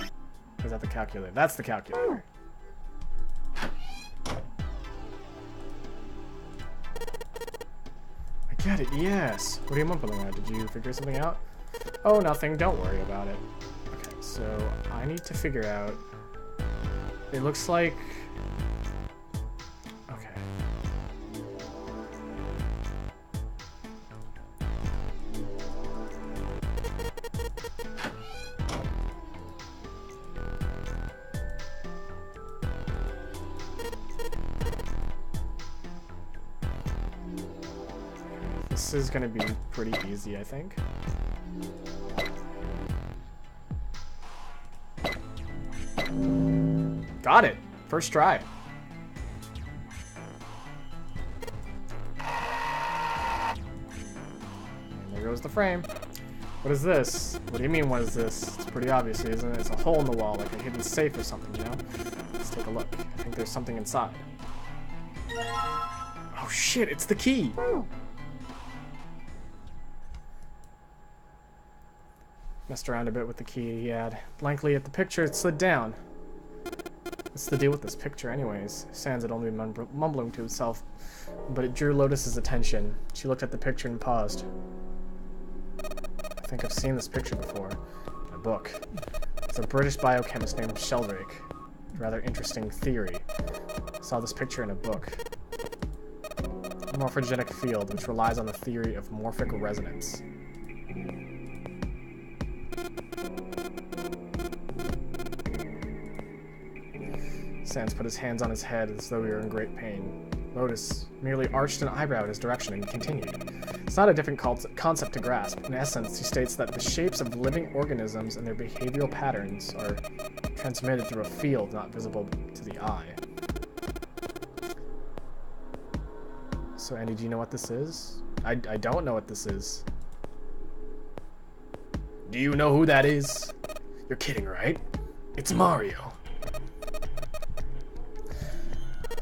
is that the calculator? That's the calculator. I get it, yes. What are you mumbling at? Did you figure something out? Oh, nothing. Don't worry about it. Okay, so I need to figure out... It looks like... Okay. This is gonna be pretty easy, I think. Got it! First try. And there goes the frame. What is this? What do you mean, what is this? It's pretty obvious, isn't it? It's a hole in the wall, like a hidden safe or something, you know? Let's take a look. I think there's something inside. Oh shit, it's the key! Messed around a bit with the key he had. Blankly at the picture, it slid down. What's the deal with this picture anyways? Sans had only been mumbling to himself, but it drew Lotus's attention. She looked at the picture and paused. I think I've seen this picture before. In a book. It's a British biochemist named Sheldrake. A rather interesting theory. I saw this picture in a book. A morphogenic field, which relies on the theory of morphic resonance. Sans put his hands on his head as though he were in great pain. Lotus merely arched an eyebrow in his direction and continued. It's not a different concept to grasp. In essence, he states that the shapes of living organisms and their behavioral patterns are transmitted through a field not visible to the eye. So, Andy, do you know what this is? I don't know what this is. Do you know who that is? You're kidding, right? It's Mario.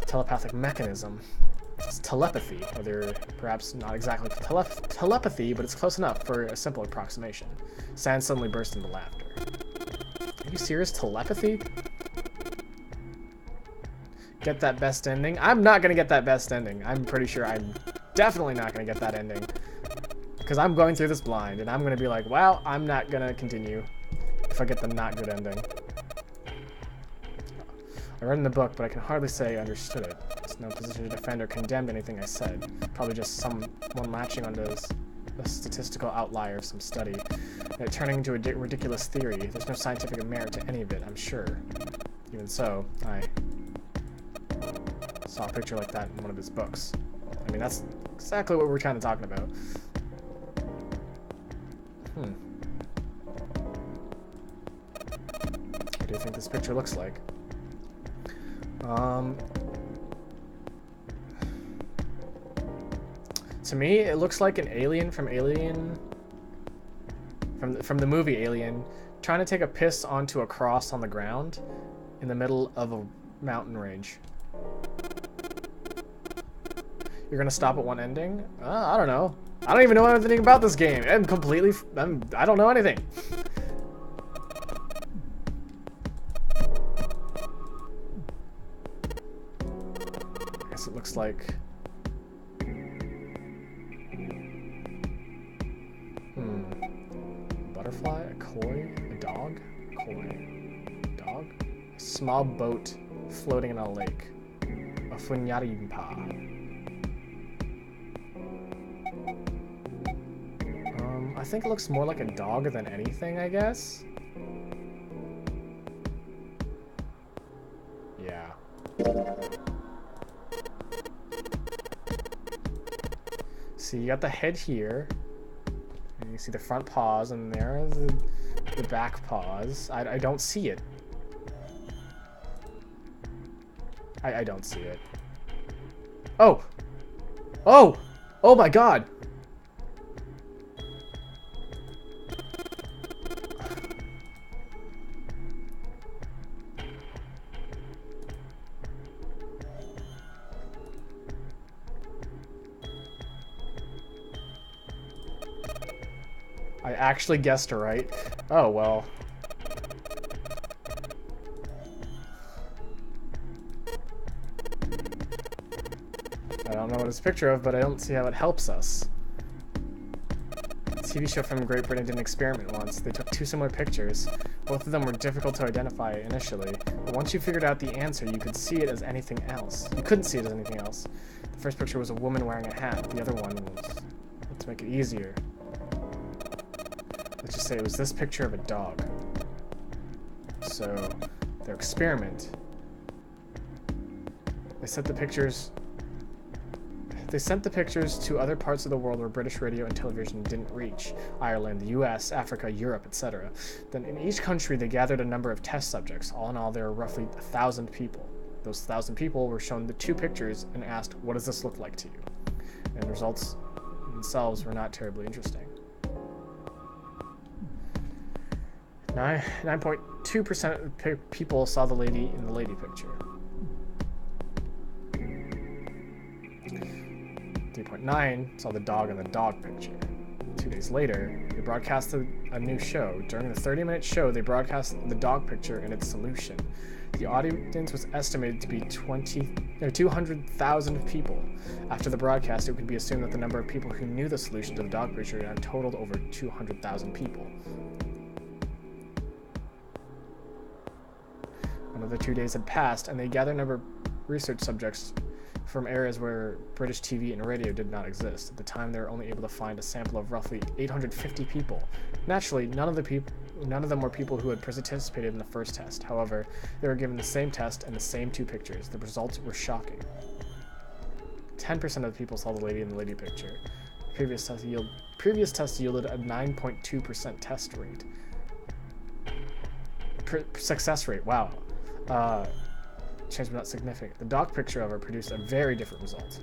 Telepathic mechanism. It's telepathy, whether perhaps not exactly telepathy, but it's close enough for a simple approximation. Sans suddenly burst into laughter. Are you serious? Telepathy? Get that best ending? I'm not gonna get that best ending. I'm pretty sure I'm definitely not gonna get that ending. Because I'm going through this blind, and I'm gonna be like, wow, I'm not gonna continue if I get the not good ending. I read in the book, but I can hardly say I understood it. It's no position to defend or condemn anything I said. Probably just someone latching onto a statistical outlier of some study, and it turning into a ridiculous theory. There's no scientific merit to any of it, I'm sure. Even so, I saw a picture like that in one of his books. I mean, that's exactly what we're kind of talking about. What do you think this picture looks like? To me, it looks like an alien from from the movie Alien, trying to take a piss onto a cross on the ground in the middle of a mountain range. You're gonna stop at one ending? I don't know. I don't even know anything about this game. I don't know anything. I guess it looks like... Butterfly, a koi, a dog, koi, dog, a small boat floating in a lake, a funyarimpa. I think it looks more like a dog than anything, I guess. Yeah. See, you got the head here. And you see the front paws, and there are the back paws. I don't see it. I don't see it. Oh! Oh! Oh my god! I actually guessed right. Oh, well. I don't know what it's a picture of, but I don't see how it helps us. A TV show from Great Britain did an experiment once. They took two similar pictures. Both of them were difficult to identify initially, but once you figured out the answer, you could see it as anything else. You couldn't see it as anything else. The first picture was a woman wearing a hat. The other one was, to make it easier, let's just say it was this picture of a dog. So, their experiment, they sent the pictures to other parts of the world where British radio and television didn't reach. Ireland, the US, Africa, Europe, etc. Then in each country they gathered a number of test subjects. All in all, there were roughly 1,000 people. Those 1,000 people were shown the two pictures and asked, what does this look like to you? And the results themselves were not terribly interesting. 9.2% of people saw the lady in the lady picture. 3.9 saw the dog in the dog picture. 2 days later, they broadcasted a new show. During the 30-minute show, they broadcast the dog picture and its solution. The audience was estimated to be 200,000 people. After the broadcast, it could be assumed that the number of people who knew the solution to the dog picture had totaled over 200,000 people. Another 2 days had passed, and they gathered a number of research subjects from areas where British TV and radio did not exist. At the time, they were only able to find a sample of roughly 850 people. Naturally, none of them were people who had participated in the first test. However, they were given the same test and the same two pictures. The results were shocking. 10% of the people saw the lady in the lady picture. Previous test yielded a 9.2% test rate. Success rate, wow. Change but not significant. The dog picture, however, produced a very different result.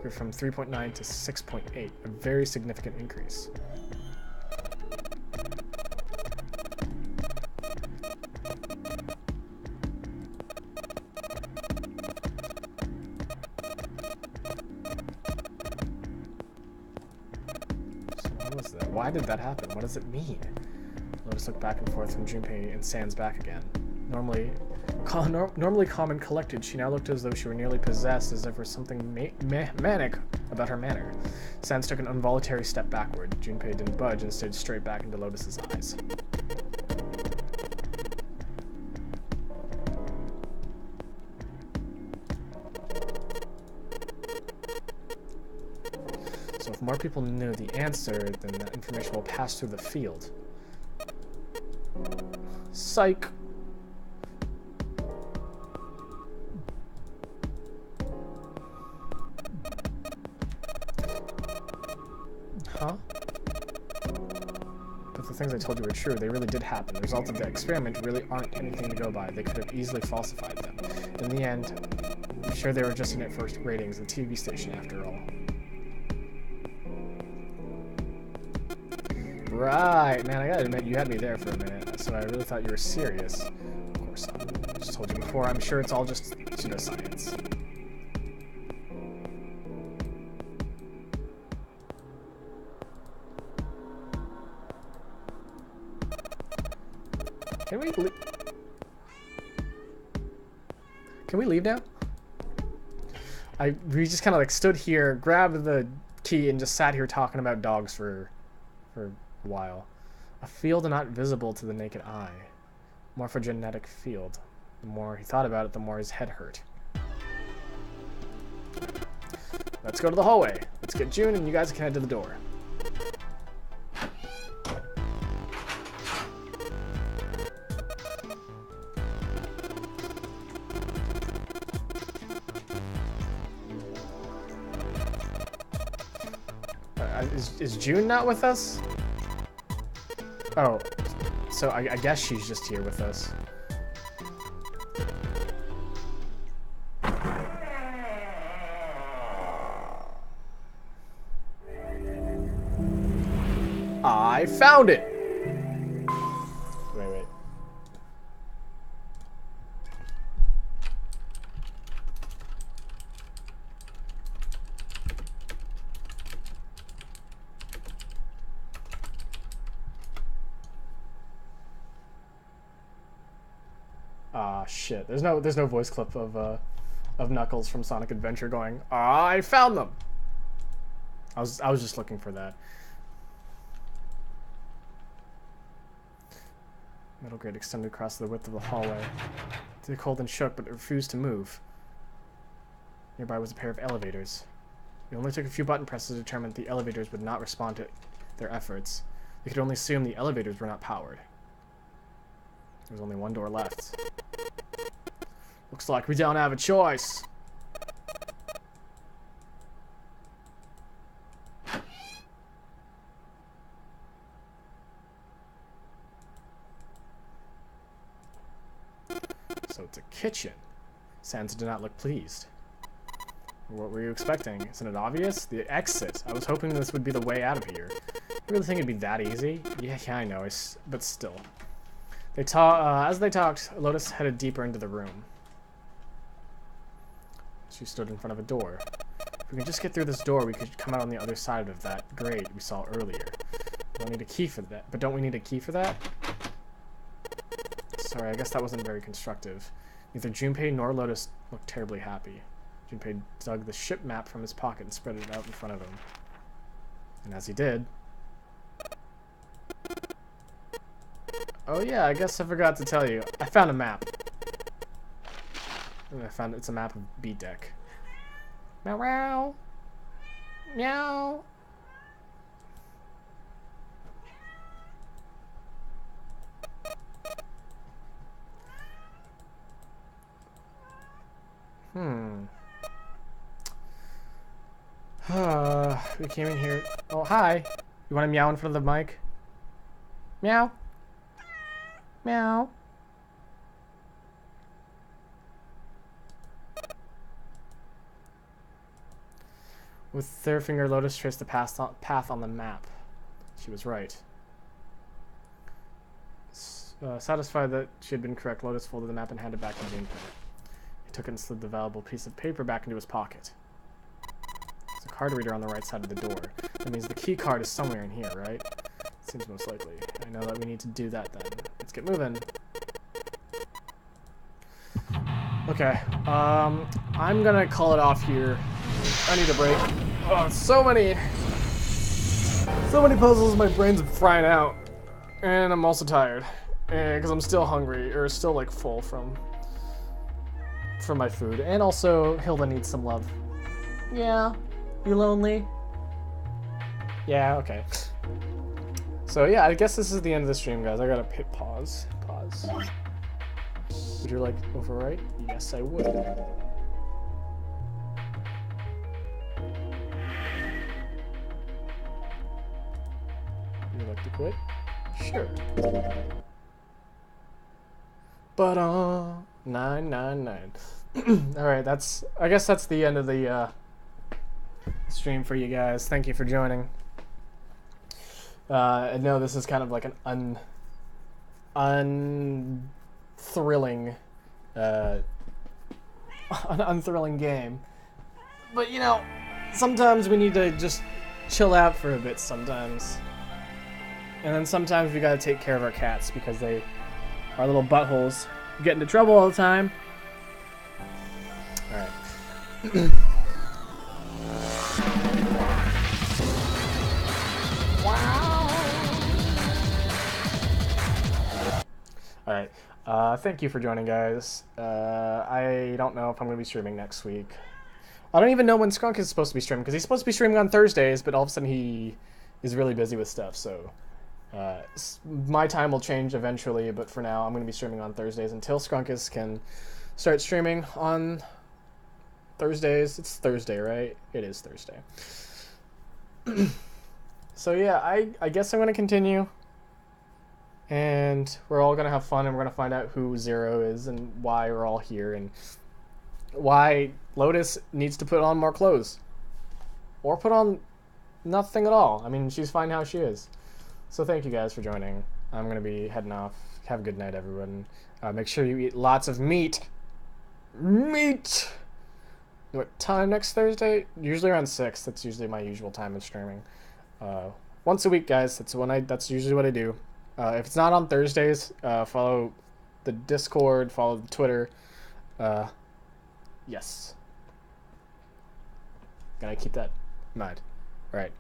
Grew from 3.9 to 6.8, a very significant increase. So what was that? Why did that happen? What does it mean? Lotus looked back and forth from Junpei and Sans back again. Normally calm and collected, she now looked as though she were nearly possessed, as if there was something manic about her manner. Sans took an involuntary step backward. Junpei didn't budge and stared straight back into Lotus's eyes. So if more people knew the answer, then that information will pass through the field. Psych. Huh? But the things I told you were true. They really did happen. The results of the experiment really aren't anything to go by. They could have easily falsified them. In the end, I'm sure they were just in it for ratings, the TV station after all. Right, man, I gotta admit, you had me there for a minute, so I really thought you were serious. Of course, I just told you before, I'm sure it's all just pseudoscience. Can we leave now? We just kind of like stood here, grabbed the key, and just sat here talking about dogs for a while. A field not visible to the naked eye. Morphogenetic field. The more he thought about it, the more his head hurt. Let's go to the hallway. Let's get June, and you guys can head to the door. Is June not with us? Oh, so I guess she's just here with us. I found it! Wait. Ah, shit. There's no voice clip of Knuckles from Sonic Adventure going, I found them! I was just looking for that. Metal grate extended across the width of the hallway. The cold and shook, but it refused to move. Nearby was a pair of elevators. It only took a few button presses to determine that the elevators would not respond to their efforts. They could only assume the elevators were not powered. There was only one door left. Looks like we don't have a choice. So it's a kitchen. Sans did not look pleased. What were you expecting? Isn't it obvious? The exit. I was hoping this would be the way out of here. You really think it'd be that easy? Yeah, I know, but still. As they talked, Lotus headed deeper into the room. She stood in front of a door. If we can just get through this door, we could come out on the other side of that grate we saw earlier. Don't need a key for that. But don't we need a key for that? Sorry, I guess that wasn't very constructive. Neither Junpei nor Lotus looked terribly happy. Junpei dug the ship map from his pocket and spread it out in front of him. And as he did... Oh yeah, I guess I forgot to tell you. I found a map. And I found it's a map of B-Deck. Meow meow. Meow. We came in here. Oh, hi. You want to meow in front of the mic? Meow. Meow. With their finger, Lotus traced the path on the map. She was right. Satisfied that she had been correct, Lotus folded the map and handed it back to Junpei. He took it and slid the valuable piece of paper back into his pocket. There's a card reader on the right side of the door. That means the key card is somewhere in here, right? Seems most likely. I know that we need to do that then. Let's get moving. Okay, I'm gonna call it off here. I need a break. Oh, so many puzzles, my brain's frying out. And I'm also tired. Because I'm still hungry, or still like full from my food. And also, Hilda needs some love. Yeah. You lonely? Yeah, okay. So yeah, I guess this is the end of the stream, guys. I gotta hit pause. Would you like overwrite? Yes, I would. Would you like to quit? Sure. But 999. All right, I guess that's the end of the stream for you guys. Thank you for joining. I know this is kind of like an unthrilling, an unthrilling game, but you know, sometimes we need to just chill out for a bit. Sometimes, and then sometimes we gotta take care of our cats because they are little buttholes, get into trouble all the time. All right. Alright, thank you for joining, guys. I don't know if I'm going to be streaming next week. I don't even know when Skunk is supposed to be streaming, because he's supposed to be streaming on Thursdays, but all of a sudden he is really busy with stuff, so... my time will change eventually, but for now I'm going to be streaming on Thursdays until Skrunkus can start streaming on Thursdays. It's Thursday, right? It is Thursday. So yeah, I guess I'm going to continue. And we're all going to have fun, and we're going to find out who Zero is and why we're all here and why Lotus needs to put on more clothes. Or put on nothing at all. I mean, she's fine how she is. So thank you guys for joining. I'm going to be heading off. Have a good night, everyone. Make sure you eat lots of meat. Meat! What time next Thursday? Usually around 6. That's usually my usual time of streaming. Once a week, guys. That's usually what I do. If it's not on Thursdays, follow the Discord, follow the Twitter. Yes. Gotta keep that in mind. All right.